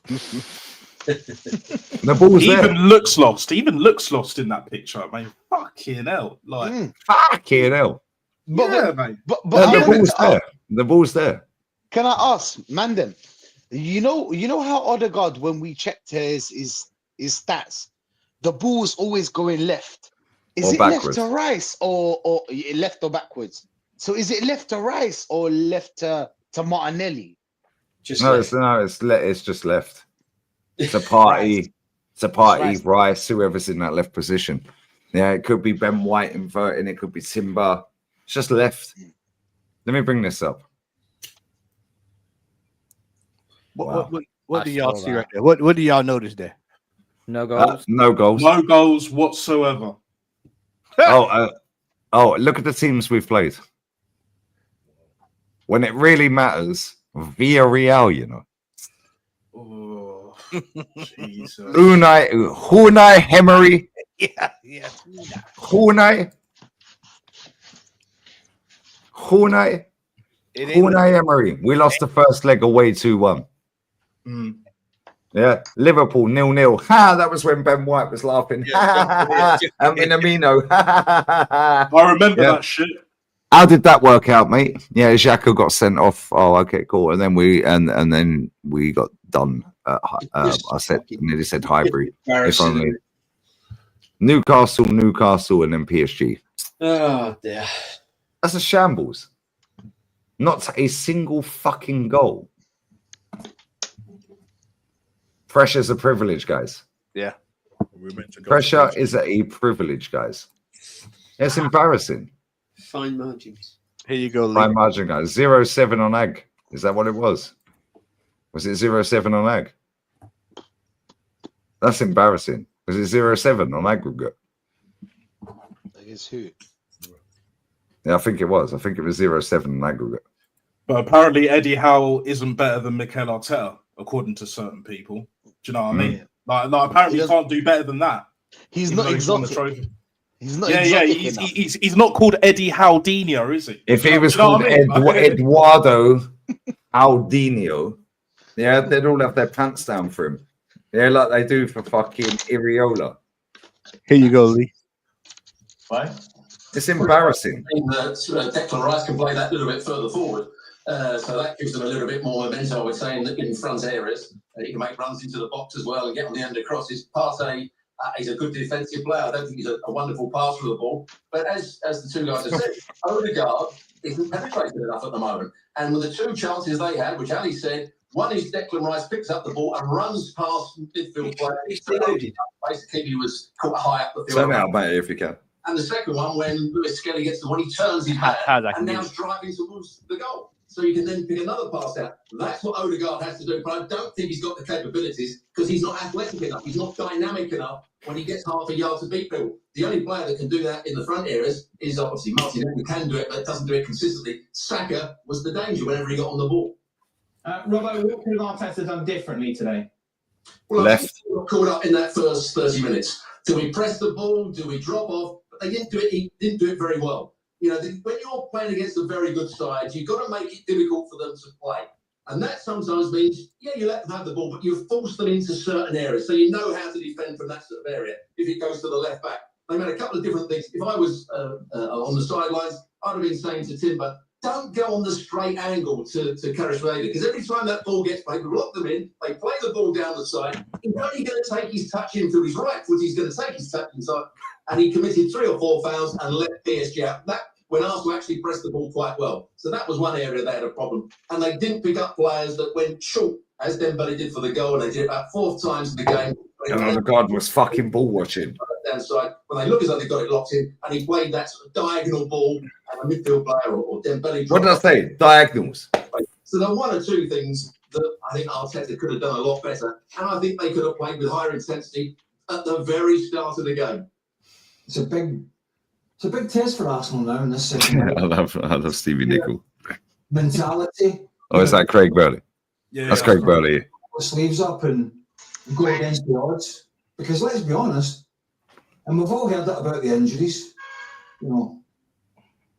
[SPEAKER 2] The ball was there.
[SPEAKER 12] Even looks lost. Even looks lost in that picture. I mean, fucking hell. Like,
[SPEAKER 2] fucking hell.
[SPEAKER 12] Yeah, mate.
[SPEAKER 9] But
[SPEAKER 2] the ball's there. The ball's there.
[SPEAKER 9] Can I ask, Mandem? You know how Odegaard, when we checked his stats, the ball's always going left. Is
[SPEAKER 2] Or
[SPEAKER 9] it
[SPEAKER 2] backwards.
[SPEAKER 9] left to right or left or backwards? So is it left to Rice or left to Martinelli?
[SPEAKER 2] It's just left. It's a party. It's a party. Rice, whoever's in that left position. Yeah, it could be Ben White inverting. It could be Timber. It's just left. Let me bring this up.
[SPEAKER 6] What do y'all see right there? What do y'all notice there?
[SPEAKER 13] No goals.
[SPEAKER 2] No goals.
[SPEAKER 12] No goals whatsoever.
[SPEAKER 2] Look at the teams we've played. When it really matters, Villarreal, you know.
[SPEAKER 12] Oh, Jesus.
[SPEAKER 2] Unai Emery.
[SPEAKER 6] Yeah.
[SPEAKER 2] Unai Emery. We lost the first leg away 2-1. Yeah, Liverpool 0-0. Ha! That was when Ben White was laughing. And Minamino.
[SPEAKER 12] I remember that shit.
[SPEAKER 2] How did that work out, mate? Yeah, Xhaka got sent off. Oh, okay, cool. And then we got done. I nearly said Highbury. If only. Newcastle, and then PSG.
[SPEAKER 8] Oh dear.
[SPEAKER 2] That's a shambles. Not a single fucking goal. Pressure's a privilege, guys.
[SPEAKER 6] Yeah.
[SPEAKER 2] Pressure is a privilege, guys. It's embarrassing.
[SPEAKER 8] Fine margins.
[SPEAKER 6] Here you go, Lee.
[SPEAKER 2] Fine margin, guys. 0-7 on Ag. Is that what it was? Was it 0-7 on Ag? That's embarrassing. Was it 0-7 on aggregate?
[SPEAKER 9] Against who?
[SPEAKER 2] Yeah, I think it was. I think it was 0-7 on aggregate.
[SPEAKER 12] But apparently Eddie Howe isn't better than Mikel Arteta, according to certain people. Do you know what I mean? Like apparently he can't do better than that.
[SPEAKER 9] He's not exotic. He's not exotic.
[SPEAKER 12] He's not called Eddie Haldinho, is he?
[SPEAKER 2] If he was called Eduardo Aldinho, yeah, they'd all have their pants down for him. Yeah, like they do for fucking Iriola.
[SPEAKER 6] Here you go, Lee.
[SPEAKER 14] Right.
[SPEAKER 2] It's embarrassing.
[SPEAKER 14] Declan Rice can play that a little bit further forward. So that gives them a little bit more momentum, I would say, in front areas. He can make runs into the box as well and get on the end of crosses. Partey, he's a good defensive player. I don't think he's a wonderful passer of the ball. But as the two guys have said, Odegaard isn't penetrated enough at the moment. And with the two chances they had, which Ali said, one is Declan Rice picks up the ball and runs past midfield players. Basically, he was caught high up the field.
[SPEAKER 2] Turn out, mate, if you can.
[SPEAKER 14] And the second one, when Lewis Skelly gets the one, he turns his back and now is driving towards the goal. So you can then pick another pass out. That's what Odegaard has to do. But I don't think he's got the capabilities because he's not athletic enough. He's not dynamic enough when he gets half a yard to beat people. The only player that can do that in the front areas is obviously Martinelli, who can do it, but doesn't do it consistently. Saka was the danger whenever he got on the ball.
[SPEAKER 15] Robbo, what could Arteta done differently today?
[SPEAKER 14] Well, left. We got caught up in that first 30 minutes. Do we press the ball? Do we drop off? But they didn't do it. He didn't do it very well. You know, when you're playing against a very good side, you've got to make it difficult for them to play. And that sometimes means, yeah, you let them have the ball, but you force them into certain areas. So you know how to defend from that sort of area if it goes to the left back. They made a couple of different things. If I was on the sidelines, I'd have been saying to Timber, don't go on the straight angle to Kvaratskhelia, because every time that ball gets played, we lock them in, they play the ball down the side, he's only going to take his touch into his right foot, he's going to take his touch inside, and he committed 3 or 4 fouls and let PSG out. That when Arsenal actually pressed the ball quite well. So that was one area they had a problem. And they didn't pick up players that went short, as Dembele did for the goal, and they did it about 4 times in the game.
[SPEAKER 2] And Odegaard was fucking ball watching.
[SPEAKER 14] Downside, when they look as though they've got it locked in, and he played that sort of diagonal ball, and a midfield player or Dembele.
[SPEAKER 2] What did I say? Diagonals.
[SPEAKER 14] So there are 1 or 2 things that I think Arteta could have done a lot better, and I think they could have played with higher intensity at the very start of the game.
[SPEAKER 15] It's a big test for Arsenal now in this second.
[SPEAKER 2] I love Stevie Nicol.
[SPEAKER 15] Mentality.
[SPEAKER 2] Oh, is that Craig Burley?
[SPEAKER 12] Yeah,
[SPEAKER 2] that's Craig Burley.
[SPEAKER 15] The sleeves up and and go against the odds. Because let's be honest, and we've all heard it about the injuries, you know,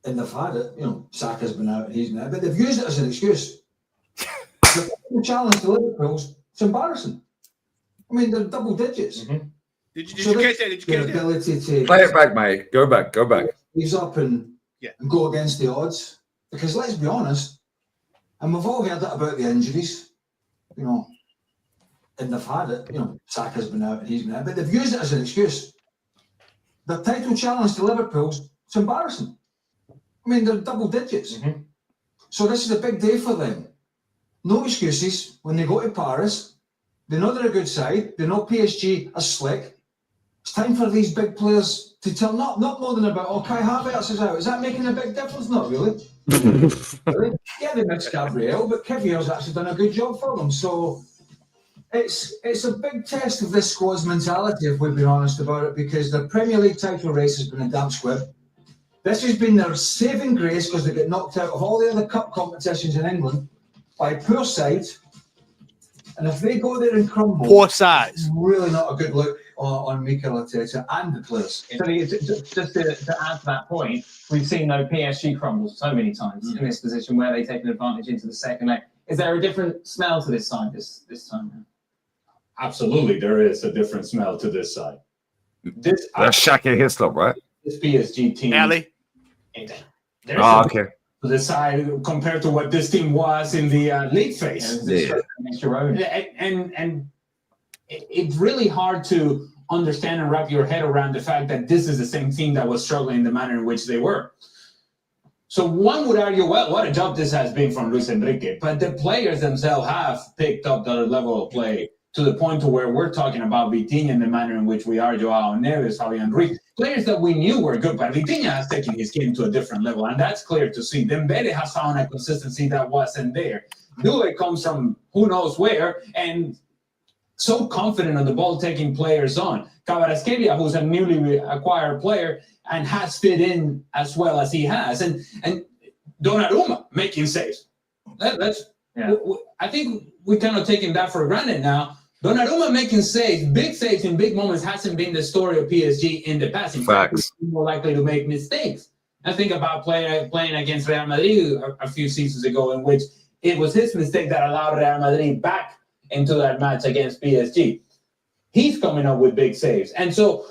[SPEAKER 15] and they've had it, you know, Saka's been out, he's been out, but they've used it as an excuse. The challenge to Liverpool's, it's embarrassing. I mean, they're double digits.
[SPEAKER 6] Did you catch that? Did you catch that?
[SPEAKER 15] Ability to
[SPEAKER 2] Play it back, mate. Go back.
[SPEAKER 15] He's up and go against the odds. Because let's be honest, and we've all heard it about the injuries, you know, and they've had it, you know, Saka's been out, he's been out, but they've used it as an excuse. The title challenge to Liverpool's, it's embarrassing. I mean, they're double digits. So this is a big day for them. No excuses when they go to Paris. They know they're a good side. They know PSG are slick. It's time for these big players to tell, not more than about, oh, Kai Havertz is out. Is that making a big difference? Not really. Really? Yeah, they missed Gabriel, but Kivier's actually done a good job for them. So it's a big test of this squad's mentality, if we've been honest about it, because the Premier League title race has been a damn squib. This has been their saving grace because they get knocked out of all the other cup competitions in England by poor sides. And if they go there and crumble,
[SPEAKER 6] poor sides,
[SPEAKER 15] it's really not a good look on Mikel Arteta and the players.
[SPEAKER 16] Just to add to that point, we've seen PSG crumble so many times in this position where they take an advantage into the second leg. Is there a different smell to this side this time?
[SPEAKER 17] Absolutely, there is a different smell to this side.
[SPEAKER 2] That's Shaq and Hislop, right?
[SPEAKER 17] This PSG team.
[SPEAKER 6] Ali.
[SPEAKER 2] Okay.
[SPEAKER 17] The side compared to what this team was in the league phase. And it's really hard to understand and wrap your head around the fact that this is the same team that was struggling in the manner in which they were. So one would argue, well, what a job this has been from Luis Enrique. But the players themselves have picked up their level of play to the point to where we're talking about Vitinha in the manner in which we are, Joao Neves, Fabian Ruiz, players that we knew were good, but Vitinha has taken his game to a different level, and that's clear to see. Dembele has found a consistency that wasn't there. Dule comes from who knows where, and so confident on the ball taking players on. Kvaratskhelia, who's a newly acquired player and has fit in as well as he has, and Donnarumma making saves. I think we're kind of taking that for granted now. Donnarumma making saves, big saves in big moments hasn't been the story of PSG in the past. In fact, we're more likely to make mistakes. I think about playing against Real Madrid a few seasons ago, in which it was his mistake that allowed Real Madrid back into that match against PSG. He's coming up with big saves. And so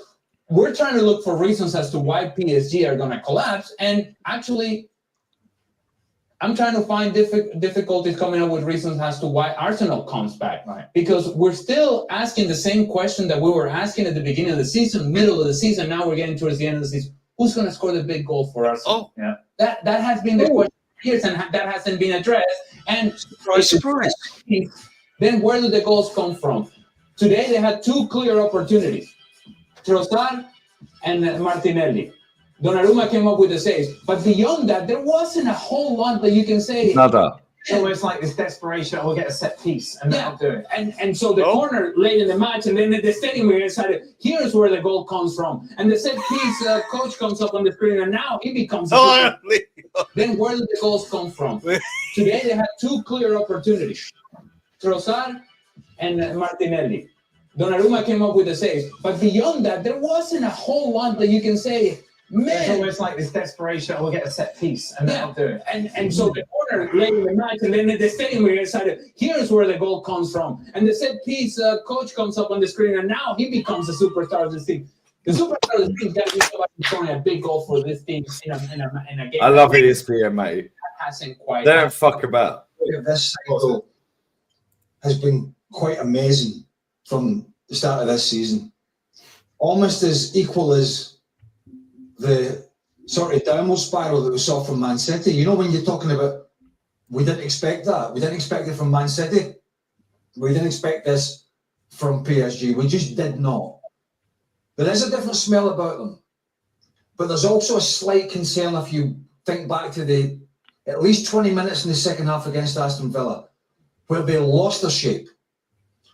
[SPEAKER 17] we're trying to look for reasons as to why PSG are going to collapse. And actually, I'm trying to find difficulties coming up with reasons as to why Arsenal comes back. Right. Because we're still asking the same question that we were asking at the beginning of the season, middle of the season. Now we're getting towards the end of the season. Who's going to score the big goal for Arsenal? Oh, yeah. That has been the question for years, and that hasn't been addressed. And surprise. Then where do the goals come from? Today they had two clear opportunities: Trossard and Martinelli. Donnarumma came up with the saves, but beyond that, there wasn't a whole lot that you can say.
[SPEAKER 2] Nada.
[SPEAKER 16] It's almost like this desperation, we'll get a set piece, and that'll do it. And so the corner late in the match, and then at the stadium we decided, here's where the goal comes from. And the set piece coach comes up on the screen, and now he becomes Then where do the goals come from? Today they had two clear opportunities: Trossard and Martinelli. Donnarumma came up with the saves, but beyond that, there wasn't a whole lot that you can say. It's almost like this desperation, we'll get a set piece, and that'll do it. And so the corner late in the match, and then at the stadium we decided, here's where the goal comes from. And the set piece coach comes up on the screen, and now he becomes the superstar of this team. The superstar of this team's got to be somebody scoring a big goal for this team in a game.
[SPEAKER 2] I love ESPN, mate.
[SPEAKER 16] That hasn't quite.
[SPEAKER 2] They don't fuck about.
[SPEAKER 15] This cycle has been quite amazing from the start of this season. Almost as equal as the sort of downward spiral that we saw from Man City. You know, when you're talking about, we didn't expect that. We didn't expect it from Man City. We didn't expect this from PSG. We just did not. There is a different smell about them. But there's also a slight concern if you think back to the at least 20 minutes in the second half against Aston Villa, where they lost their shape.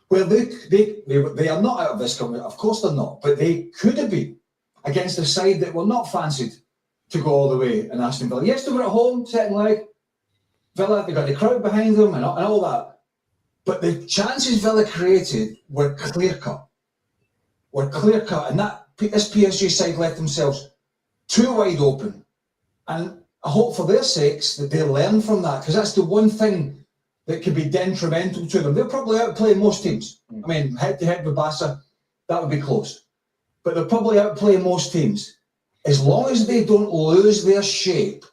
[SPEAKER 15] Where they are not out of this company. Of course they're not. But they could have been against a side that were not fancied to go all the way in Aston Villa. Yes, they were at home, second leg. Villa, they got the crowd behind them and all that. But the chances Villa created were clear cut. And that this PSG side left themselves too wide open. And I hope for their sakes that they learn from that, because that's the one thing that could be detrimental to them. They'll probably outplay most teams. I mean, head-to-head with Barca, that would be close. But they'll probably outplay most teams. As long as they don't lose their shape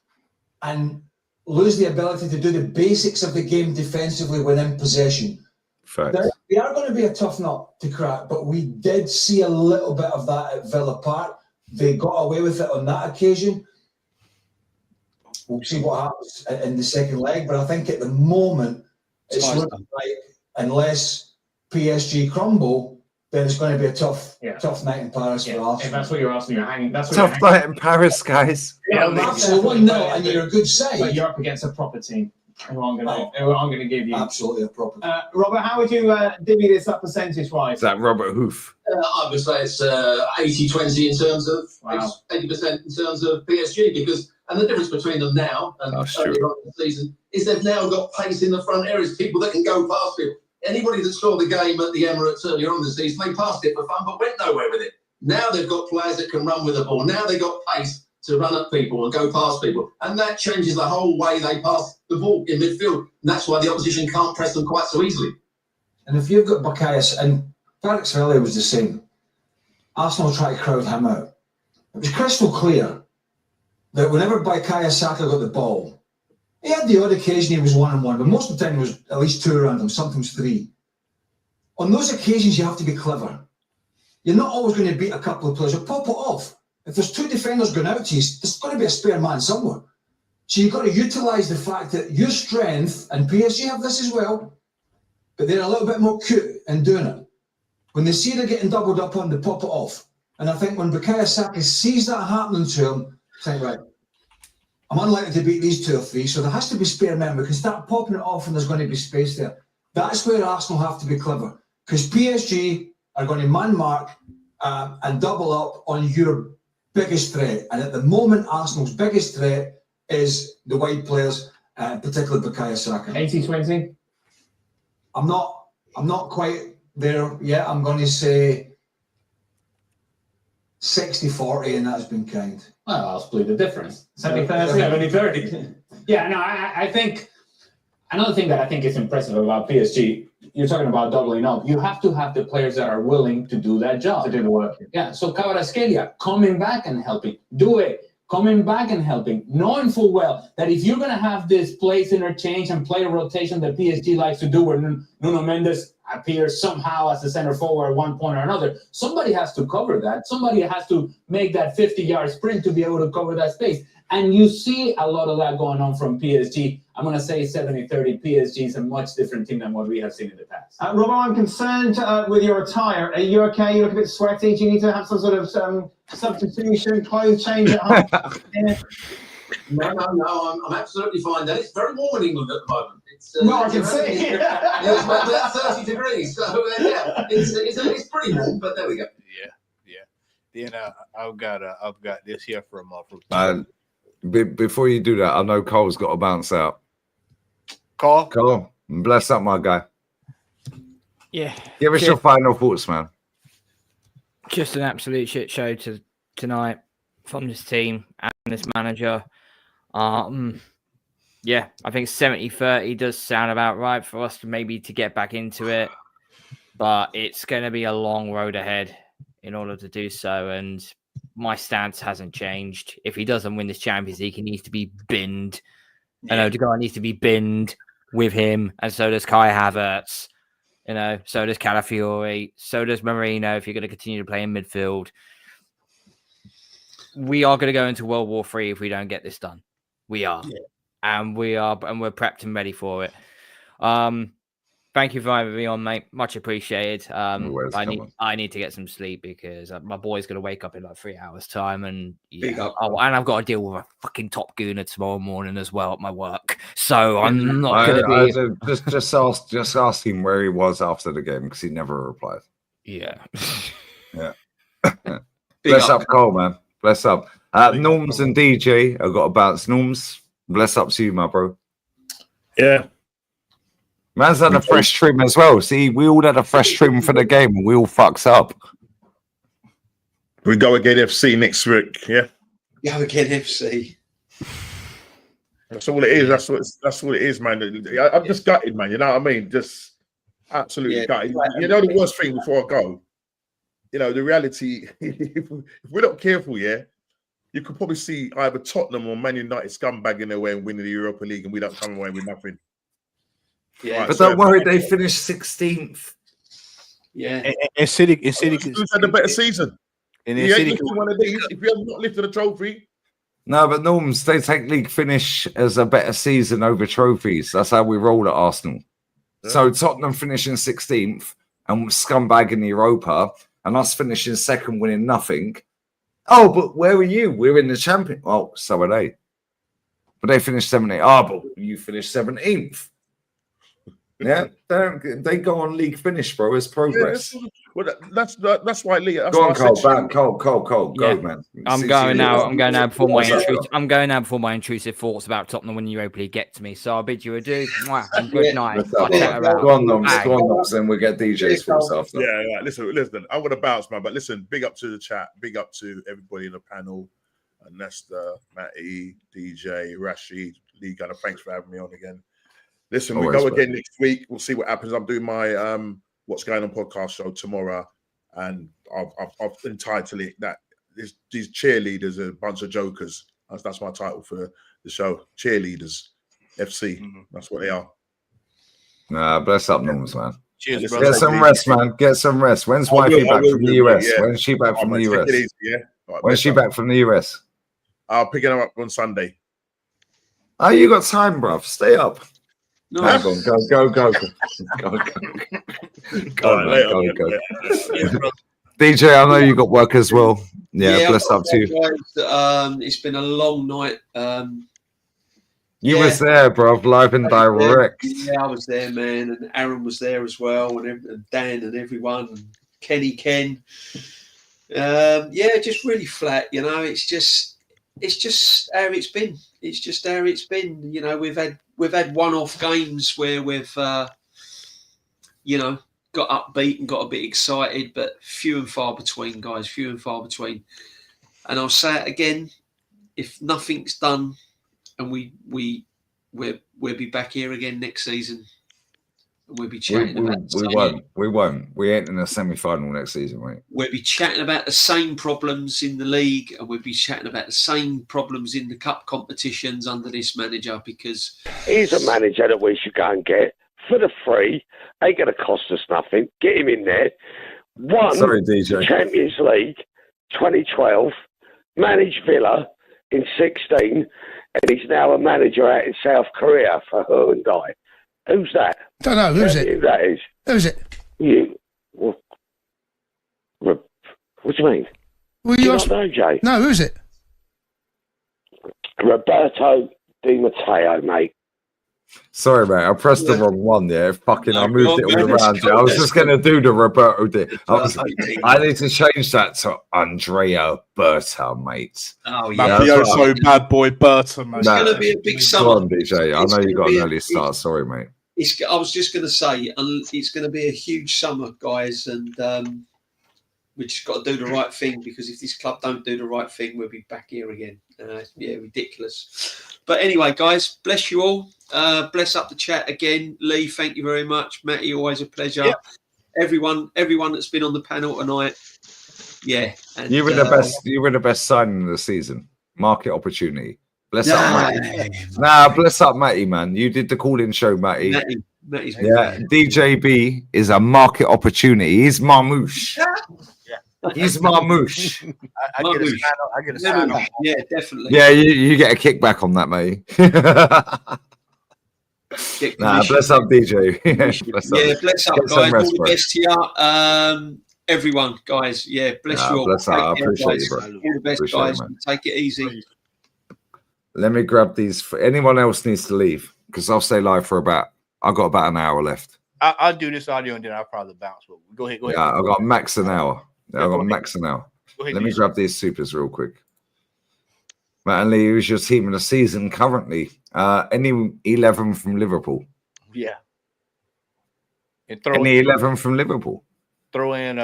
[SPEAKER 15] and lose the ability to do the basics of the game defensively when in possession. They are going to be a tough nut to crack, but we did see a little bit of that at Villa Park. They got away with it on that occasion. We'll see what happens in the second leg, but I think at the moment it's looking like unless PSG crumble, then it's going to be a tough night in Paris for Arsenal.
[SPEAKER 16] If that's what you're asking, you're hanging. That's what
[SPEAKER 2] Tough night in Paris, guys.
[SPEAKER 16] Yeah,
[SPEAKER 15] absolutely 1-0, and you're a good side.
[SPEAKER 16] But you're up against a proper team. Who I'm going to give you
[SPEAKER 15] absolutely a proper.
[SPEAKER 16] Robert, how would you divvy this up percentage-wise?
[SPEAKER 2] Is that Robert Hoof?
[SPEAKER 14] I would say it's 80-20 in terms of 80% in terms of PSG, because the difference between them now and earlier on in the season is they've now got pace in the front areas, people that can go past people. Anybody that saw the game at the Emirates earlier on in the season, they passed it for fun but went nowhere with it. Now they've got players that can run with the ball. Now they've got pace to run at people and go past people. And that changes the whole way they pass the ball in midfield. And that's why the opposition can't press them quite so easily.
[SPEAKER 15] And if you've got Bacayas, and Kvaratskhelia was the same, Arsenal tried to crowd him out. It was crystal clear that whenever Bukayo Saka got the ball, he had the odd occasion he was 1-on-1, but most of the time there was at least two around him, sometimes three. On those occasions, you have to be clever. You're not always going to beat a couple of players. You'll pop it off. If there's two defenders going out to you, there's going to be a spare man somewhere. So you've got to utilise the fact that your strength, and PSG have this as well, but they're a little bit more cute in doing it. When they see they're getting doubled up on, they pop it off. And I think when Bukayo Saka sees that happening to him, think, right, I'm unlikely to beat these two or three, so there has to be spare men. We can start popping it off and there's going to be space there. That's where Arsenal have to be clever, because PSG are going to man mark and double up on your biggest threat. And at the moment, Arsenal's biggest threat is the wide players, particularly Bukayo Saka.
[SPEAKER 16] 80-20?
[SPEAKER 15] I'm not quite there yet. I'm going to say 60-40, and that's been kind.
[SPEAKER 16] Well, I'll split the difference. 70-30. Yeah, no, I think another thing that I think is impressive about PSG, you're talking about doubling up. You have to have the players that are willing to do that job.
[SPEAKER 5] To do the work.
[SPEAKER 16] Yeah, so Kvaratskhelia coming back and helping. Do it. Coming back and helping, knowing full well that if you're going to have this place interchange and player rotation that PSG likes to do, where Nuno Mendes appears somehow as the center forward at one point or another, somebody has to cover that. Somebody has to make that 50-yard sprint to be able to cover that space. And you see a lot of that going on from PSG. I'm going to say 70-30. PSG is a much different team than what we have seen in the past.
[SPEAKER 5] Robert, I'm concerned with your attire. Are you okay? You look a bit sweaty. Do you need to have some sort of substitution, clothes change at home? Yeah.
[SPEAKER 14] No, I'm absolutely fine. Then it's very warm in England at the moment. It's,
[SPEAKER 5] I can see.
[SPEAKER 14] It's about 30 degrees. So yeah, it's pretty warm. But there we go.
[SPEAKER 6] Yeah. Then I've got this here from
[SPEAKER 2] before you do that, I know Cole's got to bounce out.
[SPEAKER 6] Cole,
[SPEAKER 2] bless up, my guy.
[SPEAKER 13] Yeah.
[SPEAKER 2] Give us your final thoughts, man.
[SPEAKER 13] Just an absolute shit show tonight from this team and this manager. Yeah, I think 70-30 does sound about right for us to get back into it, but it's going to be a long road ahead in order to do so. And my stance hasn't changed. If he doesn't win this Champions League, he needs to be binned. Yeah. And Odegaard needs to be binned with him, and so does Kai Havertz. So does Calafiori, so does Marino. If you're going to continue to play in midfield, we are going to go into World War III if we don't get this done. We are, and we're prepped and ready for it. Thank you for having me on, mate. Much appreciated. I need to get some sleep because my boy's going to wake up in like 3 hours' time, and and I've got to deal with a fucking top gooner tomorrow morning as well at my work. So I'm not going to be.
[SPEAKER 2] Just ask him where he was after the game because he never replied.
[SPEAKER 13] Yeah.
[SPEAKER 2] Yeah. Bless up, Cole, man. Bless up. Norms and DJ, I've got to bounce. Norms, bless up to you, my bro.
[SPEAKER 11] Yeah.
[SPEAKER 2] Man's had a fresh trim as well. See, we all had a fresh trim for the game, and we all fucks up.
[SPEAKER 11] We go again FC next week, yeah?
[SPEAKER 8] Go again FC.
[SPEAKER 11] That's all it is. That's what it is, man. I'm just gutted, man. You know what I mean? Just absolutely gutted. You know the worst thing before I go? You know, the reality, if we're not careful, yeah, you could probably see either Tottenham or Man United scumbagging their way and winning the Europa League, and we don't come away with nothing.
[SPEAKER 8] Yeah,
[SPEAKER 11] Right,
[SPEAKER 2] but
[SPEAKER 11] so
[SPEAKER 2] don't worry, they finished 16th.
[SPEAKER 8] Yeah,
[SPEAKER 6] and City
[SPEAKER 11] who's had a better season?
[SPEAKER 6] And
[SPEAKER 11] If
[SPEAKER 6] then
[SPEAKER 11] you
[SPEAKER 6] City
[SPEAKER 11] ain't lifted one of these, if you have not lifted a trophy,
[SPEAKER 2] No, but Norms, they take league finish as a better season over trophies. That's how we roll at Arsenal. So Tottenham finishing 16th and scumbag in the Europa, and us finishing second, winning nothing. Oh, but where were you? We're in the champion. Oh, so are they. But they finished 17th. Oh, but you finished 17th. Yeah, they go on league finish, bro. It's progress.
[SPEAKER 11] Yeah, well, that's why, Lee. That's
[SPEAKER 2] Go
[SPEAKER 11] why
[SPEAKER 2] on,
[SPEAKER 11] I said
[SPEAKER 2] Cole. Cole.
[SPEAKER 13] Yeah.
[SPEAKER 2] Go, man.
[SPEAKER 13] I'm going now before my intrusive thoughts about Tottenham winning Europa League get to me. So I'll bid you adieu. Mwah, and good night. I'll chat around.
[SPEAKER 2] Go on, Noms, then we'll get DJ's thoughts after.
[SPEAKER 11] Yeah. Listen. I'm gonna bounce, man. But listen, big up to the chat. Big up to everybody in the panel. Nesta, Matty, DJ, Rashid, Lee Gunner. Thanks for having me on again. Listen, we go again next week. We'll see what happens. I'm doing my What's Going On podcast show tomorrow, and I've entitled it that these cheerleaders are a bunch of jokers. That's my title for the show. Cheerleaders, FC. That's what they are.
[SPEAKER 2] Nah, bless up, Norms, man.
[SPEAKER 11] Cheers,
[SPEAKER 2] Get some rest, man. Get some rest. When's wifey back from the US? When's she back from the US?
[SPEAKER 11] Take it easy, yeah.
[SPEAKER 2] When's she back from the US?
[SPEAKER 11] I'll pick her up on Sunday.
[SPEAKER 2] Oh, you got time, bruv. Stay up.
[SPEAKER 8] No.
[SPEAKER 2] Hang on, go. DJ, I know you got work as well. Yeah, bless up to you.
[SPEAKER 8] It's been a long night.
[SPEAKER 2] You was there, bruv, live and direct.
[SPEAKER 8] Yeah, I was there, man, and Aaron was there as well, and Dan and everyone, and Ken. Just really flat. You know, it's just how it's been. It's just how it's been. You know, we've had one-off games where we've, got upbeat and got a bit excited, but few and far between, guys. Few and far between. And I'll say it again: if nothing's done, and we'll be back here again next season, and we'll be chatting
[SPEAKER 2] We won't. We ain't in the semi-final next season, mate.
[SPEAKER 8] We'll be chatting about the same problems in the league, and we'll be chatting about the same problems in the cup competitions under this manager, because
[SPEAKER 18] he's a manager that we should go and get for the free. Ain't going to cost us nothing. Get him in there.
[SPEAKER 2] Sorry, DJ.
[SPEAKER 18] Champions League 2012, managed Villa in 16, and he's now a manager out in South Korea for Hyundai. Who's that?
[SPEAKER 19] Don't know. Who's it?
[SPEAKER 18] Who that is?
[SPEAKER 19] Who's it?
[SPEAKER 18] You. What do you mean?
[SPEAKER 19] Well,
[SPEAKER 18] do you not know, Jay?
[SPEAKER 19] No, who's it?
[SPEAKER 18] Roberto Di Matteo, mate.
[SPEAKER 2] Sorry, mate. I pressed the wrong one there. I moved it all around. I was just going to do the Roberto. I need to change that to Andrea Berta, mate.
[SPEAKER 8] Oh, yeah.
[SPEAKER 12] Mafioso bad boy Berta, mate.
[SPEAKER 8] It's going to be a big summer.
[SPEAKER 2] Go on, DJ. I know you got an early start. Sorry, mate.
[SPEAKER 8] I was just going to say, it's going to be a huge summer, guys, and we just got to do the right thing, because if this club don't do the right thing, we'll be back here again. Ridiculous. But anyway, guys, bless you all. Bless up the chat again. Lee, thank you very much. Matty, always a pleasure. Yep. Everyone that's been on the panel tonight. Yeah. And,
[SPEAKER 2] you were the best. You were the best signing of the season. Market opportunity. Bless up, Matty. Bless up, Matty, man. You did the call-in show, Matty.
[SPEAKER 8] Matty's
[SPEAKER 2] DJB is a market opportunity. He's Marmouche. He's Marmouche.
[SPEAKER 6] I get a sign off.
[SPEAKER 8] Yeah, definitely.
[SPEAKER 2] Yeah, you get a kickback on that, mate. Bless up, DJ.
[SPEAKER 8] Bless up, guys. All the best to you. Everyone, guys. Yeah, bless you all.
[SPEAKER 2] Bless up. I appreciate you, bro.
[SPEAKER 8] All the best, guys. Take it easy.
[SPEAKER 2] Let me grab these. Anyone else needs to leave, because I'll stay live for I've got about an hour left.
[SPEAKER 6] I'll do this audio and then I'll probably bounce. But go ahead.
[SPEAKER 2] Yeah, I've got max an hour. Let me grab these supers real quick. Matt and Lee, who's your team in the season currently? Any 11 from Liverpool?
[SPEAKER 6] Yeah. And throw
[SPEAKER 2] Any
[SPEAKER 6] in,
[SPEAKER 2] 11 from Liverpool.
[SPEAKER 6] throw in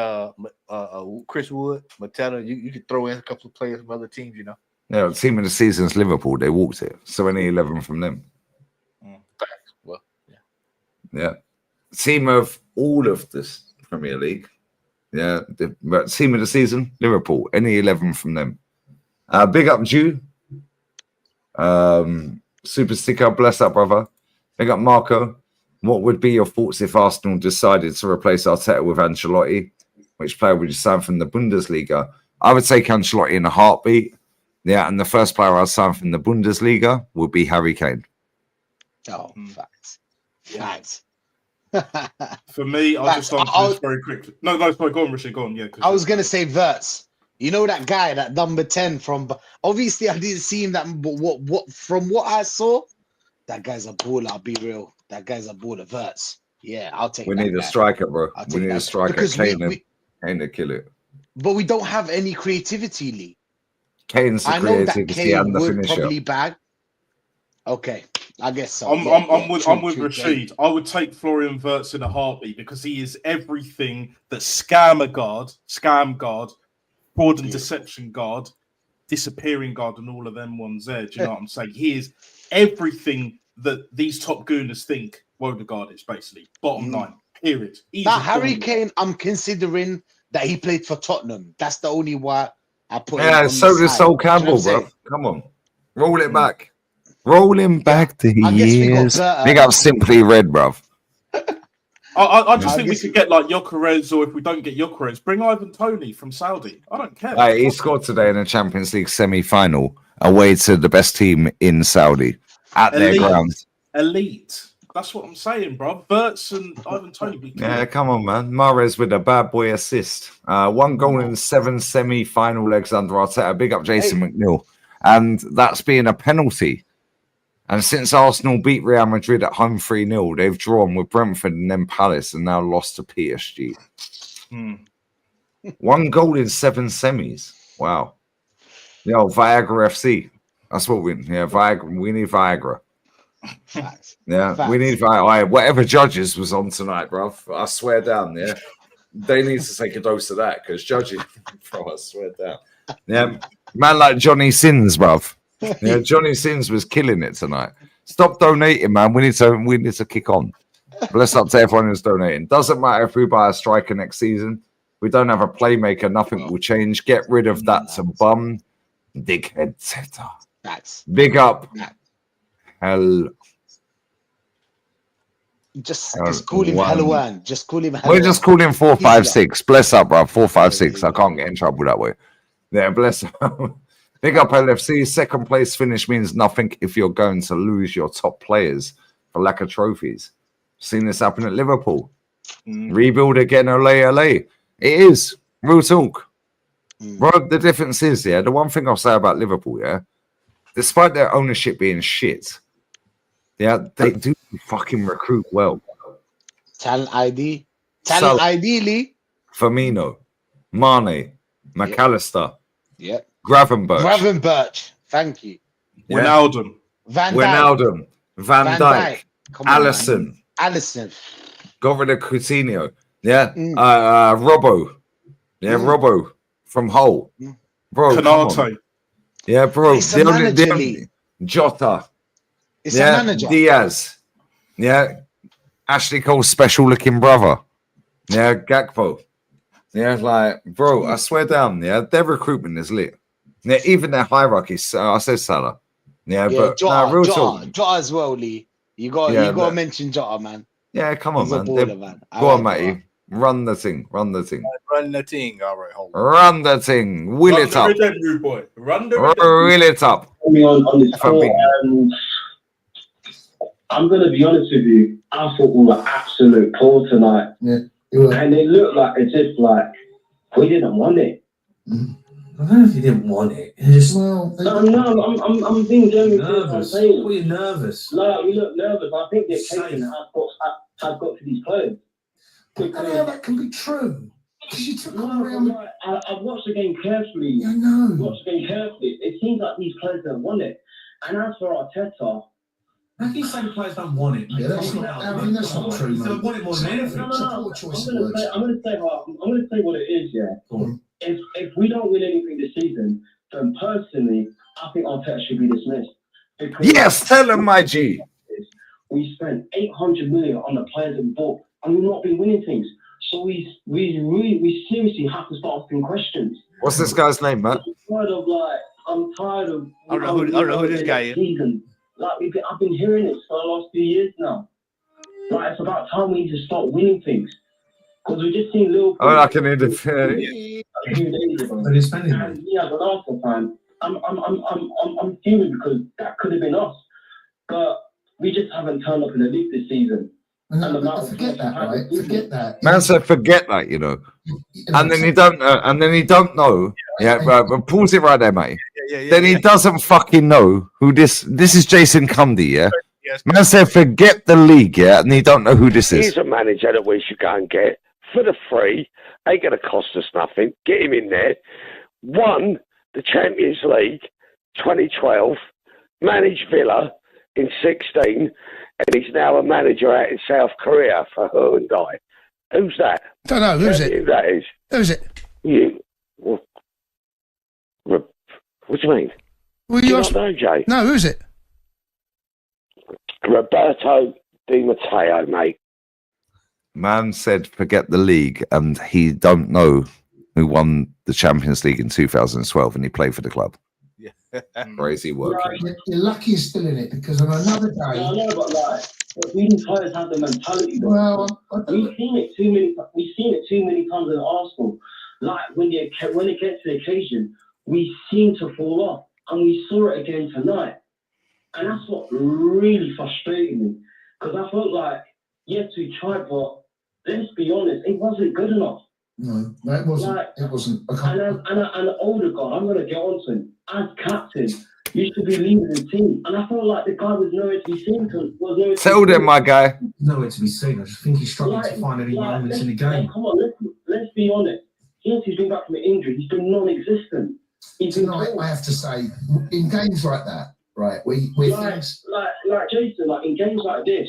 [SPEAKER 6] Chris Wood, Mateta. You could throw in a couple of players from other teams, you know.
[SPEAKER 2] Yeah, the team of the season's Liverpool. They walked it. So any 11 from them.
[SPEAKER 6] Well,
[SPEAKER 2] Yeah. Team of all of this Premier League. Yeah. But team of the season, Liverpool. Any 11 from them. Big up Jew. Super sticker. Bless up, brother. Big up Marco. What would be your thoughts if Arsenal decided to replace Arteta with Ancelotti? Which player would you sign from the Bundesliga? I would take Ancelotti in a heartbeat. Yeah, and the first player I'd sign from the Bundesliga would be Harry Kane.
[SPEAKER 9] Oh, facts. Facts.
[SPEAKER 12] For me, I'll just answer this very quickly. No, sorry, go on, Richard, go on. Yeah,
[SPEAKER 9] I was going to say Wirtz. You know that guy, that number 10 from... Obviously, I didn't see him that... But from what I saw, that guy's a baller, I'll be real. That guy's a baller. Wirtz. Yeah, I'll take
[SPEAKER 2] We
[SPEAKER 9] that
[SPEAKER 2] need a
[SPEAKER 9] guy.
[SPEAKER 2] striker, bro.
[SPEAKER 9] I'll
[SPEAKER 2] We
[SPEAKER 9] take
[SPEAKER 2] need a
[SPEAKER 9] that.
[SPEAKER 2] striker.
[SPEAKER 9] Because
[SPEAKER 2] Kane to kill it.
[SPEAKER 9] But we don't have any creativity, Lee.
[SPEAKER 2] Kane's the
[SPEAKER 9] I know that
[SPEAKER 2] creativity
[SPEAKER 9] Kane
[SPEAKER 2] and the
[SPEAKER 9] would
[SPEAKER 2] finisher.
[SPEAKER 9] probably bag. Okay, I guess so.
[SPEAKER 12] I'm with
[SPEAKER 9] True,
[SPEAKER 12] Rashid. I would take Florian Wirtz in a heartbeat because he is everything that scam guard, fraud and deception guard, disappearing guard, and all of them ones there. Do you know what I'm saying? He is everything that these top gooners think Odegaard is, basically. Bottom line. Period.
[SPEAKER 9] Now, Harry Kane, I'm considering that he played for Tottenham. That's the only why I put him on
[SPEAKER 2] so
[SPEAKER 9] the
[SPEAKER 2] does
[SPEAKER 9] side.
[SPEAKER 2] Sol
[SPEAKER 9] Do you know
[SPEAKER 2] Campbell,
[SPEAKER 9] what I'm
[SPEAKER 2] bro.
[SPEAKER 9] saying?
[SPEAKER 2] Come on. Roll it back. Roll him back to
[SPEAKER 9] I guess we got
[SPEAKER 2] years.
[SPEAKER 9] better.
[SPEAKER 2] Big up Simply Red, bruv.
[SPEAKER 12] I just think we could get like Gyökeres, or if we don't get Gyökeres, bring Ivan Toney from Saudi. I don't care.
[SPEAKER 2] Right, he scored today in the Champions League semi-final away to the best team in Saudi at their ground.
[SPEAKER 12] Elite. That's what I'm saying, bro. Wirtz and Ivan Toney be clear.
[SPEAKER 2] Yeah, come on, man. Mahrez with a bad boy assist. 1 goal in 7 semi-final legs under Arteta. Big up Jason McNeil. And that's being a penalty. And since Arsenal beat Real Madrid at home 3-0, they've drawn with Brentford and then Palace and now lost to PSG. 1 goal in 7 semis. Wow. Yo, Viagra FC. That's what we need. Yeah, Viagra. We need Viagra.
[SPEAKER 9] Facts.
[SPEAKER 2] Yeah,
[SPEAKER 9] Facts.
[SPEAKER 2] we need Viagra. Whatever Judges was on tonight, bro. I swear down, yeah. They need to take a dose of that because Judges, bro, I swear down. Yeah, man like Johnny Sins, bruv. Yeah, Johnny Sins was killing it tonight. Stop donating, man. We need to kick on. Bless up to everyone who's donating. Doesn't matter if we buy a striker next season. We don't have a playmaker. Nothing will change. Get rid of that to bum dickhead setter.
[SPEAKER 9] That's
[SPEAKER 2] big up. Hell.
[SPEAKER 9] Just call him Helwan. Just call him Helwan.
[SPEAKER 2] We're just calling 456. Bless up, bro. 456. I can't get in trouble that way. Yeah, bless up. Big up LFC. Second place finish means nothing if you're going to lose your top players for lack of trophies. Seen this happen at Liverpool. Rebuild again, ole. It is. Real talk. Bro, the difference is, yeah, the one thing I'll say about Liverpool, yeah, despite their ownership being shit, yeah, they do fucking recruit well.
[SPEAKER 9] Talent ID. Talent ID, Lee.
[SPEAKER 2] Firmino, Mane, McAllister,
[SPEAKER 9] Yep.
[SPEAKER 2] Gravenberch.
[SPEAKER 9] Thank you.
[SPEAKER 2] Yeah.
[SPEAKER 12] Wijnaldum.
[SPEAKER 9] Van
[SPEAKER 2] Dijk.
[SPEAKER 9] Come on,
[SPEAKER 2] Alisson.
[SPEAKER 9] Alisson.
[SPEAKER 2] Got rid of Coutinho. Yeah. Robbo. Yeah, Robbo from Hull. Bro,
[SPEAKER 12] Canate.
[SPEAKER 2] Yeah, bro.
[SPEAKER 9] It's a manager, Lee.
[SPEAKER 2] Jota.
[SPEAKER 9] It's a manager.
[SPEAKER 2] Diaz. Yeah. Ashley Cole's special looking brother. Yeah, Gakpo. Yeah, like, bro, I swear down, yeah, their recruitment is lit. Yeah, even their hierarchy, I said Salah. Yeah, but
[SPEAKER 9] Jota,
[SPEAKER 2] real talk.
[SPEAKER 9] Jota as well, Lee. You got to mention Jota, man.
[SPEAKER 2] Yeah, come on,
[SPEAKER 9] He's a
[SPEAKER 2] man.
[SPEAKER 9] baller, man.
[SPEAKER 2] Go on, Matty. Run the thing.
[SPEAKER 6] Run the thing. All right, hold on.
[SPEAKER 2] Run the thing. Will it up.
[SPEAKER 12] Boy.
[SPEAKER 2] Will it up.
[SPEAKER 19] On this call, I'm going to be honest with you. I thought we were absolute poor tonight.
[SPEAKER 15] Yeah.
[SPEAKER 19] And it looked like as if we didn't want it.
[SPEAKER 15] I don't know if you didn't want it. Just,
[SPEAKER 19] No, I'm being genuine.
[SPEAKER 15] nervous. Were you nervous?
[SPEAKER 19] Like, we look nervous. I think the occasion has got to these players.
[SPEAKER 15] I don't know how that can be true. Because you took on Real Madrid.
[SPEAKER 19] I've watched the game carefully.
[SPEAKER 15] I know.
[SPEAKER 19] Watched the game carefully. It seems like these players don't want it. And as for Arteta,
[SPEAKER 15] How can you say the players don't want it? Yeah, that's not true, mate. They want it more than anything.
[SPEAKER 16] No. I'm going to say what it is. Yeah. If we don't win anything this season, then personally, I think Arteta should be dismissed.
[SPEAKER 2] Yes, tell him, my G.
[SPEAKER 16] We spent 800 million on the players that we bought, and we've not been winning things. So we seriously have to start asking questions.
[SPEAKER 2] What's this guy's name, Matt?
[SPEAKER 16] I'm tired of.
[SPEAKER 6] I don't know who this guy is.
[SPEAKER 16] Like I've been hearing it for the last few years now. Like it's about time we need to start winning things. Because we just seen Liverpool.
[SPEAKER 2] Oh, I can hear the.
[SPEAKER 16] A few days ago. But it's spending. And yeah, but after time, I'm fuming because that could have been us, but we just haven't turned up in the league this season.
[SPEAKER 15] Forget that, right? Forget that.
[SPEAKER 2] Man said, "Forget that," you know, and then he don't know, and then he don't know. Yeah, right, pause it right there, mate. Then he doesn't fucking know who this is. Jason Cundy, yeah. Man said, "Forget the league," yeah, and he don't know who this is.
[SPEAKER 18] He's a manager that we should go and get for the free. Ain't going to cost us nothing. Get him in there. Won the Champions League 2012. Managed Villa in 16. And he's now a manager out in South Korea for Hyundai. Who's that?
[SPEAKER 20] Don't know. Who's it?
[SPEAKER 18] Who that is?
[SPEAKER 20] Who's it?
[SPEAKER 18] You. What do you mean?
[SPEAKER 20] Well,
[SPEAKER 18] do you not know, Jay?
[SPEAKER 20] No, who's it?
[SPEAKER 18] Roberto Di Matteo, mate.
[SPEAKER 2] Man said, "Forget the league," and he don't know who won the Champions League in 2012, and he played for the club. Crazy work.
[SPEAKER 15] You're lucky you're still in it because on another day.
[SPEAKER 16] I know, but like, we players have the mentality. Well, we've seen it too many. We've seen it too many times in Arsenal. Like when it gets to the occasion, we seem to fall off, and we saw it again tonight. And that's what really frustrated me because I felt like yes, we tried, but let's be honest, it wasn't good enough.
[SPEAKER 15] No, it wasn't.
[SPEAKER 16] Like,
[SPEAKER 15] it wasn't.
[SPEAKER 16] And Odegaard, I'm going to get on to him. As captain, you should be leading the team. And I felt like the guy was nowhere to be seen.
[SPEAKER 2] Tell them, my guy.
[SPEAKER 15] Nowhere to be seen. I just think he's struggling to find any moments in the game.
[SPEAKER 16] Come on, let's be honest. Since he's been back from an injury, he's been non-existent.
[SPEAKER 15] Tonight, I have to say, in games like that, right,
[SPEAKER 16] like Jason, like in games like this,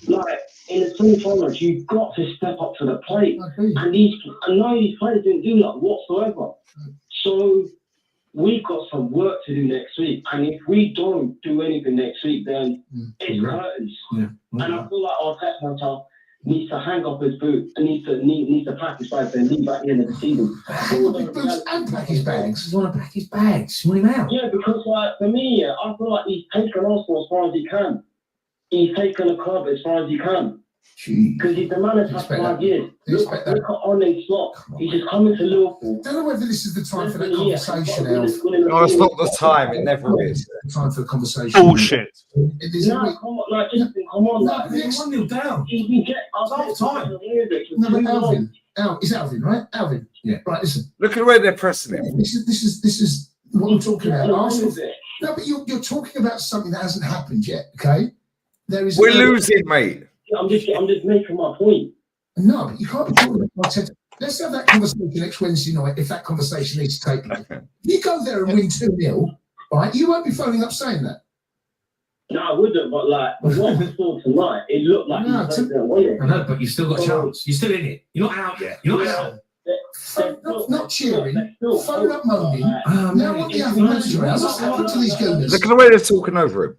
[SPEAKER 16] like in the semi-finals, you've got to step up to the plate. And none of these players didn't do that whatsoever. So we've got some work to do next week. And if we don't do anything next week, then it's curtains. And I feel like our Arteta needs to hang up his boot and needs to pack his bags and leave at the end of the season.
[SPEAKER 15] And pack his bags. You want to pack his bags? You want him out?
[SPEAKER 16] Yeah, because like for me, I feel like he's taken Arsenal as far as he can. He's taken the club as far as he can. Because he's the manager for 5 years. Look at Arne Slot. He's just coming to Liverpool.
[SPEAKER 15] I don't know whether this is the time for that conversation, Alf.
[SPEAKER 2] No, it's not the time. It never is.
[SPEAKER 15] Time for the conversation.
[SPEAKER 6] Bullshit.
[SPEAKER 16] No, come on, like, just come on.
[SPEAKER 15] No, but it's 1-0 down.
[SPEAKER 16] You get half time.
[SPEAKER 15] No, but Alvin. It's Alvin, right? Alvin. Yeah. Right. Listen.
[SPEAKER 2] Look at where they're pressing him.
[SPEAKER 15] This is what I'm talking about. Arsenal. No, but you're talking about something that hasn't happened yet. Okay.
[SPEAKER 2] We're losing, mate.
[SPEAKER 16] I'm just making my point.
[SPEAKER 15] No, but you can't be talking about Arteta. Let's have that conversation next Wednesday night if that conversation needs to take place. You go there and win 2-0, right? You won't be phoning up saying that.
[SPEAKER 16] No, I wouldn't, but like what we saw tonight, it looked like
[SPEAKER 15] I know, but you've still got a chance. You're still in it. You're not out yet. You're not out. Not cheering, phone up moaning. Now what the other manager out? What's happened to these gooners?
[SPEAKER 2] Look at the way they're talking over him.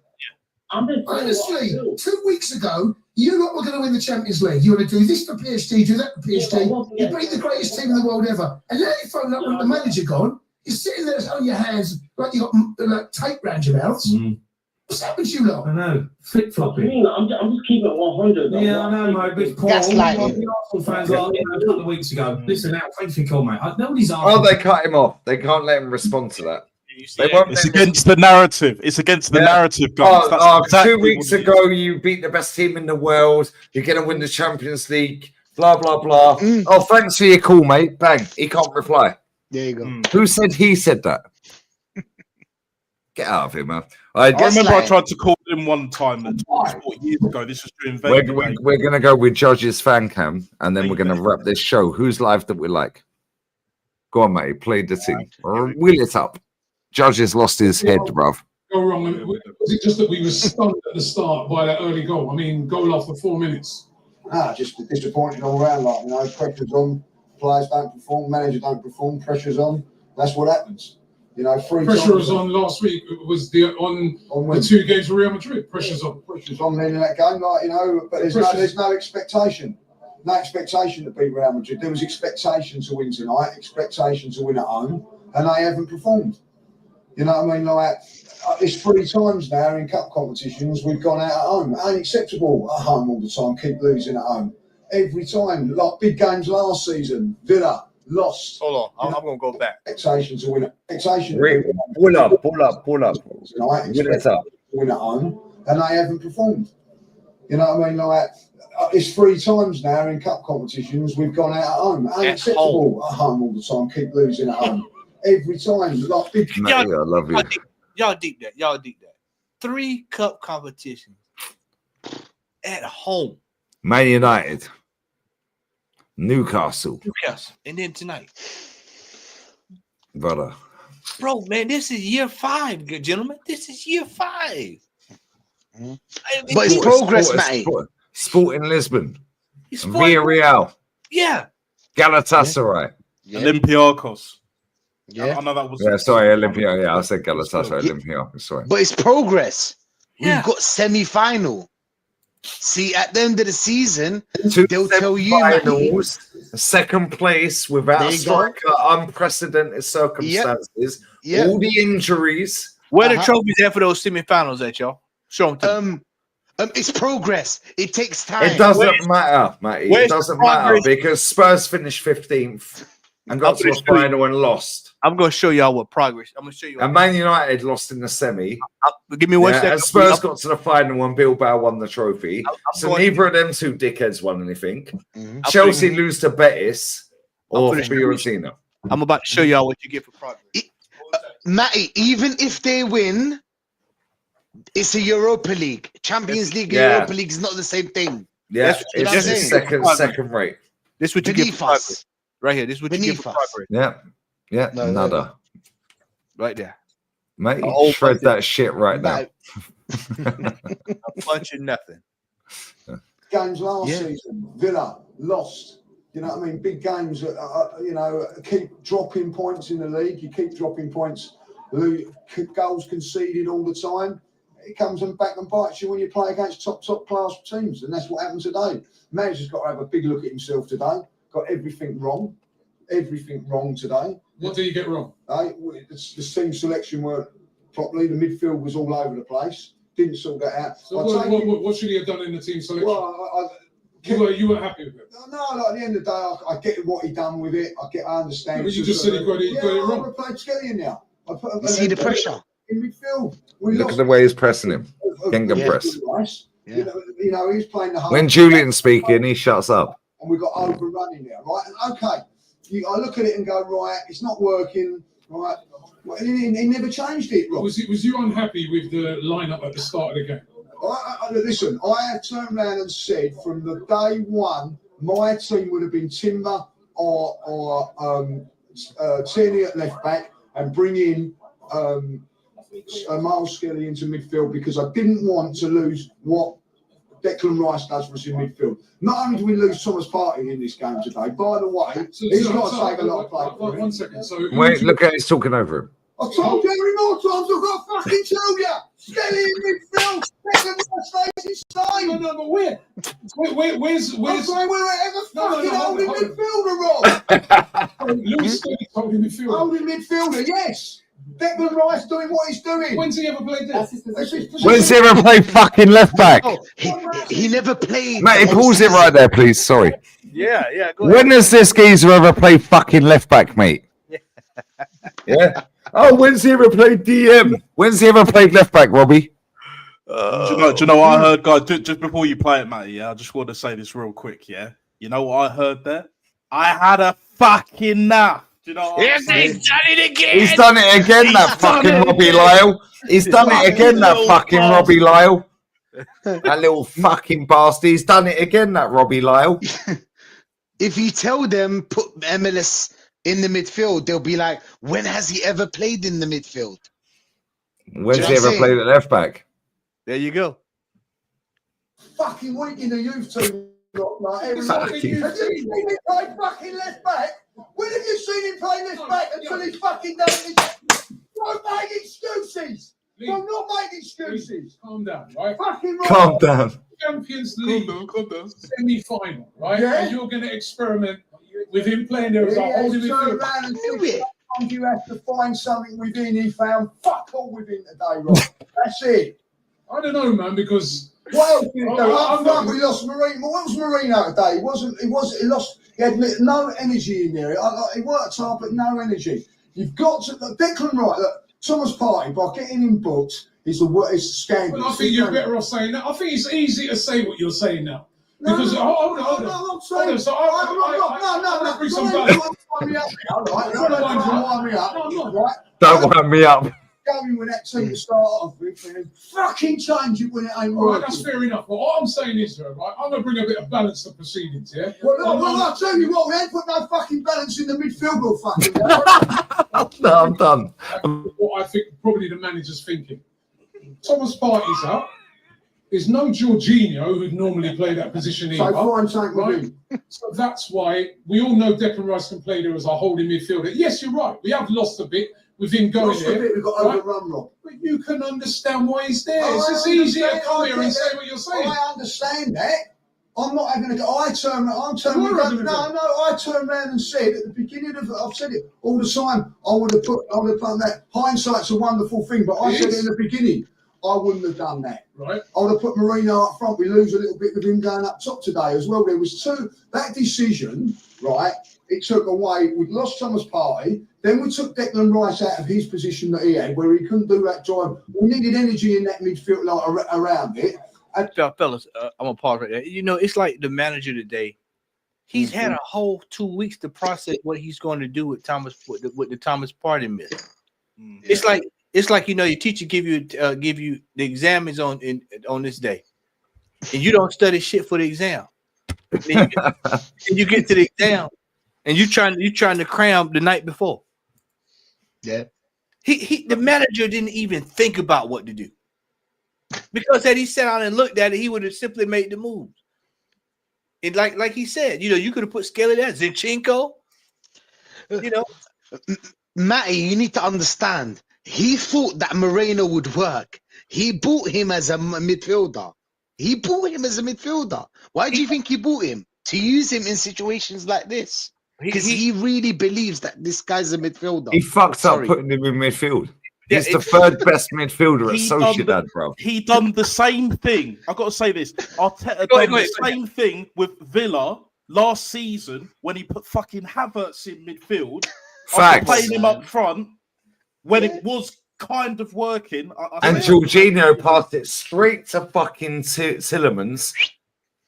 [SPEAKER 15] Honestly, 2 weeks ago, you lot were going to win the Champions League. You want to do this for PSG, do that for PSG. You beat the greatest team in the world ever. And now you phone up with the manager gone. You're sitting there on your hands like you got like tape round your mouths. What's happened to you lot?
[SPEAKER 10] I know. Flip-flopping.
[SPEAKER 16] I'm just keeping it 100.
[SPEAKER 10] Yeah, I know, mate. But it's poor. Gaslighting. Arsenal fans a couple of weeks ago. Listen, Al, thanks for your call, mate. Nobody's asking.
[SPEAKER 2] Oh, they cut him off. They can't let him respond to that.
[SPEAKER 6] It's against the narrative. It's against the narrative, guys.
[SPEAKER 2] Exactly 2 weeks ago, you beat the best team in the world. You're going to win the Champions League. Blah, blah, blah. Oh, thanks for your call, mate. Bang. He can't reply.
[SPEAKER 3] There you go.
[SPEAKER 2] Who said he said that? Get out of here, man.
[SPEAKER 6] I remember I tried to call him one time 4 years ago. This was during
[SPEAKER 2] We're going to go with Judge's fan cam, and then we're going to wrap this show. Who's live that we like? Go on, mate. Play the thing. Wheel it up. Judge has lost his head, bruv.
[SPEAKER 20] go wrong? And was it just that we were stunned at the start by that early goal? I mean, goal after 4 minutes.
[SPEAKER 21] Just disappointing all round. Like, you know, pressure's on, players don't perform, manager don't perform, pressure's on. That's what happens. You know,
[SPEAKER 20] Pressure was on last week. It was on the 2 games for Real Madrid. Pressure's on.
[SPEAKER 21] Pressure's on in that game, like, you know, but there's no expectation. No expectation to beat Real Madrid. There was expectation to win tonight, expectation to win at home, and they haven't performed. You know what I mean? Like, it's 3 times now in cup competitions we've gone out at home. Unacceptable at home all the time, keep losing at home. Every time, like big games last season, Villa lost.
[SPEAKER 6] Hold on, I'm going to go back.
[SPEAKER 21] Expectation to win. Expectation to
[SPEAKER 2] Pull up.
[SPEAKER 21] tonight, expectation to win at home, and they haven't performed. You know what I mean? Like, it's 3 times now in cup competitions we've gone out at home. Unacceptable at home all the time, keep losing at home. Every time, like big.
[SPEAKER 2] I love you.
[SPEAKER 6] Y'all deep that. 3 cup competitions at home.
[SPEAKER 2] Man United, Newcastle,
[SPEAKER 6] and then tonight.
[SPEAKER 2] Brother.
[SPEAKER 6] Bro, man, this is year 5, good gentlemen. This is year 5.
[SPEAKER 9] But it's progress, mate.
[SPEAKER 2] Sporting Lisbon, Villarreal, Galatasaray,
[SPEAKER 12] Olympiacos.
[SPEAKER 21] Yeah,
[SPEAKER 12] I know that was.
[SPEAKER 2] Yeah, sorry, Olympiacos. Yeah, I said Galatasaray, Olympiacos. Sorry,
[SPEAKER 9] but it's progress. We've got semi-final. See, at the end of the season, they'll tell you,
[SPEAKER 2] finals, second place without a striker, unprecedented circumstances, all the injuries.
[SPEAKER 6] Where the trophies at for those semi-finals at, y'all? Show them to me.
[SPEAKER 9] It's progress. It takes time.
[SPEAKER 2] It doesn't matter, Matty. It doesn't matter because Spurs finished 15th and got to a final and lost.
[SPEAKER 6] I'm going to show y'all what progress. I'm going to show you.
[SPEAKER 2] And Man United lost in the semi.
[SPEAKER 6] Give me 1 second.
[SPEAKER 2] And Spurs got to the final and Bilbao won the trophy. So neither of them 2 dickheads won anything. Chelsea lose to Betis or Fiorentina.
[SPEAKER 6] I'm about to show y'all what you get for progress.
[SPEAKER 9] Matty, even if they win, it's a Europa League. Champions League and Europa League is not the same thing.
[SPEAKER 2] Yeah, it's second rate.
[SPEAKER 6] This is what you get for progress. Right here. This is what you get for progress.
[SPEAKER 2] Yeah, nada.
[SPEAKER 6] Right there.
[SPEAKER 2] Mate, shred that shit right now.
[SPEAKER 6] A bunch of nothing.
[SPEAKER 21] Games last season, Villa lost. You know what I mean? Big games, you know, keep dropping points in the league. You keep dropping points. Goals conceded all the time. It comes back and bites you when you play against top class teams, and that's what happened today. Manager's got to have a big look at himself today. Got everything wrong today.
[SPEAKER 20] What did you get wrong?
[SPEAKER 21] The team selection weren't properly. The midfield was all over the place. Didn't sort that out.
[SPEAKER 20] So what should he have done in the team selection?
[SPEAKER 21] Well,
[SPEAKER 20] you were happy with it?
[SPEAKER 21] No, like at the end of the day, I get what he done with it. I understand.
[SPEAKER 20] But you just said he got it wrong.
[SPEAKER 21] I replaced Skelly now.
[SPEAKER 9] You see the pressure
[SPEAKER 21] in midfield.
[SPEAKER 2] Look at the way he's pressing him. Genga press.
[SPEAKER 21] You know, he's playing the whole.
[SPEAKER 2] When Julian's speaking, he shuts up.
[SPEAKER 21] And we've got overrunning now, right? And okay, I look at it and go, right, it's not working, right? Well, he never changed it, Rob.
[SPEAKER 20] Was you unhappy with the lineup at the start of the game?
[SPEAKER 21] Listen, I have turned around and said from the day one, my team would have been Timber or Tierney at left back and bring in Miles Skelly into midfield because I didn't want to lose what Declan Rice does for us in midfield. Not only do we lose Thomas Partey in this game today, by the way, he's got to take a lot of play.
[SPEAKER 20] 1 second.
[SPEAKER 2] Wait, look at he's talking over him.
[SPEAKER 21] I've told you every more times I've got to fucking tell you. Skelly in midfield. Declan Rice stays his side.
[SPEAKER 20] No, but where's
[SPEAKER 21] I'm saying wherever fucking holding midfielder, Rob.
[SPEAKER 20] Lewis Skelly holding midfielder.
[SPEAKER 21] Holding midfielder, yes. Declan Rice doing what he's doing.
[SPEAKER 20] When's he ever played there?
[SPEAKER 2] When's he ever played fucking left back?
[SPEAKER 9] He never played.
[SPEAKER 2] Mate, pause it right there, please. Sorry.
[SPEAKER 6] Yeah. Go ahead.
[SPEAKER 2] When has this geezer ever played fucking left back, mate? Yeah. Oh, when's he ever played DM? When's he ever played left back, Robbie?
[SPEAKER 12] Do you know what I heard, guys? Just before you play it, Matty, I just want to say this real quick, yeah? You know what I heard there? I had a fucking naff. Do you know what I'm saying?
[SPEAKER 6] He's done it again.
[SPEAKER 2] He's done it again, that fucking Robbie Lyle. He's done it again, that fucking Robbie Lyle. That little fucking bastard. He's done it again, that Robbie Lyle.
[SPEAKER 9] If you tell them put MLS in the midfield, they'll be like, when has he ever played in the midfield?
[SPEAKER 2] When's he ever played at left back?
[SPEAKER 6] There you go.
[SPEAKER 21] Fucking weak in the youth team. Like every
[SPEAKER 2] Fucking
[SPEAKER 21] have you seen him play fucking left back? When have you seen him play left back until he's fucking done it? Don't make excuses. Don't not make excuses.
[SPEAKER 20] Calm down, right?
[SPEAKER 21] Fucking right.
[SPEAKER 2] Calm down.
[SPEAKER 20] Champions League semi-final, right?
[SPEAKER 21] Yeah.
[SPEAKER 20] And you're going to experiment with him playing there as a holding midfielder.
[SPEAKER 21] You have to find something within. He found fuck all within today, Rob. That's it.
[SPEAKER 20] I don't know, man, because
[SPEAKER 21] what else did he do? Up front, we lost Marino. What was Marino today? He lost. He had no energy in there. He worked hard, but no energy. You've got to Declan Rice. Look, Thomas Partey, by getting him booked, is a scandal.
[SPEAKER 20] Well, I think you're better off saying that. I think it's easy to say what you're saying now. Because hold on.
[SPEAKER 21] No, I'm saying. No.
[SPEAKER 20] Bring some balance.
[SPEAKER 2] Don't wind me up.
[SPEAKER 21] Going with that team to start off with, and fucking change it when it ain't
[SPEAKER 20] All right,
[SPEAKER 21] working.
[SPEAKER 20] that's fair enough. But what I'm saying is, right, I'm going to bring a bit of balance to proceedings, yeah?
[SPEAKER 21] Well, I'll tell you what, we ain't put no fucking balance in the midfield or fucking.
[SPEAKER 2] No, I'm done.
[SPEAKER 20] What I think probably the manager's thinking. Thomas Partey's out. There's no Jorginho who'd normally play that position either. Right? So that's why we all know Declan Rice can play there as a holding midfielder. Yes, you're right. We have lost a bit with him going there.
[SPEAKER 21] We've got overrun, Rob.
[SPEAKER 20] But you can understand why he's there. It's just easy to come here and say what you're saying.
[SPEAKER 21] I understand that. I'm not having a go. I turned around and said at the beginning of I've said it all the time. I would have done that. Hindsight's a wonderful thing, but I said it in the beginning. I wouldn't have done that.
[SPEAKER 20] Right.
[SPEAKER 21] I would have put Marino up front. We lose a little bit with him going up top today as well. There was that decision, right? It took away. We'd lost Thomas Partey. Then we took Declan Rice out of his position that he had, where he couldn't do that job. We needed energy in that midfield around it.
[SPEAKER 6] And fellas, I'm gonna pause right there. You know, it's like the manager today. He's had a whole 2 weeks to process what he's going to do with the Thomas Partey miss. It's like you know, your teacher give you the exam is on this day, and you don't study shit for the exam. And you get to the exam, and you trying to cram the night before.
[SPEAKER 9] Yeah,
[SPEAKER 6] the manager didn't even think about what to do, because had he sat down and looked at it, he would have simply made the moves. And like he said, you know, you could have put Skelly there, Zinchenko. You know,
[SPEAKER 9] Matty, you need to understand. He thought that Moreno would work. He bought him as a midfielder. Why do you think he bought him? To use him in situations like this. Because he really believes that this guy's a midfielder.
[SPEAKER 2] He fucked up putting him in midfield. He's the third best midfielder at Sociedad, bro.
[SPEAKER 1] He done the same thing. I've got to say this. Arteta done the same thing with Villa last season when he put fucking Havertz in midfield.
[SPEAKER 2] Facts.
[SPEAKER 1] Playing him up front when it was kind of working.
[SPEAKER 2] And Jorginho passed it straight to fucking Tillemans.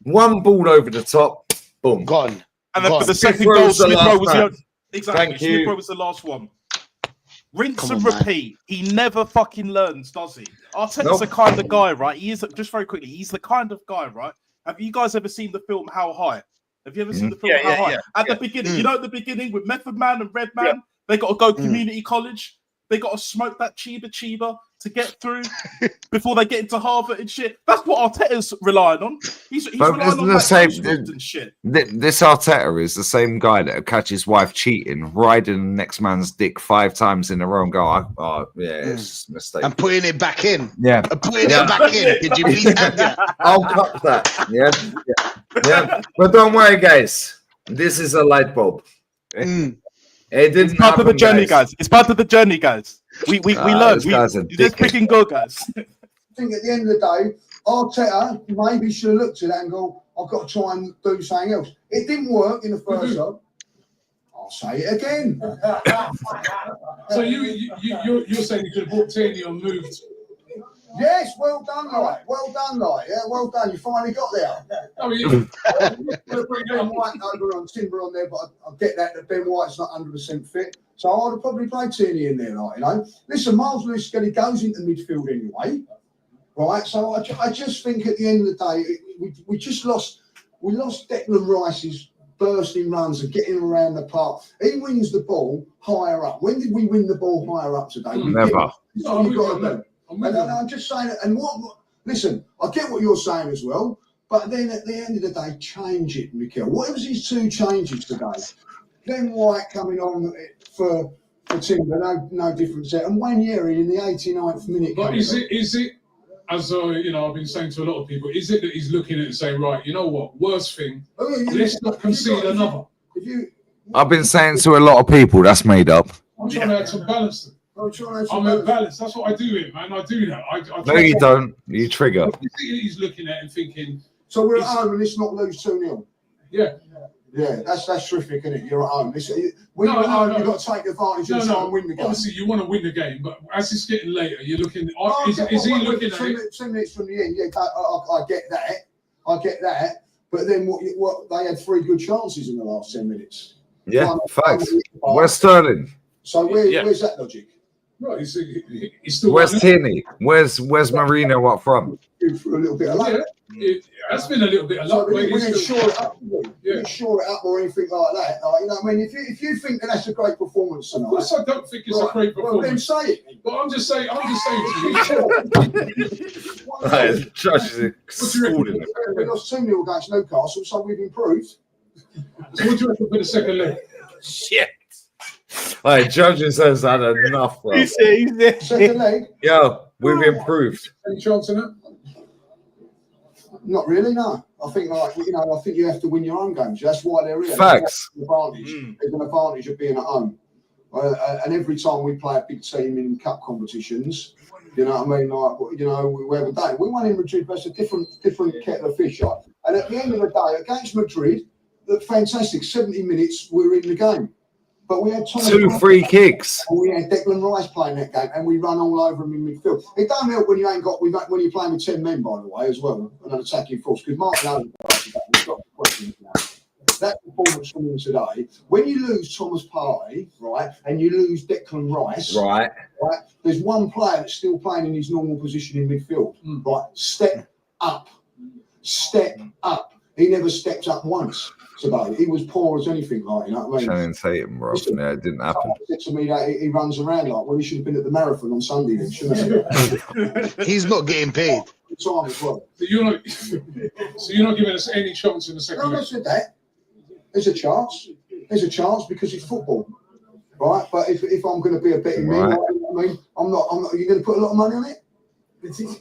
[SPEAKER 2] One ball over the top. Boom.
[SPEAKER 9] Gone.
[SPEAKER 1] And then for the second goal, Smith Rowe was the exactly.
[SPEAKER 2] Thank
[SPEAKER 1] Smith
[SPEAKER 2] you.
[SPEAKER 1] Rowe was the last one. Rinse and repeat. He never fucking learns, does he? Arteta's the kind of guy, right? He is just very quickly. He's the kind of guy, right? Have you guys ever seen the film How High? Have you ever seen the film How High? At the beginning, you know, at the beginning with Method Man and Red Man, they got to go community college. They got to smoke that chiba to get through before they get into Harvard and shit. That's what Arteta's relying on. He's relying on
[SPEAKER 2] the same.
[SPEAKER 1] and shit.
[SPEAKER 2] This Arteta is the same guy that will catch his wife cheating, riding the next man's dick 5 times in a row and go, "Oh, yeah, it's just a mistake."
[SPEAKER 9] And putting it back in.
[SPEAKER 2] Yeah,
[SPEAKER 9] putting it back in. Did you please have that?
[SPEAKER 2] I'll cut that. Yeah. But don't worry, guys. This is a light bulb. It didn't
[SPEAKER 1] It's part of the
[SPEAKER 2] happen,
[SPEAKER 1] journey, guys. It's part of the journey, guys. We learn. Let's freaking go, guys.
[SPEAKER 21] I think at the end of the day, Arteta maybe should have looked at that and go, I've got to try and do something else. It didn't work in the first half. I'll say it again.
[SPEAKER 20] So you're saying you could have brought Tierney on moved?
[SPEAKER 21] Yes, well done, Light. Well done, Light. Yeah, well done. You finally got there.
[SPEAKER 20] Oh, you
[SPEAKER 21] put Ben White over on Timber on there, but I get that Ben White's not 100% fit. So I would have probably played Tierney in there, like, you know. Listen, Miles Lewis goes into midfield anyway, right? So I just think at the end of the day, we just lost. We lost Declan Rice's bursting runs and getting around the park. He wins the ball higher up. When did we win the ball higher up today?
[SPEAKER 2] Never.
[SPEAKER 21] And I'm just saying, and listen, I get what you're saying as well, but then at the end of the day, change it, Mikel. What was his 2 changes today? Glenn White coming on for Timber, no difference there. And Wayne Yerry in the 89th minute.
[SPEAKER 20] But is it, as I've been saying to a lot of people, is it that he's looking at it and saying, right, you know what, worst thing, let's not concede another.
[SPEAKER 2] I've been saying to a lot of people that's made up.
[SPEAKER 20] I'm trying to add some balance. I'm at balance. That's what I do here, man. I do that. I
[SPEAKER 2] No, you don't. You trigger.
[SPEAKER 20] He's looking at it and thinking.
[SPEAKER 21] So we're at home and let's not lose 2-0.
[SPEAKER 20] Yeah.
[SPEAKER 21] Yeah, that's terrific, isn't it? You're at home. When you're at home, you've got to take advantage and try and win the game.
[SPEAKER 20] Obviously, you want to win the game, but as it's getting later, you're looking. Is he looking at it?
[SPEAKER 21] 2 minutes from the end, yeah, I get that. But then what? They had 3 good chances in the last 10 minutes.
[SPEAKER 2] Yeah, facts. Where's Sterling?
[SPEAKER 21] So where's that logic?
[SPEAKER 20] Right, he's still.
[SPEAKER 2] Where's Tierney? Where's Marino up front?
[SPEAKER 21] For a little bit of luck.
[SPEAKER 20] That's been a little bit of luck.
[SPEAKER 21] We didn't shore it up, we didn't shore it up or anything like that. Like, you know what I mean? If you think that that's a great performance tonight,
[SPEAKER 20] of course I don't think it's a great performance.
[SPEAKER 21] Well, then say it.
[SPEAKER 20] But I'm just saying to you.
[SPEAKER 2] Josh is schooling it.
[SPEAKER 21] We lost 2-0 against Newcastle, so we've improved.
[SPEAKER 20] So what do you reckon for the second leg?
[SPEAKER 1] Shit.
[SPEAKER 2] Hey, Judges has had enough, bro.
[SPEAKER 21] He's there. Second leg?
[SPEAKER 2] Yeah, we've improved.
[SPEAKER 20] Any chance in that?
[SPEAKER 21] Not really, no. I think I think you have to win your own games. That's why they're here.
[SPEAKER 2] Facts.
[SPEAKER 21] There's an advantage of being at home. And every time we play a big team in cup competitions, you know what I mean? Like, you know, we have a day. We won in Madrid, but it's a different kettle of fish. Right? And at the end of the day, against Madrid, fantastic. 70 minutes, we were in the game. But we had
[SPEAKER 2] 2 free kicks.
[SPEAKER 21] And we had Declan Rice playing that game, and we run all over him in midfield. It don't help when you ain't got when you're playing with 10 men, by the way, as well, and an attacking force. Because Martin Odegaard, got questions now. That performance from him today, when you lose Thomas Partey, right, and you lose Declan Rice,
[SPEAKER 2] right,
[SPEAKER 21] there's one player that's still playing in his normal position in midfield, right. Step up. He never stepped up once today. He was poor as anything, like, you know what I mean?
[SPEAKER 2] Channing Tatum, bro. Yeah, it didn't happen.
[SPEAKER 21] Said to me that he runs around like, well, he should have been at the marathon on Sunday then, shouldn't he?
[SPEAKER 9] He's not getting paid.
[SPEAKER 21] Time as well.
[SPEAKER 20] So you're not giving us any chance in the second
[SPEAKER 21] leg? No, I said that. There's a chance. There's a chance because it's football, right? But if I'm going to be a betting man, like, I mean, I'm not. You're going to put a lot of money on it?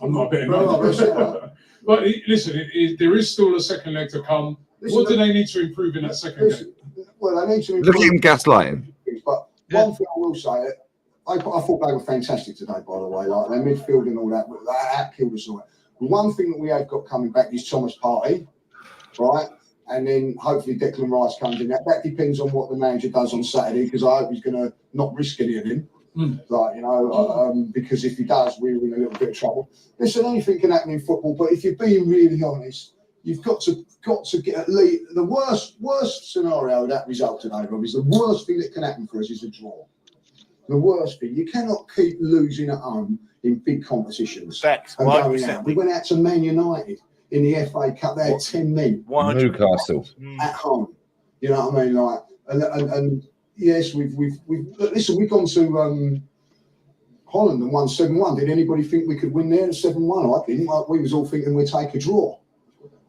[SPEAKER 20] I'm not betting money. But listen, there is still a second leg to come. What do they need to improve in that second leg?
[SPEAKER 21] Well, they need to improve.
[SPEAKER 2] Look at him gaslighting.
[SPEAKER 21] But one thing I will say, I thought they were fantastic today, by the way. Like their midfield and all that, that killed us all. The one thing that we have got coming back is Thomas Partey, right? And then hopefully Declan Rice comes in. That depends on what the manager does on Saturday, because I hope he's going to not risk any of him. Like, you know, because if he does, we're in a little bit of trouble. Listen, anything can happen in football, but if you're being really honest, you've got to get at least the worst scenario of that result today, Rob, is the worst thing that can happen for us is a draw. The worst thing. You cannot keep losing at home in big competitions.
[SPEAKER 1] Facts.
[SPEAKER 21] We went out to Man United in the FA Cup. They had 10 men.
[SPEAKER 2] Newcastle
[SPEAKER 21] at home. You know what I mean? Like, and yes, we've listen. We've gone to Holland and won 7-1. Did anybody think we could win there 7-1? I didn't. Like, we was all thinking we'd take a draw.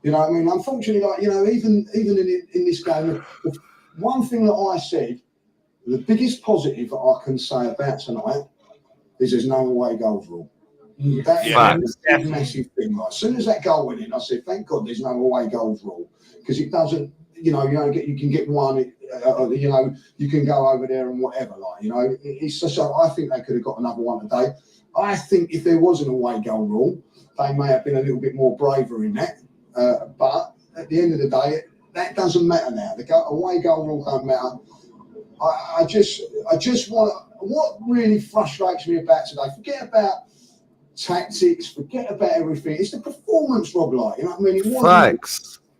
[SPEAKER 21] You know what I mean? Unfortunately, like, you know, even in this game, the one thing that I said, the biggest positive that I can say about tonight is there's no away goals rule. That is a massive thing. Like, as soon as that goal went in, I said, thank God there's no away goals rule, because it doesn't, you can get one, you can go over there and whatever, like, you know, it's just, I think they could have got another one today. I think if there was an away goal rule, they may have been a little bit more braver in that. But at the end of the day, that doesn't matter now. The away goal rule don't matter. I just want, what really frustrates me about today, forget about tactics, forget about everything, it's the performance, Rob, like, you know what I mean?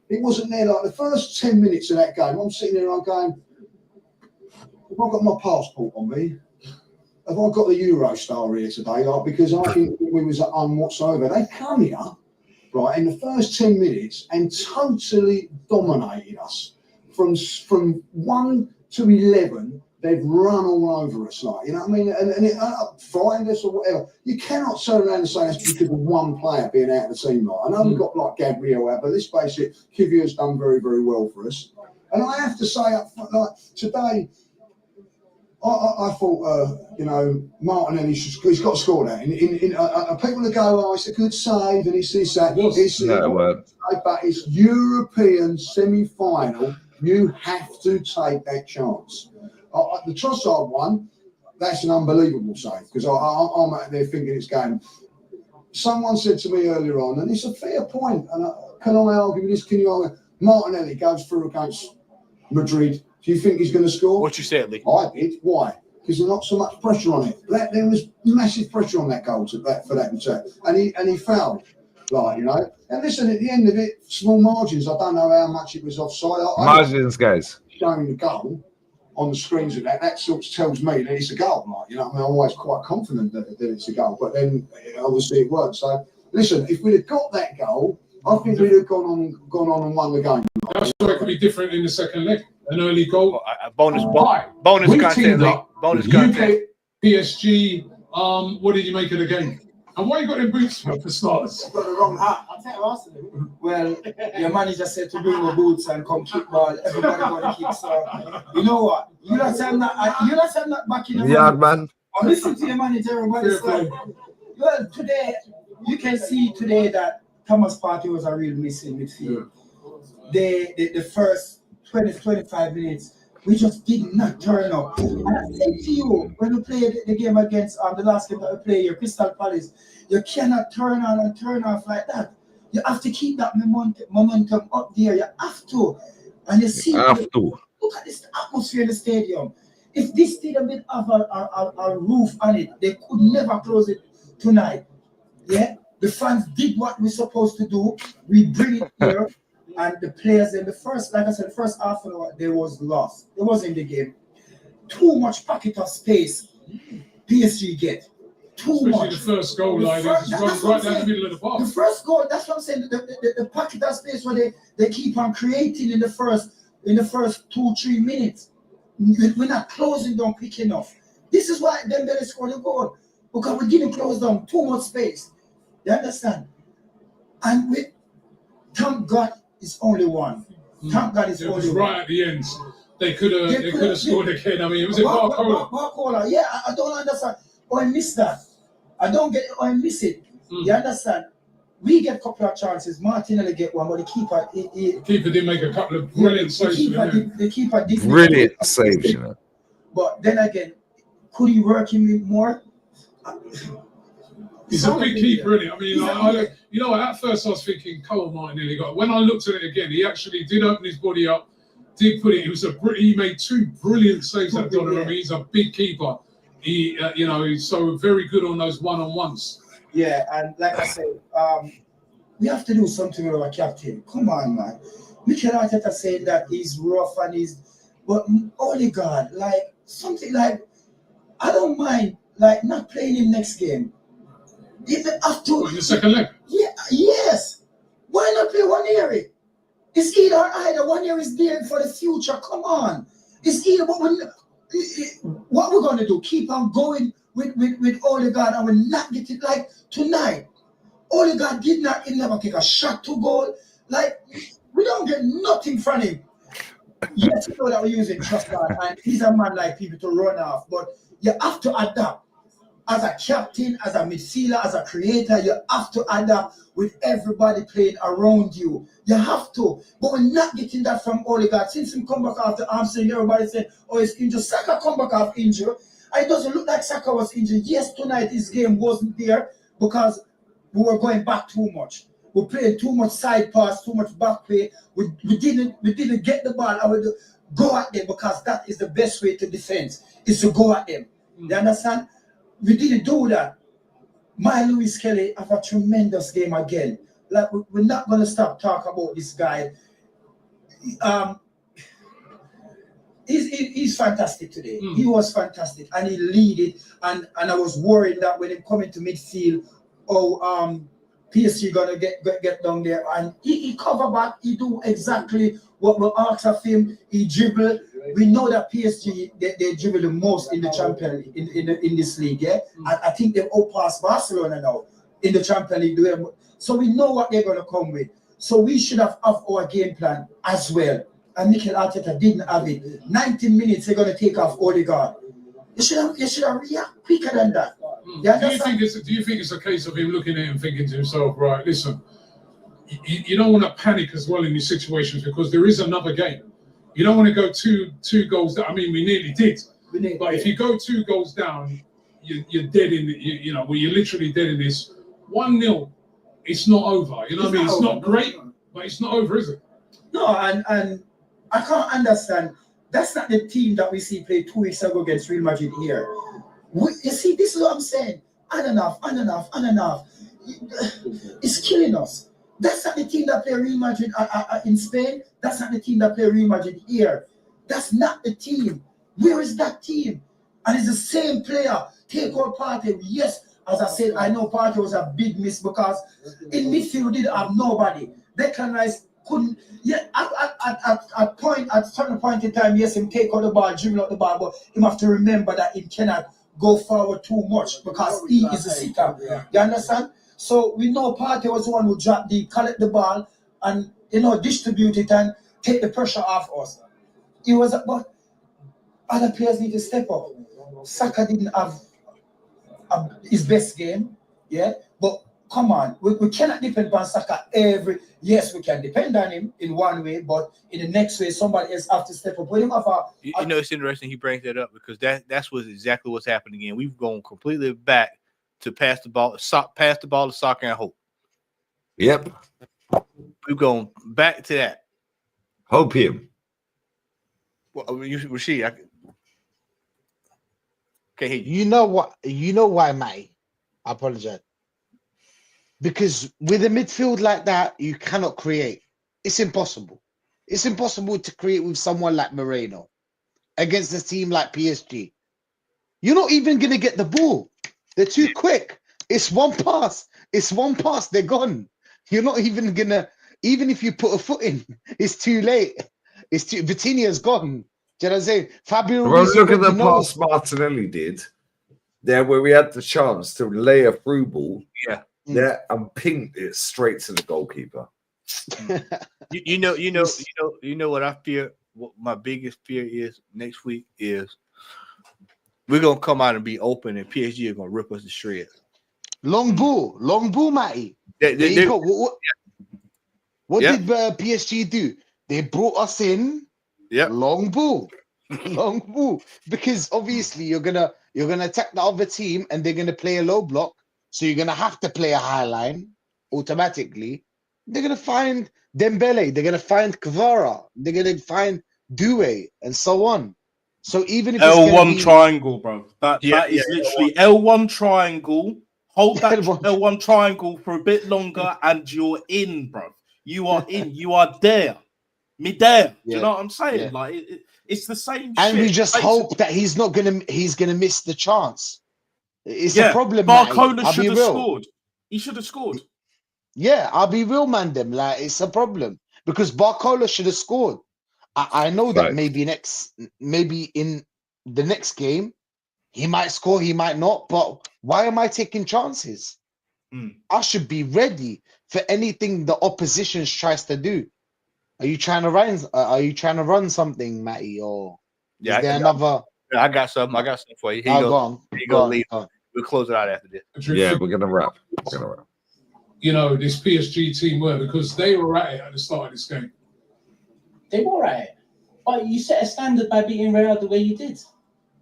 [SPEAKER 21] It wasn't there. Like the first 10 minutes of that game, I'm sitting there, I'm going, have I got my passport on me? Have I got the Eurostar here today? Like, because I think we was at home whatsoever. They come here, right, in the first 10 minutes and totally dominated us. From 1 to 11, they've run all over us, like, you know what I mean? And it find us or whatever. You cannot turn around and say that's because of one player being out of the team. Like, I know we've got like Gabriel out, but let's face it, Kivier's done very, very well for us. And I have to say, like today, I thought, you know, Martinelli, he's got to score that. People that go, oh, it's a good save, and it's this, that. But it's European semi-final. You have to take that chance. The Trossard one, that's an unbelievable save, because I'm out there thinking it's going. Someone said to me earlier on, and it's a fair point, and can I argue this? Can you argue? Martinelli goes through against Madrid. Do you think he's going to score?
[SPEAKER 6] What you said, Lee?
[SPEAKER 21] I did. Why? Because there's not so much pressure on it. There was massive pressure on that goal for that attack, and he fouled, like, you know. And listen, at the end of it, small margins. I don't know how much it was offside.
[SPEAKER 2] Margins, guys.
[SPEAKER 21] Showing the goal on the screens of that sort of tells me that it's a goal, like, you know. I mean, I'm always quite confident that it's a goal, but then obviously it weren't. So listen, if we'd have got that goal, I think we'd have gone on and won the game.
[SPEAKER 20] That's why it could be different in the second leg. An early goal.
[SPEAKER 6] Bonus
[SPEAKER 20] we
[SPEAKER 6] content,
[SPEAKER 20] teamed
[SPEAKER 6] Lee.
[SPEAKER 20] up
[SPEAKER 6] Bonus
[SPEAKER 20] with
[SPEAKER 6] content.
[SPEAKER 20] UK, PSG. What did you make of the game? And why you got them boots for starters?
[SPEAKER 7] Got the wrong hat. I'll tell you Arsenal. Well, your manager said to bring your boots and come kick ball. Everybody gonna kick. So you know what? You don't say I'm not back in the
[SPEAKER 2] Yeah, man.
[SPEAKER 7] I listen to your manager. Everybody's like, well, today you can see today that Thomas Partey was a real missing midfield. The first 20-25 minutes, we just did not turn up. And I said to you, when we played the game against the last game that we played here, Crystal Palace, you cannot turn on and turn off like that. You have to keep that momentum up there. You have to. And you see, look at this atmosphere in the stadium. If this didn't have a roof on it, they could never close it tonight. Yeah? The fans did what we're supposed to do. We bring it here. And the players in the first, like I said, the first half an hour, they was lost. It was in the game. Too much pocket of space PSG get. Especially much.
[SPEAKER 20] The first goal line is right down the middle of the park.
[SPEAKER 7] The first goal, that's what I'm saying. The pocket of space where they keep on creating in the first 2-3 minutes. We're not closing down quick enough. This is why Dembele scored a goal. Because we didn't close down too much space. You understand? And we thank God it's only one. Thank God it's only one.
[SPEAKER 20] Right at the end. They could have scored again. I mean, it was a
[SPEAKER 7] Barcola. Yeah, I don't understand. Oh, I miss that. I don't get it. Oh, I miss it. You understand? We get a couple of chances. Martinelli get one, but the keeper... The
[SPEAKER 20] keeper did make a couple of brilliant saves.
[SPEAKER 7] The keeper did...
[SPEAKER 2] Brilliant saves, you know.
[SPEAKER 7] But then again, could he work him more?
[SPEAKER 20] He's a big keeper, isn't he? I mean, you know, at first I was thinking Cole Martinelli got. When I looked at it again, he actually did open his body up, did put it. He made 2 brilliant saves at Donnarumma. He's a big keeper. He, you know, he's so very good on those one-on-ones.
[SPEAKER 7] Yeah, and like I said, we have to do something with our captain. Come on, man. Mikel Arteta saying that he's rough and but Odegaard, like something like, I don't mind like not playing him next game. If they have to,
[SPEAKER 20] in the second leg.
[SPEAKER 7] Yeah, yes. Why not play Waneri? It's either or either. Waneri is there for the future. Come on. It's either what we're gonna do. Keep on going with Odegaard and we're not getting like tonight. Odegaard did not. He never kick a shot to goal. Like we don't get nothing from him. Yes, you know that we're using Trossard and he's a man like people to run off, but you have to adapt. As a captain, as a midfielder, as a creator, you have to adapt with everybody playing around you. You have to. But we're not getting that from Odegaard. Since he come back after hamstring, everybody saying, oh, he's injured. Saka come back after injury. And it doesn't look like Saka was injured. Yes, tonight his game wasn't there because we were going back too much. We played too much side pass, too much back play. We didn't get the ball. I would go at them because that is the best way to defend, is to go at them. You understand? We didn't do that. Lewis Kelly have a tremendous game again. Like we're not gonna stop talking about this guy. He's fantastic today. He was fantastic, and he lead it. And I was worried that when he come into midfield, PSG gonna get down there, and he cover back. He do exactly what we ask of him, he dribble. We know that PSG they dribble the most in the champion in this league. Yeah, I think they've outpassed Barcelona now in the Champions League. So we know what they're gonna come with. So we should have our game plan as well. And Mikel Arteta didn't have it. 90 minutes they're gonna take off Odegaard. You should have react quicker than that.
[SPEAKER 20] Do you think it's a case of him looking at it and thinking to himself, right, listen, you don't want to panic as well in these situations because there is another game. You don't want to go two goals down. I mean, we nearly did. But if you go 2 goals down, you're dead in, you're literally dead in this. 1-0, it's not over. You know what I mean? It's not great, but it's not over, is it?
[SPEAKER 7] No, and I can't understand. That's not the team that we see play 2 weeks ago against Real Madrid here. You see, this is what I'm saying. On and off. It's killing us. That's not the team that play Real Madrid in Spain. That's not the team that play Real Madrid here. That's not the team. Where is that team? And it's the same player. Take out Partey. Yes, as I said, I know Partey was a big miss because in midfield we didn't have nobody. Declan Rice couldn't. Yeah, at certain point in time, yes, him take out the ball, dribble out the ball, but him have to remember that he cannot go forward too much because he is a seeker. You understand? So we know Partey was the one who dropped collect the ball and distribute it and take the pressure off us. But other players need to step up. Saka didn't have his best game, yeah. But come on, we cannot depend on Saka Yes, we can depend on him in one way, but in the next way, somebody else have to step up.
[SPEAKER 6] It's interesting he brings that up because that's exactly what's happening again. We've gone completely back to pass the ball to Saka and Hope.
[SPEAKER 2] Yep.
[SPEAKER 6] We've gone back to that.
[SPEAKER 2] Hope him.
[SPEAKER 6] Well, Rashid, okay.
[SPEAKER 9] You know what? You know why, Matty? I apologize. Because with a midfield like that, you cannot create. It's impossible. It's impossible to create with someone like Moreno against a team like PSG. You're not even going to get the ball. They're too quick. It's one pass. They're gone. You're not even going to, even if you put a foot in, it's too late. Vitinha's gone. Do you know what I'm saying? Fabio Ruiz,
[SPEAKER 2] look at the pass Martinelli did there where we had the chance to lay a through ball.
[SPEAKER 6] Yeah,
[SPEAKER 2] and pinged it straight to the goalkeeper.
[SPEAKER 6] you know what I fear. What my biggest fear is next week is we're gonna come out and be open, and PSG are gonna rip us to shreds.
[SPEAKER 9] Long ball, Matty. What did PSG do? They brought us in.
[SPEAKER 6] Yeah,
[SPEAKER 9] long ball, because obviously you're gonna attack the other team, and they're gonna play a low block. So you're going to have to play a high line automatically. They're going to find Dembele. They're going to find Kvara. They're going to find Doué and so on. So even if
[SPEAKER 1] L1 triangle, bro. That is literally L1 triangle. Hold that L1 triangle for a bit longer and you're in, bro. You are in. You are there. Me there. Do you know what I'm saying?
[SPEAKER 9] Yeah.
[SPEAKER 1] Like it's the same
[SPEAKER 9] and
[SPEAKER 1] shit.
[SPEAKER 9] we just hope that he's gonna miss the chance. It's a problem.
[SPEAKER 1] Barcola should have scored. He should have scored.
[SPEAKER 9] Yeah, I'll be real, man. Like it's a problem because Barcola should have scored. I know that maybe in the next game he might score, he might not. But why am I taking chances? I should be ready for anything the opposition tries to do. Are you trying to run? Are you trying to run something, Matty? Or is there another?
[SPEAKER 6] I got something. I got something for you. Here you go. Leave. We'll close it out after this.
[SPEAKER 2] Yeah, we're gonna wrap.
[SPEAKER 20] This PSG team were because they were at it at the start of this game.
[SPEAKER 16] They were at it, but you set a standard by beating Real the way you did.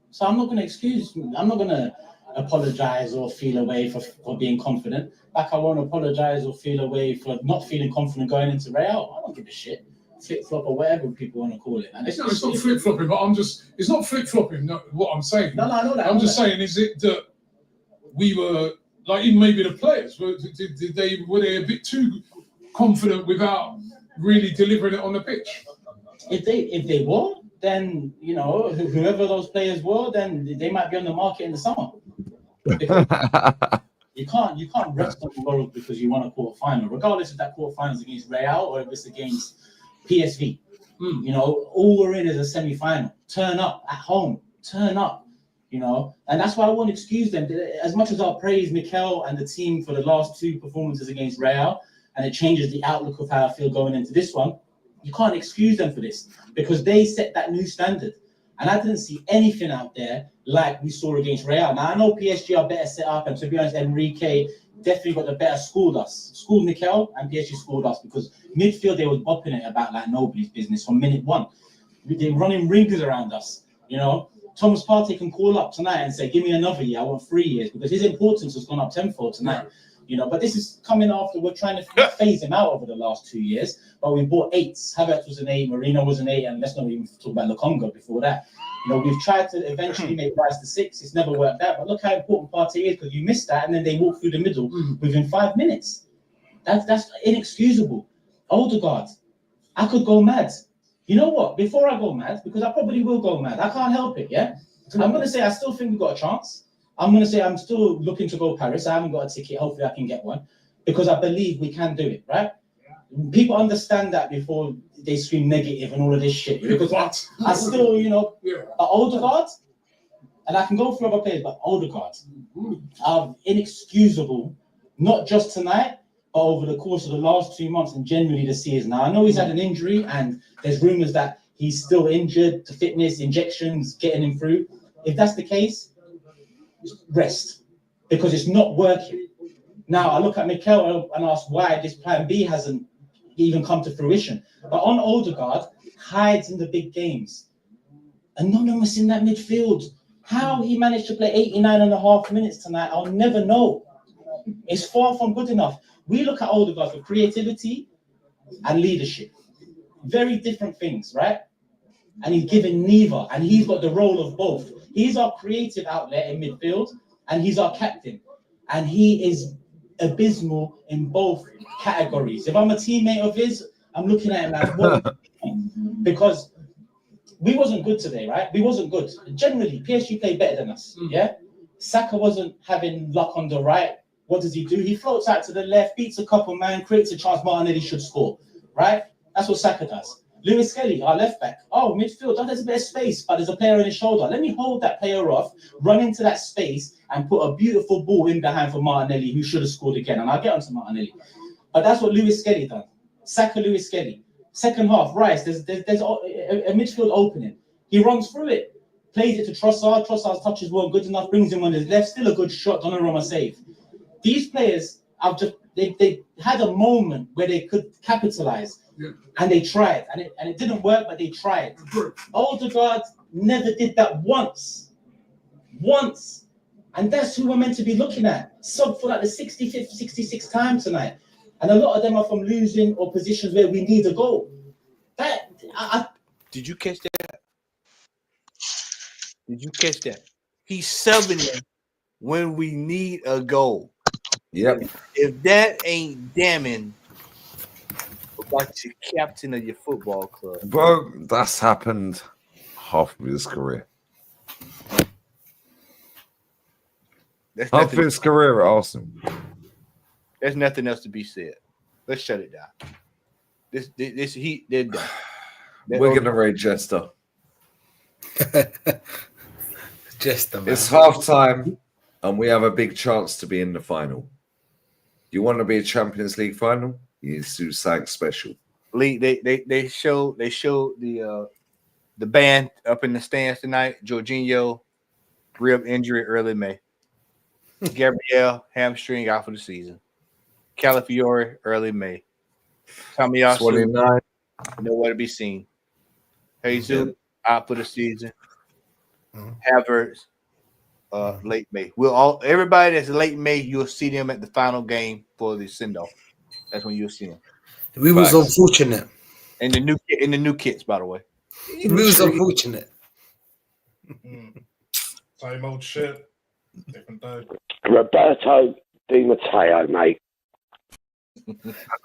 [SPEAKER 16] So I'm not going to excuse. I'm not going to apologize or feel away for being confident. Like I won't apologize or feel away for not feeling confident going into Real. I don't give a shit. Flip flop or whatever people want to call it. And
[SPEAKER 20] it's not flip flopping, but it's not flip flopping. What I'm saying.
[SPEAKER 16] No, I know that.
[SPEAKER 20] I'm just saying, is it that we were like even maybe the players were they a bit too confident without really delivering it on the pitch?
[SPEAKER 16] If they were, then whoever those players were, then they might be on the market in the summer. You can't rest on the laurels because you won a quarter final, regardless if that quarter final is against Real or if it's against PSV.
[SPEAKER 4] You know, all we're in is a semi-final. Turn up at home. Turn up. You know, and that's why I won't excuse them. As much as I praise Mikel and the team for the last 2 performances against Real, and it changes the outlook of how I feel going into this one, you can't excuse them for this because they set that new standard. And I didn't see anything out there like we saw against Real. Now, I know PSG are better set up, and to be honest, Enrique definitely got the better schooled us. Schooled Mikel, and PSG schooled us because midfield, they were bopping it about like nobody's business from minute 1. They're running rings around us, you know. Thomas Partey can call up tonight and say, give me another year, I want 3 years, because his importance has gone up tenfold tonight. You know, but this is coming after we're trying to phase him out over the last 2 years. But we bought 8s. Havertz was an 8, Marino was an 8, and let's not even talk about Lukonga before that. You know, we've tried to eventually make Rice the 6. It's never worked out. But look how important Partey is, because you missed that, and then they walk through the middle within 5 minutes. That's inexcusable. Odegaard, I could go mad. You know what? Before I go mad, because I probably will go mad, I can't help it, yeah? I'm going to say I still think we've got a chance. I'm going to say I'm still looking to go Paris. I haven't got a ticket. Hopefully I can get one because I believe we can do it, right? People understand that before they scream negative and all of this shit. Because I still, you know, Odegaard, and I can go through other players, but Odegaard are inexcusable, not just tonight, but over the course of the last 2 months and generally this season. Now, I know he's had an injury and there's rumours that he's still injured to fitness, injections, getting him through. If that's the case, rest, because it's not working. Now, I look at Mikel and ask why this plan B hasn't even come to fruition. But on Odegaard, hides in the big games. Anonymous in that midfield. How he managed to play 89.5 minutes tonight, I'll never know. It's far from good enough. We look at Odegaard for creativity and leadership. Very different things, right? And he's given neither. And he's got the role of both. He's our creative outlet in midfield, and he's our captain. And he is abysmal in both categories. If I'm a teammate of his, I'm looking at him like, whoa. Because we wasn't good today, right? We wasn't good. Generally, PSG played better than us, yeah? Saka wasn't having luck on the right. What does he do? He floats out to the left, beats a couple man, creates a chance Martinelli should score, right? That's what Saka does. Lewis Kelly, our left back. Oh, midfield. Oh, there's a bit of space, but there's a player on his shoulder. Let me hold that player off, run into that space, and put a beautiful ball in behind for Martinelli, who should have scored again. And I'll get onto Martinelli. But that's what Lewis Kelly done. Saka, Lewis Kelly. Second half, Rice, there's a midfield opening. He runs through it, plays it to Trossard. Trossard's touches weren't good enough, brings him on his left. Still a good shot, Donnarumma save. These players have just they had a moment where they could capitalize, and they tried, and it didn't work, but they tried. Odegaard never did that once, and that's who we're meant to be looking at. Sub for like the 65th, 66th time tonight, and a lot of them are from losing or positions where we need a goal.
[SPEAKER 6] Did you catch that? Did you catch that? He's subbing when we need a goal.
[SPEAKER 2] Yep.
[SPEAKER 6] If that ain't damning about your captain of your football club,
[SPEAKER 2] bro, that's happened half of his career. Half of his career at Arsenal.
[SPEAKER 6] There's nothing else to be said. Let's shut it down. This heat, they're done.
[SPEAKER 2] We're gonna rate Jester.
[SPEAKER 22] Jester, man.
[SPEAKER 2] It's half time, and we have a big chance to be in the final. You want to be a Champions League final? You need to do something special.
[SPEAKER 6] They showed the band up in the stands tonight. Jorginho, rib injury early May. Gabriel, hamstring out for the season. Calafiore, early May. Tomiyasu,
[SPEAKER 2] 29.
[SPEAKER 6] nowhere to be seen. Jesus, out for the season. Havertz, late May. Everybody that's late May, you'll see them at the final game for the send-off. That's when you'll see them.
[SPEAKER 22] We was unfortunate.
[SPEAKER 6] And the new kits, by the way.
[SPEAKER 22] We was unfortunate.
[SPEAKER 12] Same old shit. Different day.
[SPEAKER 18] Roberto Di Matteo, mate.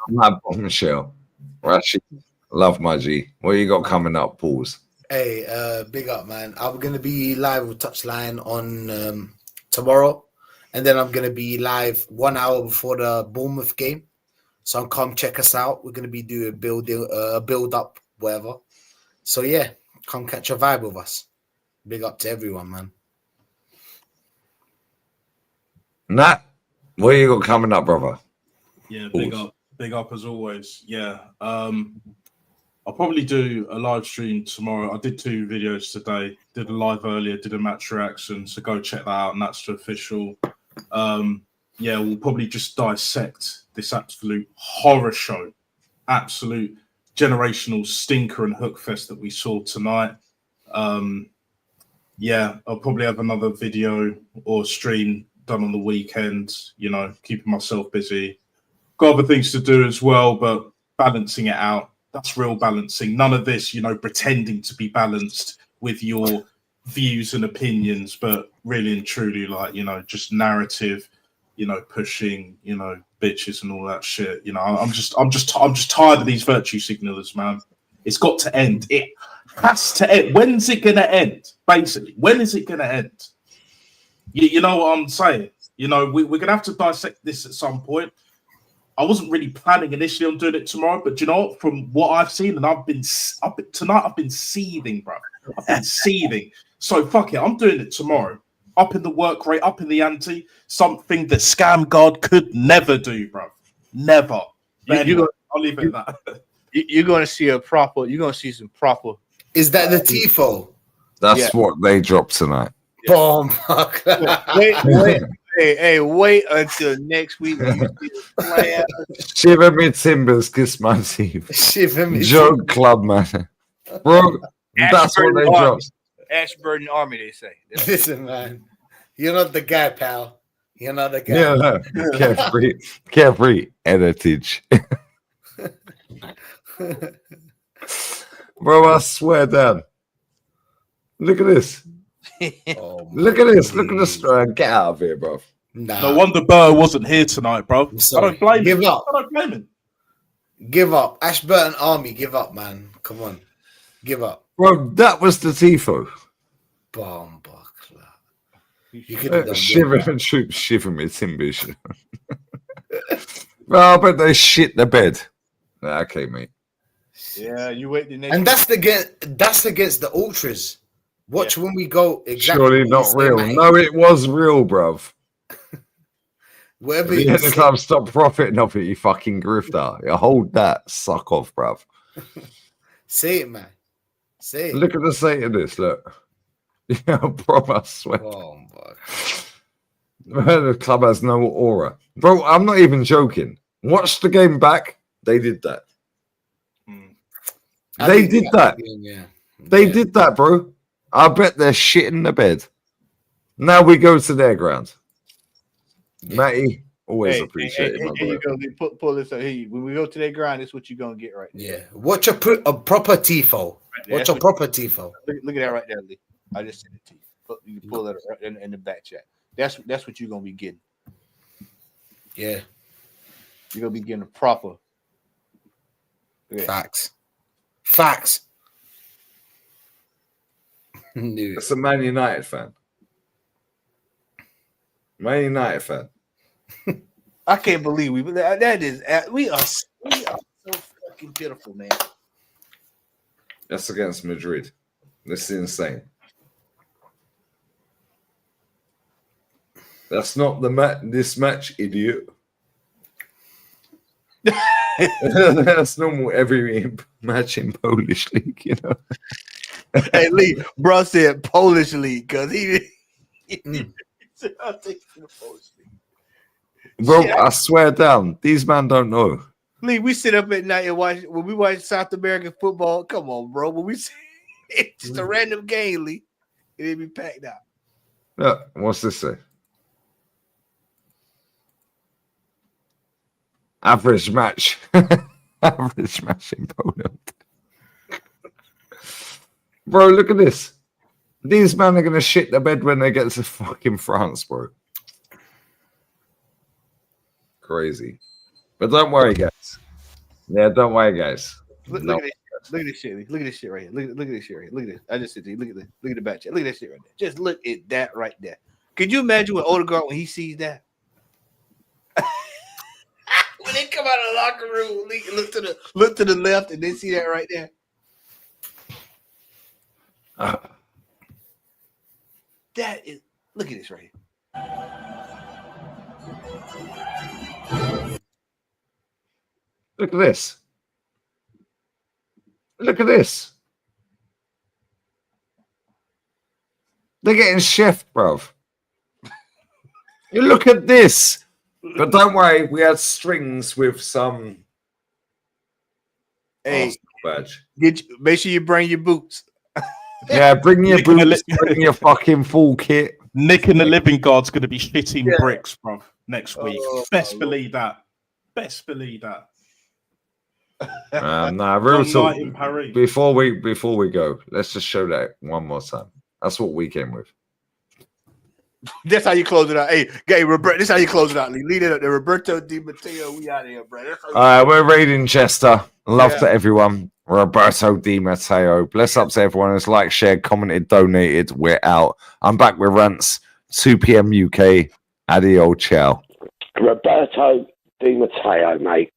[SPEAKER 2] My bombshell. Rashid, love my G. What you got coming up, Pauls?
[SPEAKER 22] Hey, big up, man. I'm going to be live with Touchline on tomorrow. And then I'm going to be live 1 hour before the Bournemouth game. So come check us out. We're going to be doing a build up, whatever. So yeah, come catch a vibe with us. Big up to everyone, man.
[SPEAKER 2] Nat, what you got coming up, brother?
[SPEAKER 1] Yeah, big up as always. Yeah, I'll probably do a live stream tomorrow. I did 2 videos today. Did a live earlier. Did a match reaction. So go check that out. And that's official. Yeah, we'll probably just dissect this absolute horror show, absolute generational stinker and hook fest that we saw tonight. Yeah, I'll probably have another video or stream done on the weekend, you know, keeping myself busy. Got other things to do as well, but balancing it out. That's real balancing. None of this, you know, pretending to be balanced with your views and opinions, but really and truly, like, you know, just narrative, you know, pushing, you know, bitches and all that shit. You know, I'm just tired of these virtue signalers, man. It's got to end. It has to end. When's it gonna end? Basically, when is it gonna end? You know what I'm saying? You know, we're gonna have to dissect this at some point. I wasn't really planning initially on doing it tomorrow, but you know, from what I've seen, and I've been seething, bro. I've been seething. So fuck it, I'm doing it tomorrow. Up in the work rate, up in the ante, something that Scam God could never do, bro. Never. Anyway, I'll leave it at that.
[SPEAKER 6] You're going to see you're going to see some proper.
[SPEAKER 22] Is that the TIFO?
[SPEAKER 2] That's what they dropped tonight.
[SPEAKER 22] Boom.
[SPEAKER 6] Wait until next week when you see the player.
[SPEAKER 2] Shiver me timbers, kiss my teeth.
[SPEAKER 22] Shiver me
[SPEAKER 2] Joke club, man. Bro, that's what they dropped.
[SPEAKER 6] Ashburton Army, they say.
[SPEAKER 22] Listen, man. You're not the guy, pal. You're not the guy.
[SPEAKER 2] Yeah, no. Carefree heritage. Bro, I swear down. Look at this. Look at this. Look at this. Get out of here, bro.
[SPEAKER 22] Nah.
[SPEAKER 1] No wonder Burr wasn't here tonight, bro. I don't blame him.
[SPEAKER 22] Give up.
[SPEAKER 1] I don't blame him.
[SPEAKER 22] Give up. Ashburton Army, give up, man. Come on. Give up.
[SPEAKER 2] Bro, that was the Tifo.
[SPEAKER 22] Bomb buckler. You could have done
[SPEAKER 2] Shiver and troops, shiver me timbers. Well, I bet they shit the bed. Okay, mate.
[SPEAKER 6] Yeah, you wait the next.
[SPEAKER 22] And that's against the ultras. Watch when we go. Exactly.
[SPEAKER 2] Surely not real.
[SPEAKER 22] Mate.
[SPEAKER 2] No, it was real, bruv.
[SPEAKER 22] Whatever
[SPEAKER 2] you hit the club, stop profiting off it, you fucking grifter. You hold that, suck off, bruv.
[SPEAKER 22] Say it, man. Say it.
[SPEAKER 2] Look at the state of this, look. Yeah, bro, I swear.
[SPEAKER 22] Oh,
[SPEAKER 2] the club has no aura. Bro, I'm not even joking. Watch the game back. They did that. They did that. They did that, bro. I bet they're shitting the bed. Now we go to their ground. Matty, always appreciate it, my boy.
[SPEAKER 6] You go, pull this up here. When we go to their ground, this is what you're gonna get right there.
[SPEAKER 22] Yeah. Watch a proper tifo. Watch a proper tifo.
[SPEAKER 6] Look at that right there, Lee. I just sent it to you. You can pull that right in the back chat. That's what you're gonna be getting.
[SPEAKER 22] Yeah.
[SPEAKER 6] You're gonna be getting a proper.
[SPEAKER 22] Facts. Facts.
[SPEAKER 2] That's a Man United fan. Man United fan.
[SPEAKER 6] I can't believe we are so fucking pitiful, man.
[SPEAKER 2] That's against Madrid. This is insane. That's not this match, idiot. That's normal every match in Polish league, you know.
[SPEAKER 6] Hey Lee, bro said Polish league because he said I'll take you to the Polish league.
[SPEAKER 2] Bro, I swear down, these men don't know.
[SPEAKER 6] Lee, we sit up at night and watch when we watch South American football. Come on, bro. When we it's just a random game, Lee. It'd be packed out.
[SPEAKER 2] Yeah, what's this say? Average match. Average match in Poland. Bro, look at this. These men are going to shit the bed when they get to fucking France, bro. Crazy. But don't worry, guys. Yeah, don't worry, guys.
[SPEAKER 6] Look at this. Look at this shit. Lee. Look at this shit right here. Look at this shit right here. Look at this. I just said to you. Look at this. Look at the back chat. Look at that shit right there. Just look at that right there. Could you imagine when Odegaard when he sees that? When they come out of the locker room, look to the left and then see that right there. That is. Look at this right here.
[SPEAKER 2] Look at this. Look at this. They're getting chef, bruv. You look at this. But don't worry, we had strings with some.
[SPEAKER 6] Hey,
[SPEAKER 2] badge.
[SPEAKER 6] Make sure you bring your boots.
[SPEAKER 2] Yeah, bring your boots, bring your fucking full kit.
[SPEAKER 1] Nick and the Living Guard's going to be shitting bricks, bro, next week. Best believe that. Best believe that.
[SPEAKER 2] Nah, real
[SPEAKER 1] Long
[SPEAKER 2] talk.
[SPEAKER 1] night in Paris.
[SPEAKER 2] Before we go, let's just show that one more time. That's what we came with.
[SPEAKER 6] That's how you close it out. Hey, Roberto. This is how you close it out. Lead it up there. Roberto Di Matteo. We out of here, bro.
[SPEAKER 2] All right, we're raiding Chester. Love to everyone. Roberto Di Matteo. Bless up to everyone who's liked, shared, commented, donated. We're out. I'm back with rants. 2 p.m. UK. Adio, ciao.
[SPEAKER 18] Roberto Di Matteo, mate.